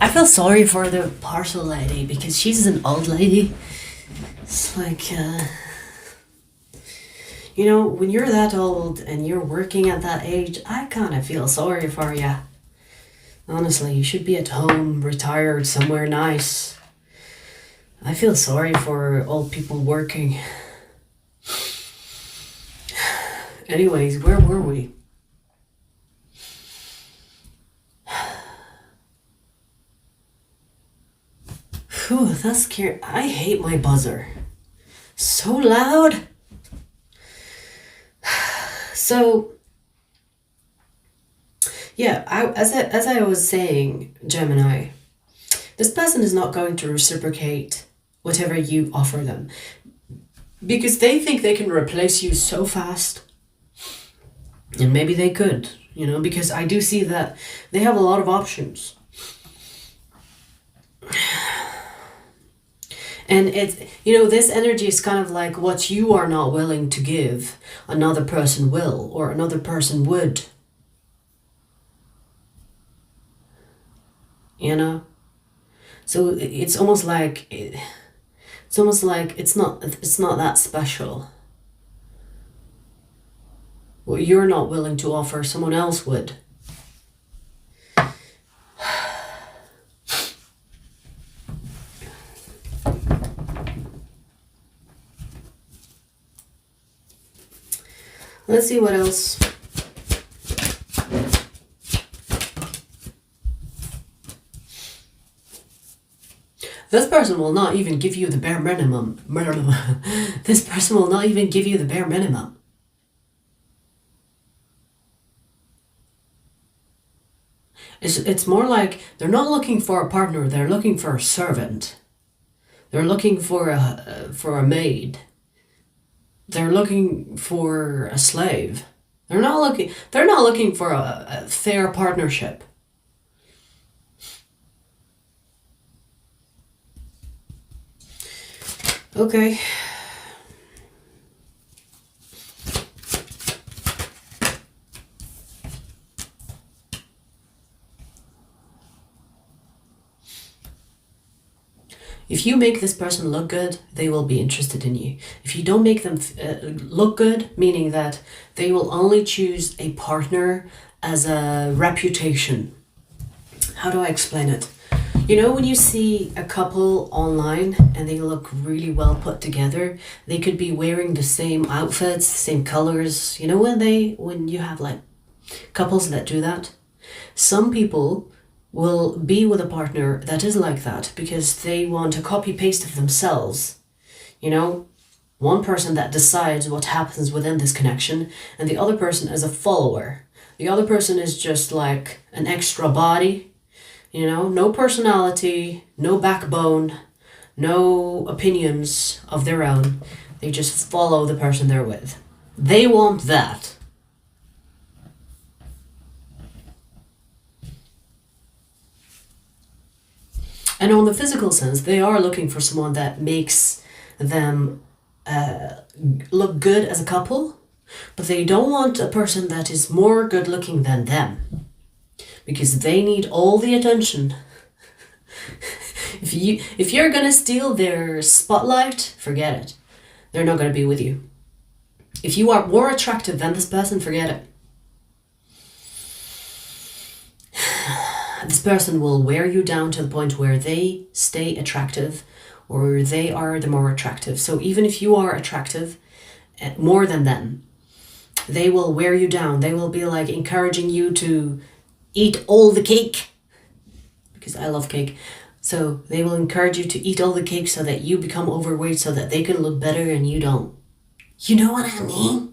I feel sorry for the parcel lady because she's an old lady. It's like, you know, when you're that old and you're working at that age, I kind of feel sorry for you. Honestly, you should be at home, retired, somewhere nice. I feel sorry for old people working. Anyways, where were we? Whew, that's scary. I hate my buzzer. So loud. So, yeah, as I was saying, Gemini, this person is not going to reciprocate whatever you offer them because they think they can replace you so fast. And maybe they could, you know, because I do see that they have a lot of options. And it's, you know, this energy is kind of like what you are not willing to give, another person will, or another person would. You know? So it's almost like, it's not that special. What you're not willing to offer, someone else would. Let's see what else. This person will not even give you the bare minimum. This person will not even give you the bare minimum. It's more like they're not looking for a partner, they're looking for a servant. They're looking for a maid. They're looking for a slave. They're not looking for a fair partnership. Okay. If you make this person look good, they will be interested in you. If you don't make them look good, meaning that they will only choose a partner as a reputation. How do I explain it? You know, when you see a couple online and they look really well put together, they could be wearing the same outfits, same colors. You know, when you have like couples that do that? Some people will be with a partner that is like that because they want a copy paste of themselves. You know, one person that decides what happens within this connection and the other person is a follower. The other person is just like an extra body, you know, no personality, no backbone, no opinions of their own. They just follow the person they're with. They want that. And on the physical sense, they are looking for someone that makes them look good as a couple, but they don't want a person that is more good looking than them, because they need all the attention. If you're gonna steal their spotlight, forget it. They're not gonna be with you. If you are more attractive than this person, forget it. This person will wear you down to the point where they stay attractive or they are the more attractive. So even if you are attractive more than them, they will wear you down. They will be like encouraging you to eat all the cake, because I love cake. So they will encourage you to eat all the cake so that you become overweight so that they can look better and you don't. You know what I mean?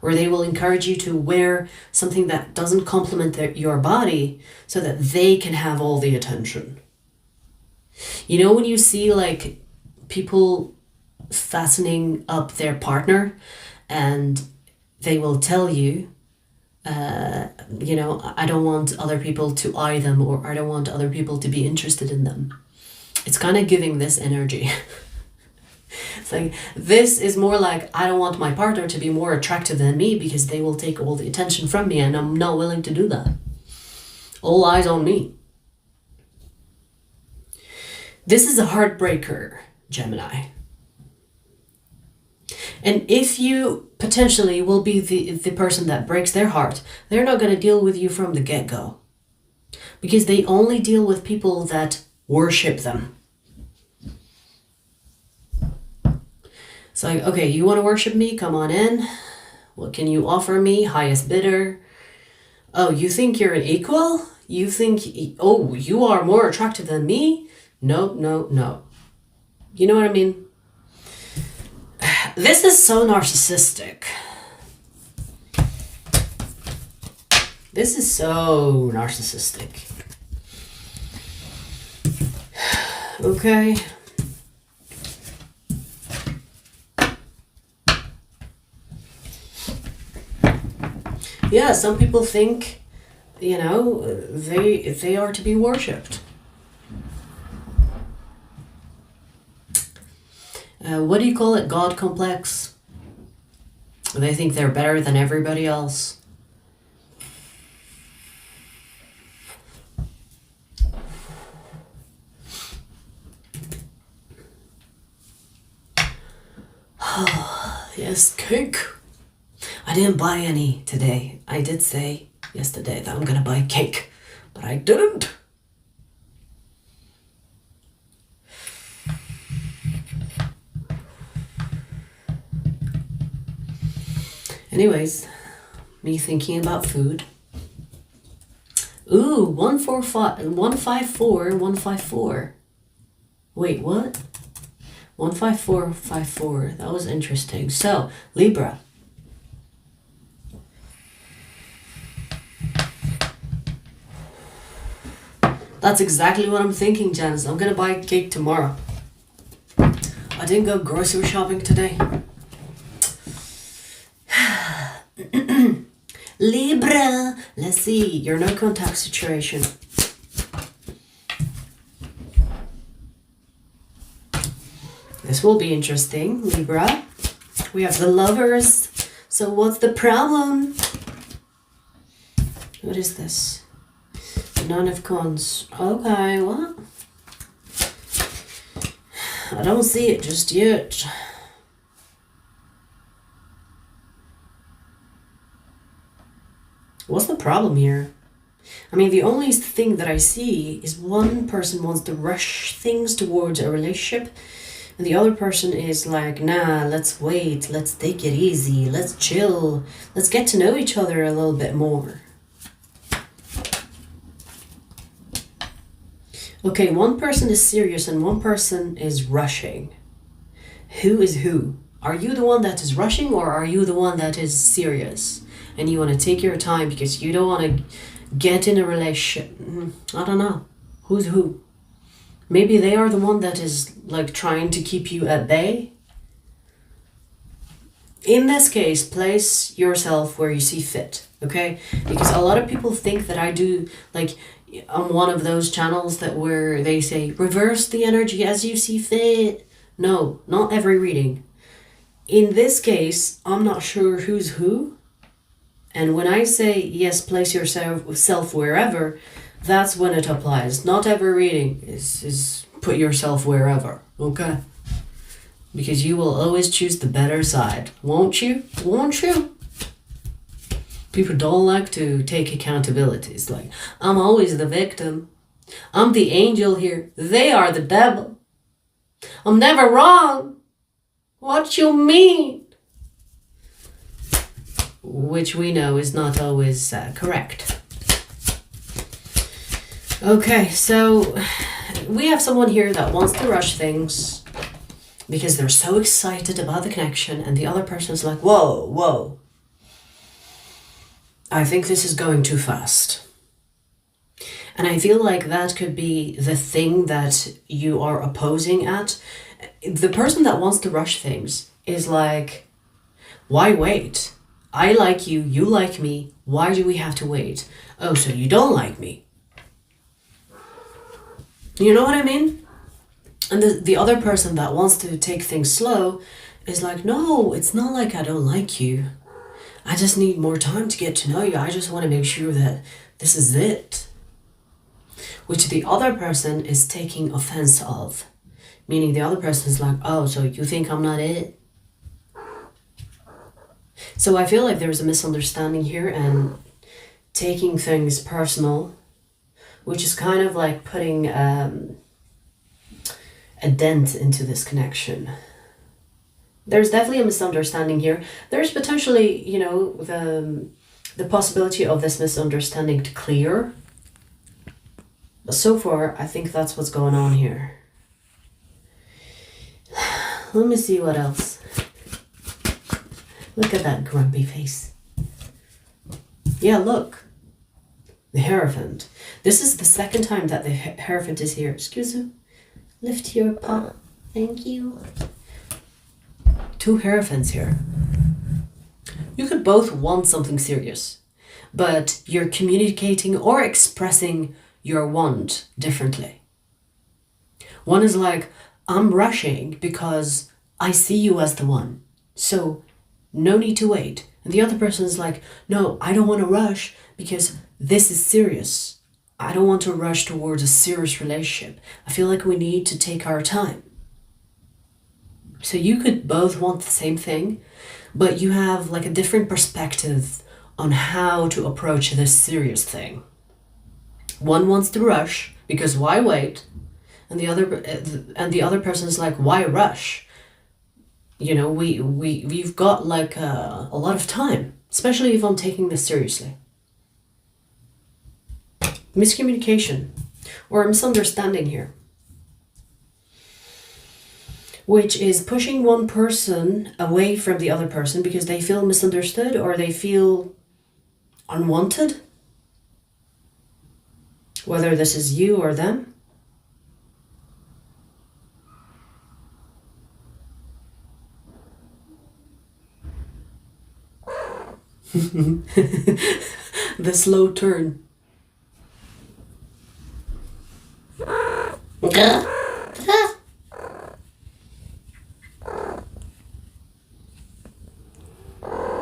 Or they will encourage you to wear something that doesn't complement your body so that they can have all the attention. You know, when you see like people fastening up their partner and they will tell you, you know, I don't want other people to eye them, or I don't want other people to be interested in them. It's kind of giving this energy. It's like, this is more like, I don't want my partner to be more attractive than me because they will take all the attention from me and I'm not willing to do that. All eyes on me. This is a heartbreaker, Gemini. And if you potentially will be the person that breaks their heart, they're not going to deal with you from the get-go, because they only deal with people that worship them. It's like, okay, you want to worship me? Come on in. What can you offer me? Highest bidder. Oh, you think you're an equal? You think, oh, you are more attractive than me? No, no, no. You know what I mean? This is so narcissistic. This is so narcissistic. Okay. Yeah, some people think, you know, they are to be worshipped. What do you call it? God complex. They think they're better than everybody else. Yes, cake. I didn't buy any today. I did say yesterday that I'm gonna buy cake, but I didn't. Anyways, me thinking about food. Ooh, 154, 154. Wait, what? 15454. That was interesting. So, Libra. That's exactly what I'm thinking, Janice. I'm gonna buy a cake tomorrow. I didn't go grocery shopping today. Libra. Let's see. Your no contact situation. This will be interesting, Libra. We have the Lovers. So what's the problem? What is this? Nine of Wands. Okay, what? I don't see it just yet. What's the problem here? I mean, the only thing that I see is one person wants to rush things towards a relationship, and the other person is like, nah, let's wait, let's take it easy, let's chill, let's get to know each other a little bit more. Okay, one person is serious and one person is rushing. Who is who? Are you the one that is rushing, or are you the one that is serious? And you want to take your time because you don't want to get in a relationship. I don't know. Who's who? Maybe they are the one that is like trying to keep you at bay. In this case, place yourself where you see fit, okay? Because a lot of people think that I do, like, I'm one of those channels that where they say, reverse the energy as you see fit. No, not every reading. In this case, I'm not sure who's who. And when I say, yes, place yourself wherever, that's when it applies. Not every reading is put yourself wherever, okay? Because you will always choose the better side, won't you? Won't you? People don't like to take accountability. It's like, I'm always the victim. I'm the angel here. They are the devil. I'm never wrong. What you mean? Which we know is not always correct. Okay, so we have someone here that wants to rush things because they're so excited about the connection, and the other person's like, whoa, I think this is going too fast. And I feel like that could be the thing that you are opposing at. The person that wants to rush things is like, why wait? I like you, you like me, why do we have to wait? Oh, so you don't like me. You know what I mean? And the other person that wants to take things slow is like, no, it's not like I don't like you. I just need more time to get to know you. I just want to make sure that this is it. Which the other person is taking offense of. Meaning the other person is like, oh, so you think I'm not it? So I feel like there's a misunderstanding here and taking things personal, which is kind of like putting a dent into this connection. There's definitely a misunderstanding here. There's potentially, you know, the possibility of this misunderstanding to clear. But so far, I think that's what's going on here. Let me see what else. Look at that grumpy face. Yeah, look. The Hierophant. This is the second time that the Hierophant is here. Excuse me. Lift your paw. Thank you. Two Hierophants here. You could both want something serious, but you're communicating or expressing your want differently. One is like, I'm rushing because I see you as the one. So no need to wait. And the other person is like, no, I don't want to rush because this is serious. I don't want to rush towards a serious relationship. I feel like we need to take our time. So you could both want the same thing, but you have like a different perspective on how to approach this serious thing. One wants to rush because why wait? And the other person is like, why rush? You know, we've got like a lot of time, especially if I'm taking this seriously. Miscommunication or a misunderstanding here. which is pushing one person away from the other person because they feel misunderstood or they feel unwanted, whether this is you or them. The slow turn.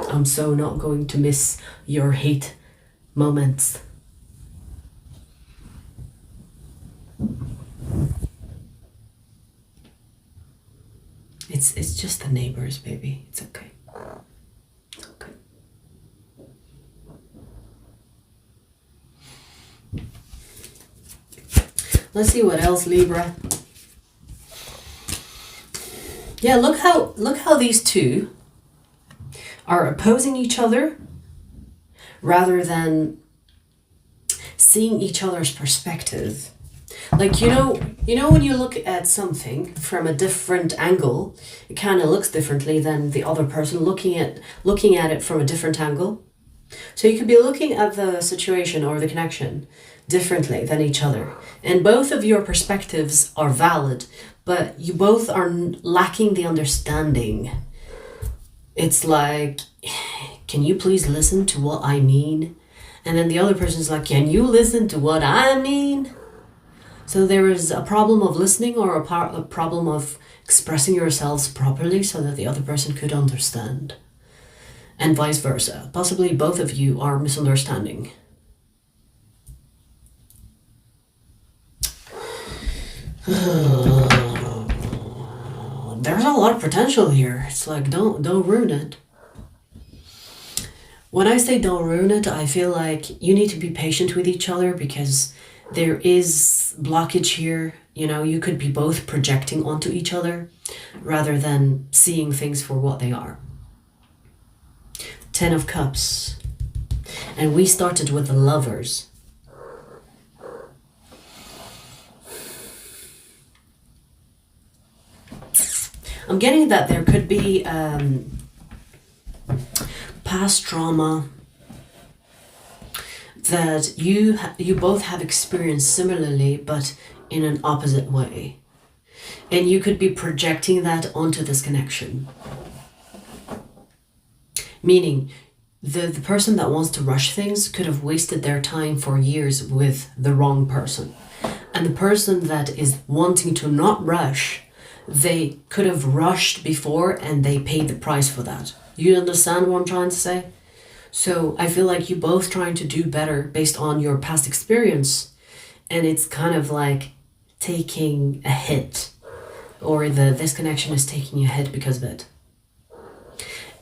I'm so not going to miss your hate moments. It's just the neighbors, baby. It's okay. It's okay. Let's see what else, Libra. Yeah, look how these two are opposing each other rather than seeing each other's perspective. Like, you know when you look at something from a different angle, it kind of looks differently than the other person looking at it from a different angle. So you could be looking at the situation or the connection differently than each other. And both of your perspectives are valid, but you both are lacking the understanding. It's like, can you please listen to what I mean? And then the other person's like, can you listen to what I mean? So there is a problem of listening or a problem of expressing yourselves properly so that the other person could understand. And vice versa. Possibly both of you are misunderstanding. There's a lot of potential here. It's like, don't ruin it. When I say don't ruin it, I feel like you need to be patient with each other because there is blockage here. You know, you could be both projecting onto each other rather than seeing things for what they are. 10 of Cups. And we started with the Lovers. I'm getting that there could be past trauma that you both have experienced similarly, but in an opposite way. And you could be projecting that onto this connection. Meaning, the person that wants to rush things could have wasted their time for years with the wrong person. And the person that is wanting to not rush, they could have rushed before and they paid the price for that. You understand what I'm trying to say? So I feel like you both trying to do better based on your past experience, and it's kind of like taking a hit, or this connection is taking a hit because of it.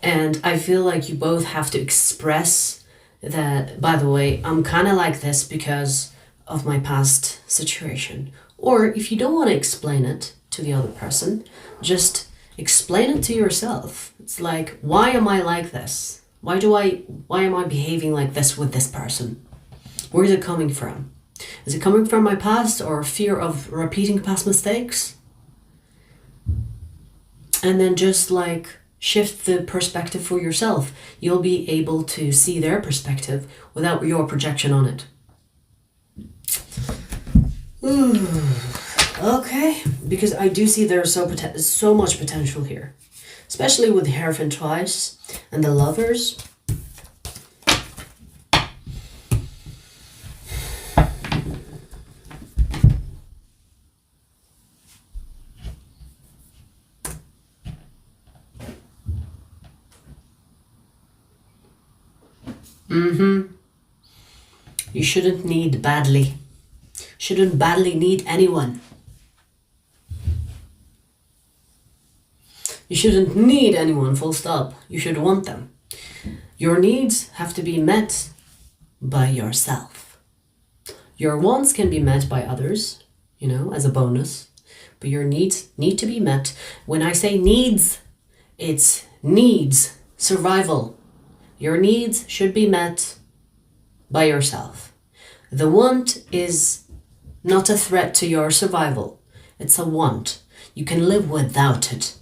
And I feel like you both have to express that, by the way, I'm kind of like this because of my past situation. Or if you don't want to explain it to the other person, just explain it to yourself. It's like, why am I like this? Why am I behaving like this with this person? Where is it coming from? Is it coming from my past or fear of repeating past mistakes? And then just like shift the perspective for yourself. You'll be able to see their perspective without your projection on it. Okay, because I do see there's so much potential here, especially with the Hierophant twice and the Lovers. You shouldn't need badly. Shouldn't badly need anyone. You shouldn't need anyone, full stop. You should want them. Your needs have to be met by yourself. Your wants can be met by others, you know, as a bonus. But your needs need to be met. When I say needs, it's needs, survival. Your needs should be met by yourself. The want is not a threat to your survival. It's a want. You can live without it.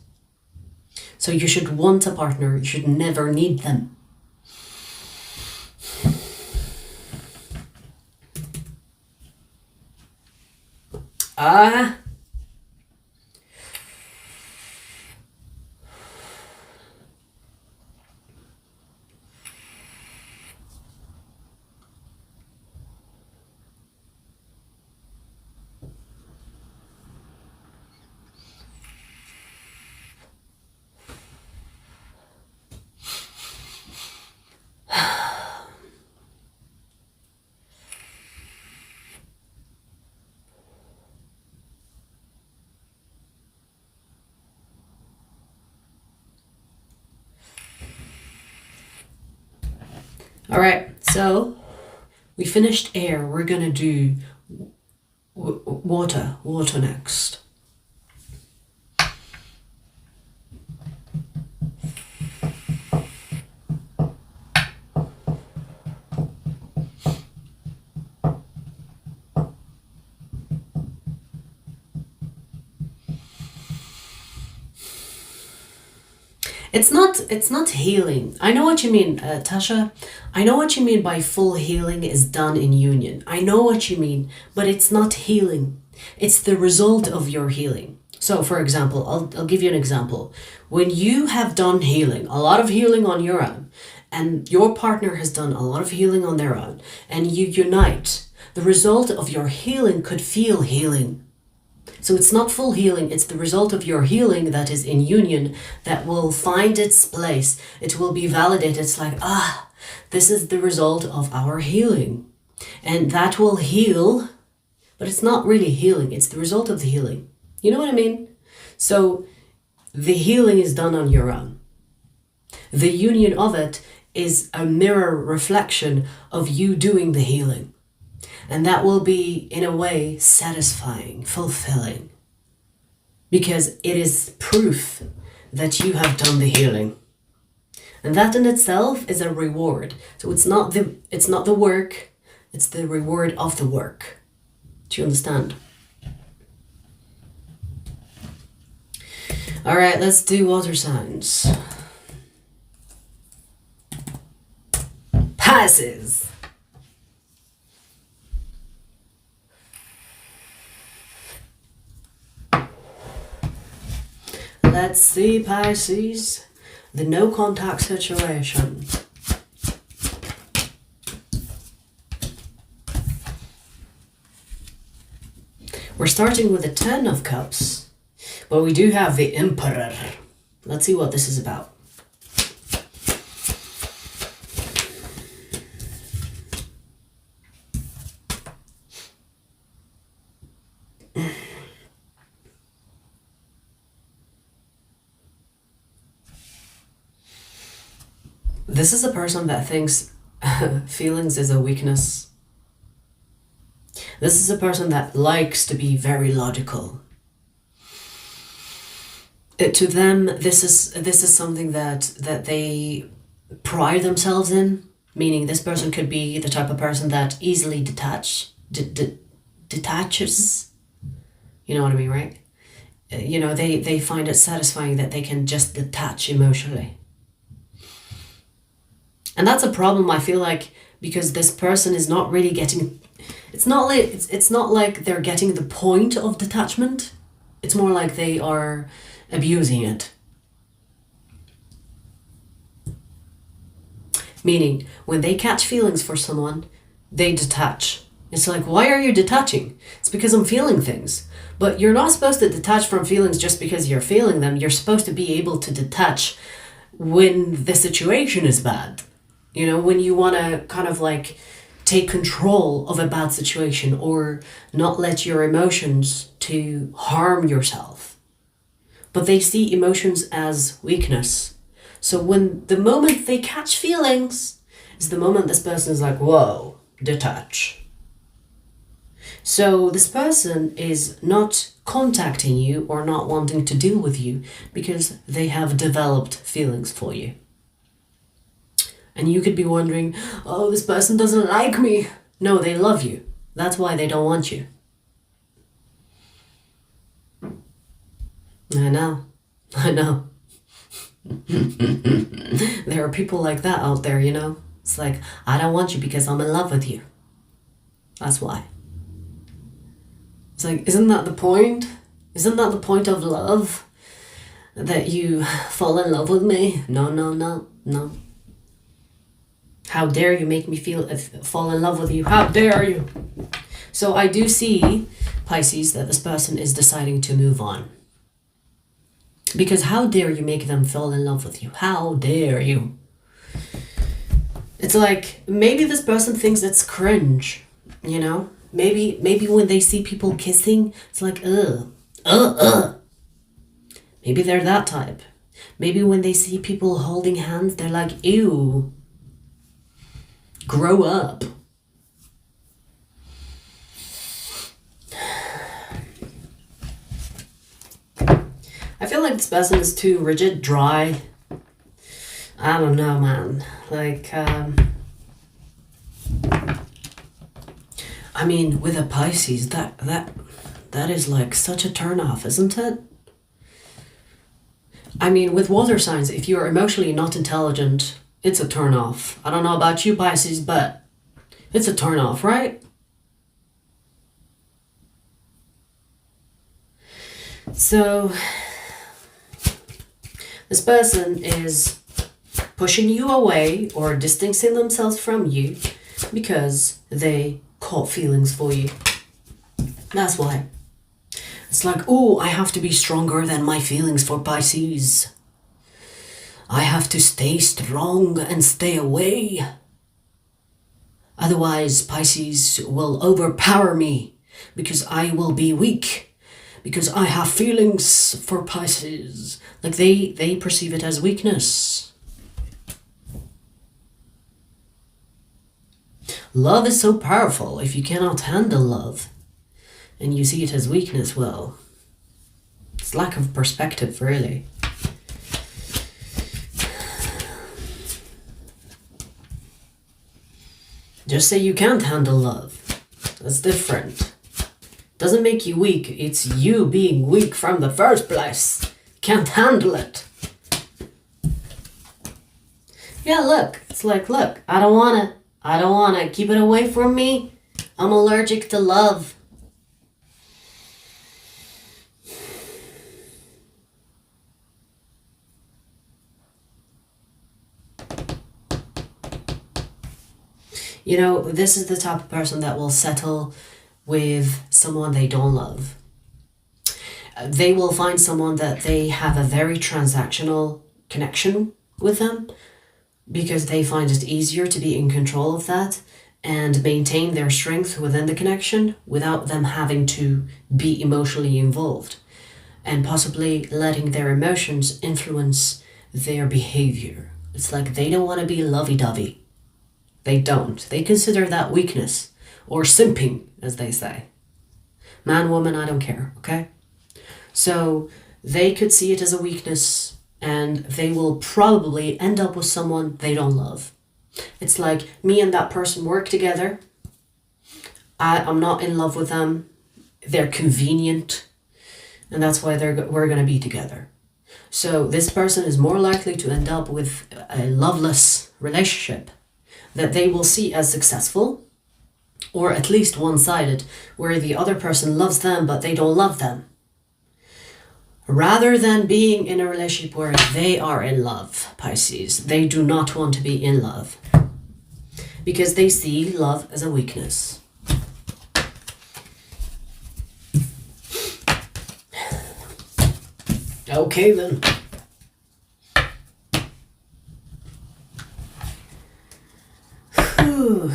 So you should want a partner, you should never need them. All right, so we finished air. We're gonna do water next. It's not healing. I know what you mean, Tasha. I know what you mean by full healing is done in union. I know what you mean, but it's not healing. It's the result of your healing. So, for example, I'll give you an example. When you have done healing, a lot of healing on your own, and your partner has done a lot of healing on their own, and you unite, the result of your healing could feel healing. So it's not full healing, it's the result of your healing that is in union that will find its place. It will be validated. It's like, this is the result of our healing. And that will heal, but it's not really healing, it's the result of the healing. You know what I mean? So the healing is done on your own. The union of it is a mirror reflection of you doing the healing. And that will be, in a way, satisfying, fulfilling. Because it is proof that you have done the healing. And that in itself is a reward. So it's not the work, it's the reward of the work. Do you understand? All right, let's do water signs. Pisces. Let's see, Pisces, the no contact situation. We're starting with the 10 of Cups, but we do have the Emperor. Let's see what this is about. This is a person that thinks feelings is a weakness. This is a person that likes to be very logical. To them, this is something that they pride themselves in. Meaning, this person could be the type of person that easily detaches. You know what I mean, right? They find it satisfying that they can just detach emotionally. And that's a problem, I feel like, because this person is not really getting... It's not like they're getting the point of detachment. It's more like they are abusing it. Meaning, when they catch feelings for someone, they detach. It's like, why are you detaching? It's because I'm feeling things. But you're not supposed to detach from feelings just because you're feeling them. You're supposed to be able to detach when the situation is bad. You know, when you want to kind of like take control of a bad situation or not let your emotions to harm yourself. But they see emotions as weakness. So when the moment they catch feelings is the moment this person is like, whoa, detach. So this person is not contacting you or not wanting to deal with you because they have developed feelings for you. And you could be wondering, oh, this person doesn't like me. No, they love you. That's why they don't want you. I know. I know. There are people like that out there, you know? It's like, I don't want you because I'm in love with you. That's why. It's like, isn't that the point? Isn't that the point of love? That you fall in love with me? No, no, no, no. How dare you make me fall in love with you? How dare you? So I do see, Pisces, that this person is deciding to move on. Because how dare you make them fall in love with you? How dare you? It's like, maybe this person thinks it's cringe, you know? Maybe when they see people kissing, it's like, Maybe they're that type. Maybe when they see people holding hands, they're like, ew. Grow up. I feel like this person is too rigid, dry. I don't know, man. Like, I mean, with a Pisces, that is like such a turn-off, isn't it? I mean, with water signs, if you're emotionally not intelligent, it's a turn-off. I don't know about you, Pisces, but it's a turn-off, right? So, this person is pushing you away or distancing themselves from you because they caught feelings for you. That's why. It's like, oh, I have to be stronger than my feelings for Pisces. I have to stay strong and stay away. Otherwise, Pisces will overpower me because I will be weak. Because I have feelings for Pisces. Like they perceive it as weakness. Love is so powerful. If you cannot handle love and you see it as weakness, well, it's lack of perspective, really. Just say you can't handle love. That's different. Doesn't make you weak. It's you being weak from the first place. Can't handle it. Yeah, look. It's like, look, I don't wanna keep it away from me. I'm allergic to love. You know, this is the type of person that will settle with someone they don't love. They will find someone that they have a very transactional connection with them because they find it easier to be in control of that and maintain their strength within the connection without them having to be emotionally involved and possibly letting their emotions influence their behavior. It's like they don't want to be lovey-dovey. They don't. They consider that weakness or simping, as they say. Man, woman, I don't care, okay? So they could see it as a weakness and they will probably end up with someone they don't love. It's like me and that person work together. I'm not in love with them. They're convenient and that's why we're going to be together. So this person is more likely to end up with a loveless relationship that they will see as successful, or at least one-sided, where the other person loves them but they don't love them. Rather than being in a relationship where they are in love, Pisces, they do not want to be in love because they see love as a weakness. Okay then. Whew.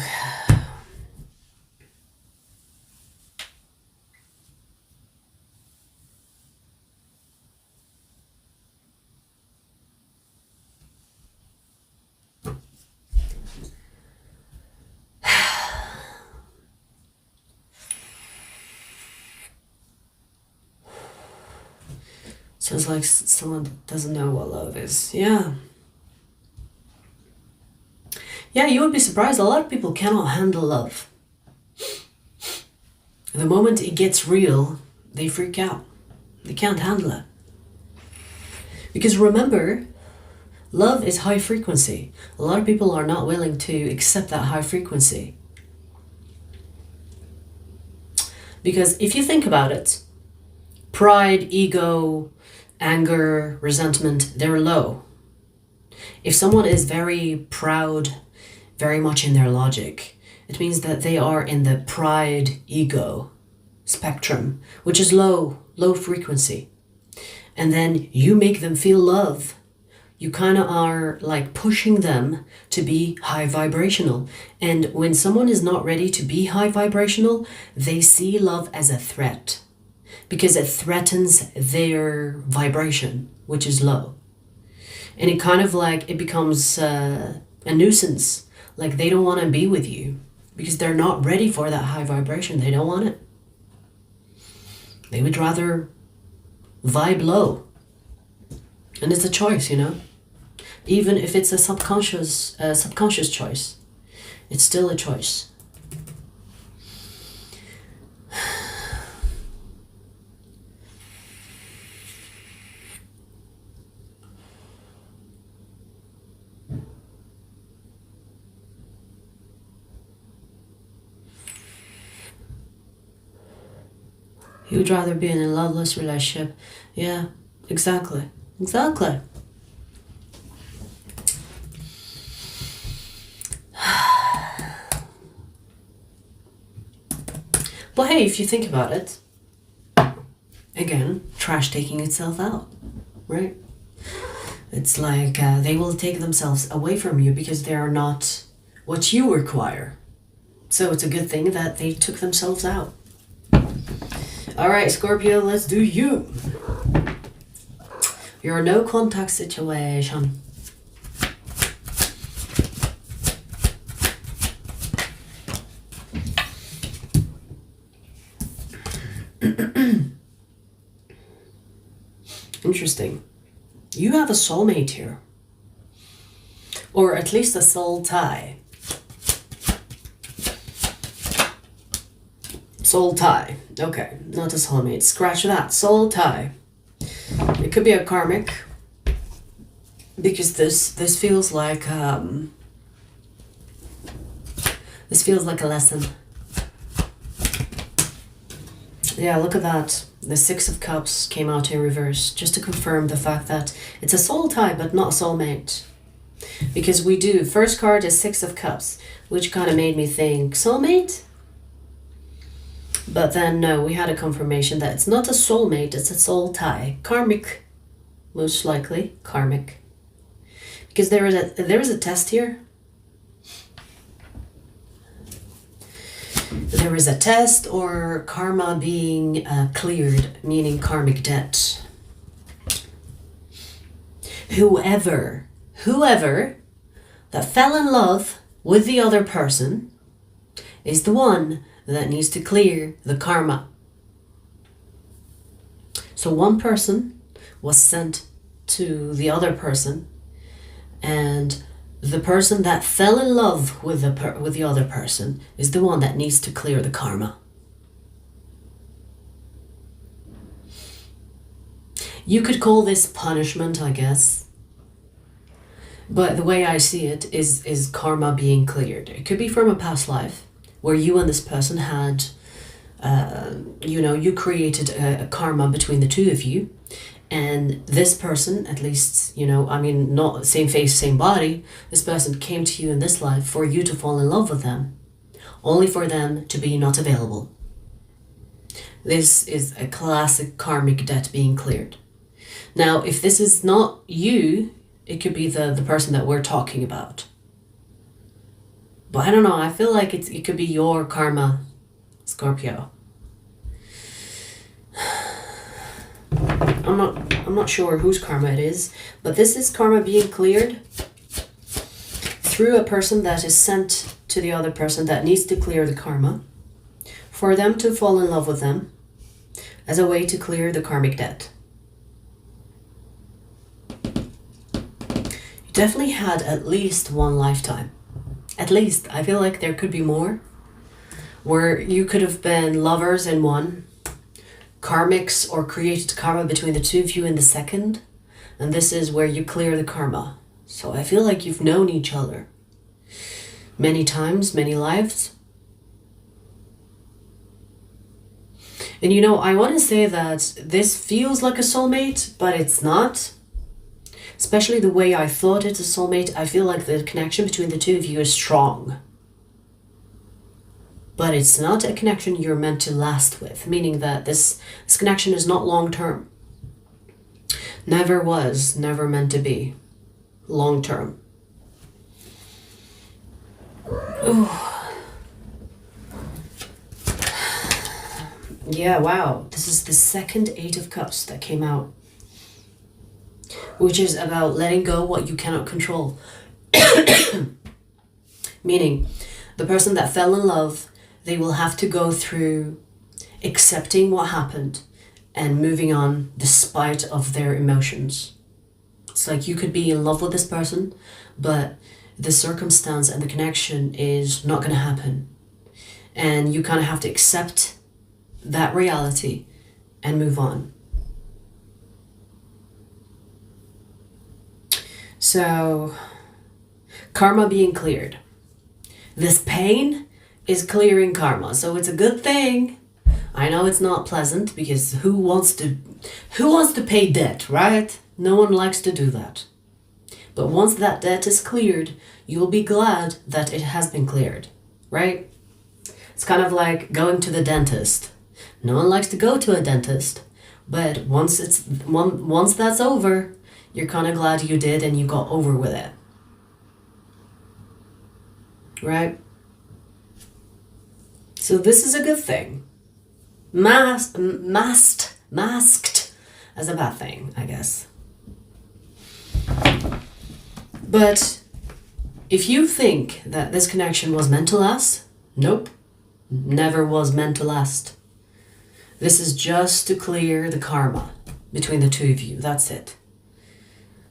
So it's like someone doesn't know what love is. Yeah. Yeah, you would be surprised. A lot of people cannot handle love. The moment it gets real, they freak out. They can't handle it. Because remember, love is high frequency. A lot of people are not willing to accept that high frequency. Because if you think about it, pride, ego, anger, resentment, they're low. If someone is very proud, very much in their logic, it means that they are in the pride, ego spectrum, which is low frequency. And then you make them feel love. You kind of are like pushing them to be high vibrational. And when someone is not ready to be high vibrational, they see love as a threat because it threatens their vibration, which is low. And it kind of like, it becomes a nuisance. Like they don't want to be with you because they're not ready for that high vibration. They don't want it. They would rather vibe low. And it's a choice, you know. Even if it's a subconscious choice, it's still a choice. You would rather be in a loveless relationship. Yeah, exactly. Exactly. But hey, if you think about it, again, trash taking itself out, right? It's like they will take themselves away from you because they are not what you require. So it's a good thing that they took themselves out. All right, Scorpio, let's do you. You're a no contact situation. Interesting. You have a soulmate here. Or at least a soul tie. Soul tie. Okay, not a soulmate. Scratch that. Soul tie. It could be a karmic. Because this feels like this feels like a lesson. Yeah, look at that. The Six of Cups came out in reverse, just to confirm the fact that it's a soul tie, but not a soulmate. Because we do, first card is Six of Cups, which kind of made me think, soulmate? But then, no, we had a confirmation that it's not a soulmate, it's a soul tie. Karmic, most likely, karmic. Because there is a test here. There is a test or karma being cleared, meaning karmic debt. Whoever that fell in love with the other person is the one that needs to clear the karma. So one person was sent to the other person, and the person that fell in love with the other person is the one that needs to clear the karma. You could call this punishment, I guess. But the way I see it is karma being cleared. It could be from a past life where you and this person had, you created a karma between the two of you. And this person, at least, not same face, same body, this person came to you in this life for you to fall in love with them, only for them to be not available. This is a classic karmic debt being cleared. Now, if this is not you, it could be the person that we're talking about. But I don't know, I feel like it could be your karma, Scorpio. I'm not sure whose karma it is, but this is karma being cleared through a person that is sent to the other person that needs to clear the karma, for them to fall in love with them as a way to clear the karmic debt. You definitely had at least one lifetime. At least. I feel like there could be more, where you could have been lovers in one, karmics or created karma between the two of you in the second, And this is where you clear the karma. So I feel like you've known each other many times, many lives. And you know, I want to say that this feels like a soulmate, but it's not. Especially the way I thought it's a soulmate, I feel like the connection between the two of you is strong. But it's not a connection you're meant to last with, meaning that this connection is not long-term. Never was, never meant to be long-term. Ooh. Yeah, wow. This is the second Eight of Cups that came out, which is about letting go what you cannot control. Meaning, the person that fell in love, they will have to go through accepting what happened and moving on despite of their emotions. It's like you could be in love with this person, but the circumstance and the connection is not going to happen. And you kind of have to accept that reality and move on. So, karma being cleared. This pain is clearing karma, so it's a good thing. I know it's not pleasant because who wants to pay debt, right? No one likes to do that. But once that debt is cleared, you'll be glad that it has been cleared, right? It's kind of like going to the dentist. No one likes to go to a dentist, but once that's over, you're kind of glad you did and you got over with it. Right? So this is a good thing. Masked as a bad thing, I guess. But if you think that this connection was meant to last, nope, never was meant to last. This is just to clear the karma between the two of you. That's it.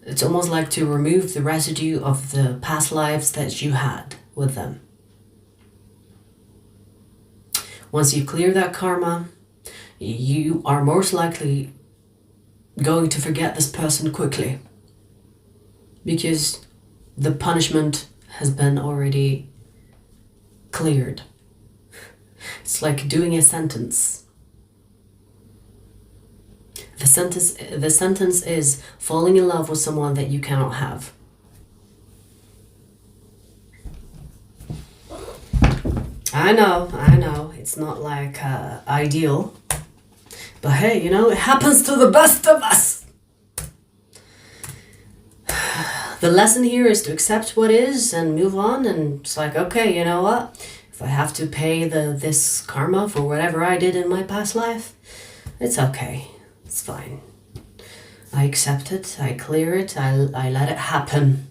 It's almost like to remove the residue of the past lives that you had with them. Once you clear that karma, you are most likely going to forget this person quickly, because the punishment has been already cleared. It's like doing a sentence. The sentence is falling in love with someone that you cannot have. I know, it's not like ideal, but hey, you know, it happens to the best of us. The lesson here is to accept what is and move on, and it's like, okay, you know what? If I have to pay this karma for whatever I did in my past life, it's okay. It's fine. I accept it, I clear it, I let it happen.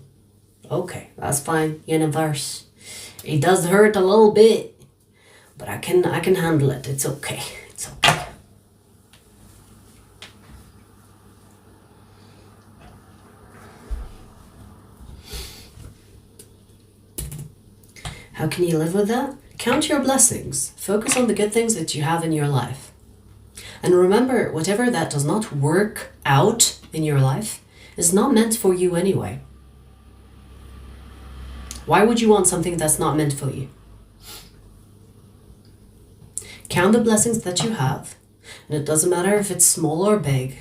Okay, that's fine, universe. It does hurt a little bit, but I can handle it. It's okay. It's okay. How can you live with that? Count your blessings. Focus on the good things that you have in your life. And remember, whatever that does not work out in your life is not meant for you anyway. Why would you want something that's not meant for you? Count the blessings that you have, and it doesn't matter if it's small or big.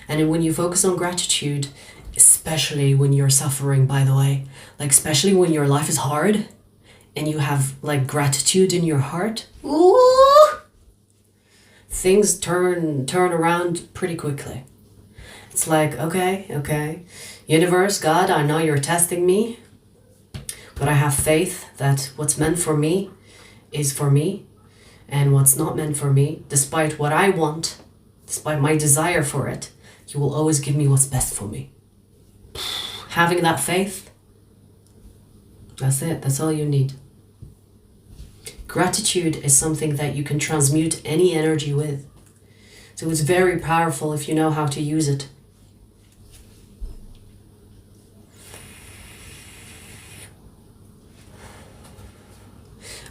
And when you focus on gratitude, especially when you're suffering, by the way, like especially when your life is hard and you have like gratitude in your heart, ooh, things turn around pretty quickly. It's like, okay, universe, God, I know you're testing me, but I have faith that what's meant for me is for me, and what's not meant for me, despite what I want, despite my desire for it, you will always give me what's best for me. Having that faith, that's it, that's all you need. Gratitude is something that you can transmute any energy with. So it's very powerful if you know how to use it.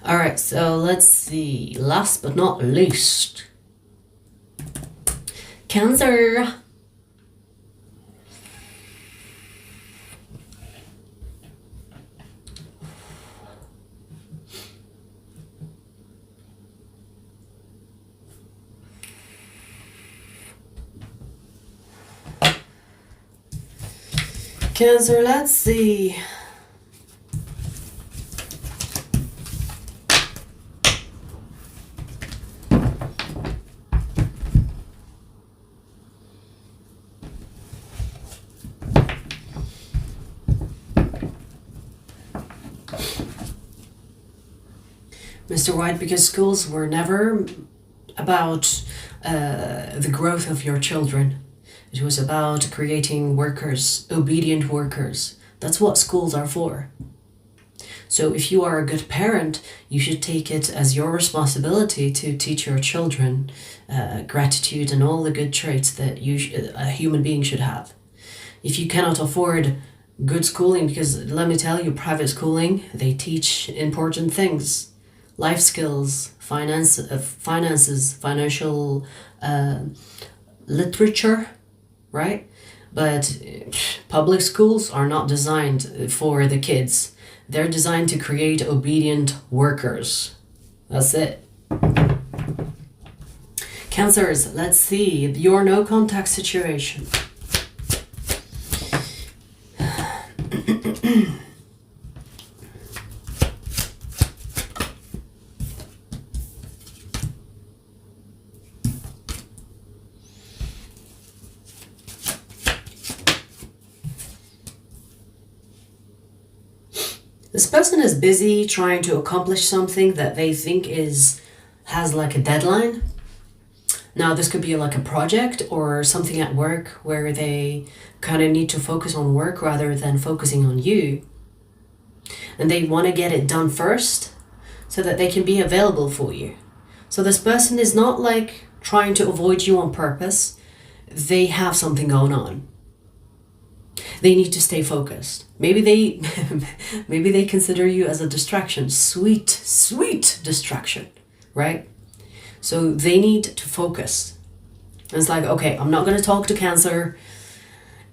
Alright, so let's see. Last but not least. Cancer. Cancer, let's see. Mr. White, because schools were never about the growth of your children. It was about creating workers, obedient workers. That's what schools are for. So if you are a good parent, you should take it as your responsibility to teach your children gratitude and all the good traits that a human being should have. If you cannot afford good schooling, because let me tell you, private schooling, they teach important things. Life skills, finances, financial literature, right? But public schools are not designed for the kids. They're designed to create obedient workers. That's it. Cancers, let's see your no contact situation. This person is busy trying to accomplish something that they think has like a deadline. Now this could be like a project or something at work where they kind of need to focus on work rather than focusing on you. And they want to get it done first so that they can be available for you. So this person is not like trying to avoid you on purpose. They have something going on. They need to stay focused. Maybe they consider you as a distraction. Sweet distraction, right? So they need to focus. And it's like, okay, I'm not going to talk to Cancer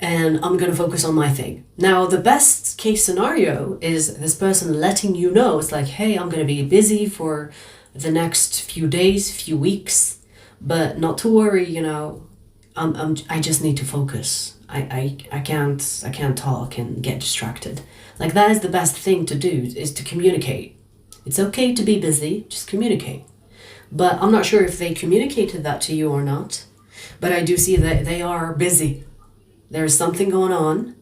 and I'm going to focus on my thing. Now, the best case scenario is this person letting you know, it's like, hey, I'm going to be busy for the next few days, few weeks, but not to worry, you know, I just need to focus. I can't talk and get distracted. Like that is the best thing to do, is to communicate. It's okay to be busy, just communicate. But I'm not sure if they communicated that to you or not. But I do see that they are busy. There's something going on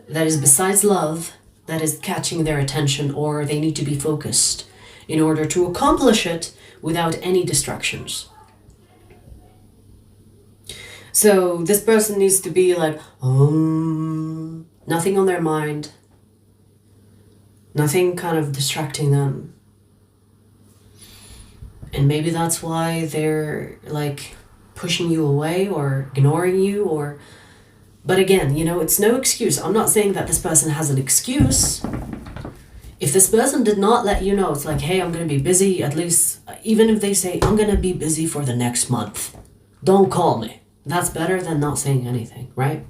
that is besides love that is catching their attention, or they need to be focused in order to accomplish it without any distractions. So this person needs to be like, nothing on their mind, nothing kind of distracting them. And maybe that's why they're like pushing you away or ignoring you, or, but again, you know, it's no excuse. I'm not saying that this person has an excuse. If this person did not let you know, it's like, hey, I'm going to be busy, at least, even if they say, I'm going to be busy for the next month, don't call me. That's better than not saying anything, right?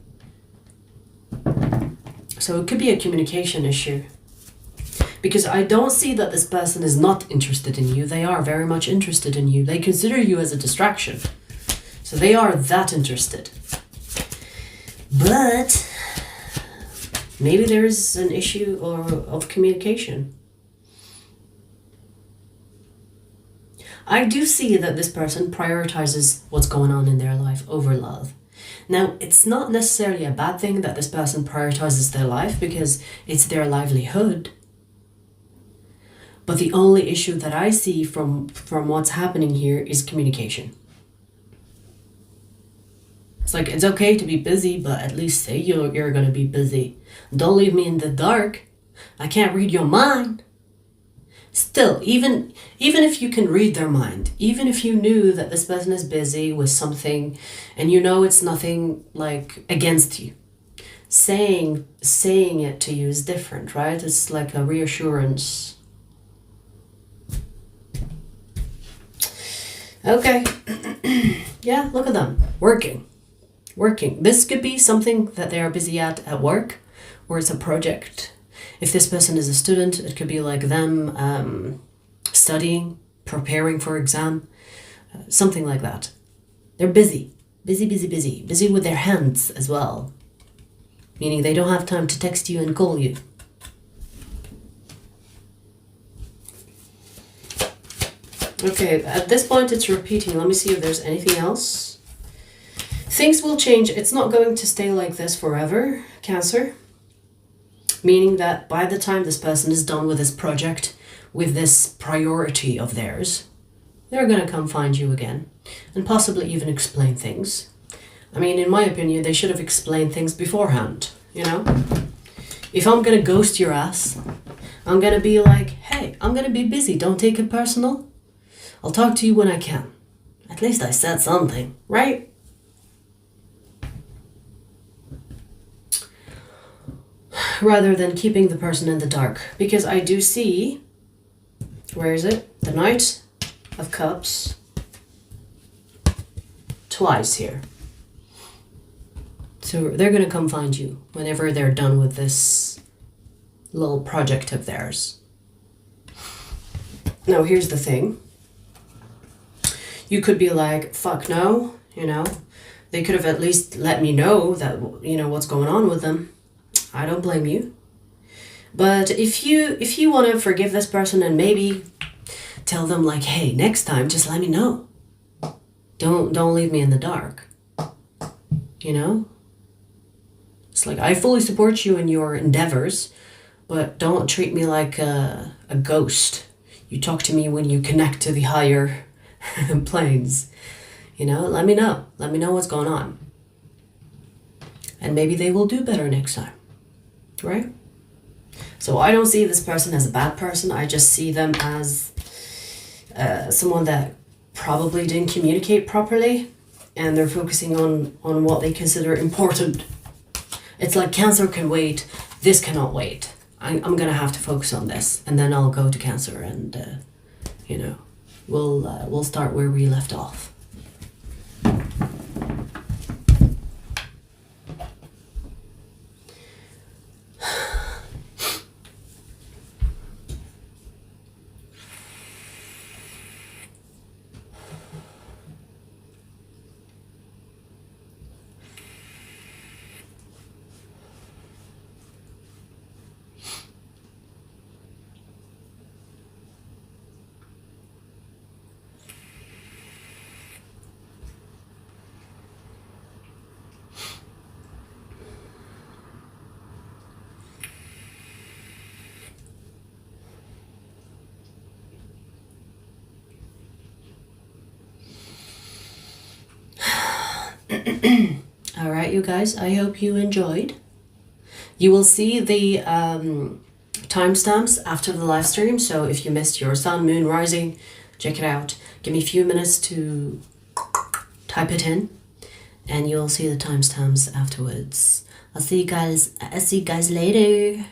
So it could be a communication issue. Because I don't see that this person is not interested in you. They are very much interested in you. They consider you as a distraction. So they are that interested. But maybe there's an issue of communication. I do see that this person prioritizes what's going on in their life over love. Now, it's not necessarily a bad thing that this person prioritizes their life because it's their livelihood. But the only issue that I see from what's happening here is communication. It's like, it's okay to be busy, but at least say you're going to be busy. Don't leave me in the dark. I can't read your mind. Still, even if you can read their mind, even if you knew that this person is busy with something and you know it's nothing like against you, saying it to you is different, right? It's like a reassurance. Okay. Yeah, look at them. Working. This could be something that they are busy at work, or it's a project. If this person is a student, it could be like them studying, preparing for exam, something like that. They're busy with their hands as well. meaning they don't have time to text you and call you. Okay, at this point it's repeating. Let me see if there's anything else. Things will change. It's not going to stay like this forever, Cancer. Meaning that by the time this person is done with this project, with this priority of theirs, they're going to come find you again and possibly even explain things. I mean, in my opinion, they should have explained things beforehand, you know? If I'm going to ghost your ass, I'm going to be like, hey, I'm going to be busy. Don't take it personal. I'll talk to you when I can. At least I said something, right? Rather than keeping the person in the dark. Because I do see, where is it? The Knight of Cups. Twice here. So they're going to come find you whenever they're done with this little project of theirs. Now, here's the thing. You could be like, fuck no, you know. They could have at least let me know that, you know, what's going on with them. I don't blame you. But if you want to forgive this person and maybe tell them like, hey, next time, just let me know. Don't leave me in the dark. You know? It's like, I fully support you in your endeavors, but don't treat me like a ghost. You talk to me when you connect to the higher planes. You know, let me know. Let me know what's going on. And maybe they will do better next time. Right? So I don't see this person as a bad person. I just see them as someone that probably didn't communicate properly, and they're focusing on what they consider important. It's like Cancer can wait. This cannot wait. I'm going to have to focus on this, and then I'll go to Cancer and, you know, we'll start where we left off. All right, you guys, I hope you enjoyed. You will see the timestamps after the live stream, so if you missed your sun, moon, rising, check it out. Give me a few minutes to type it in, and you'll see the timestamps afterwards. I'll see you guys later.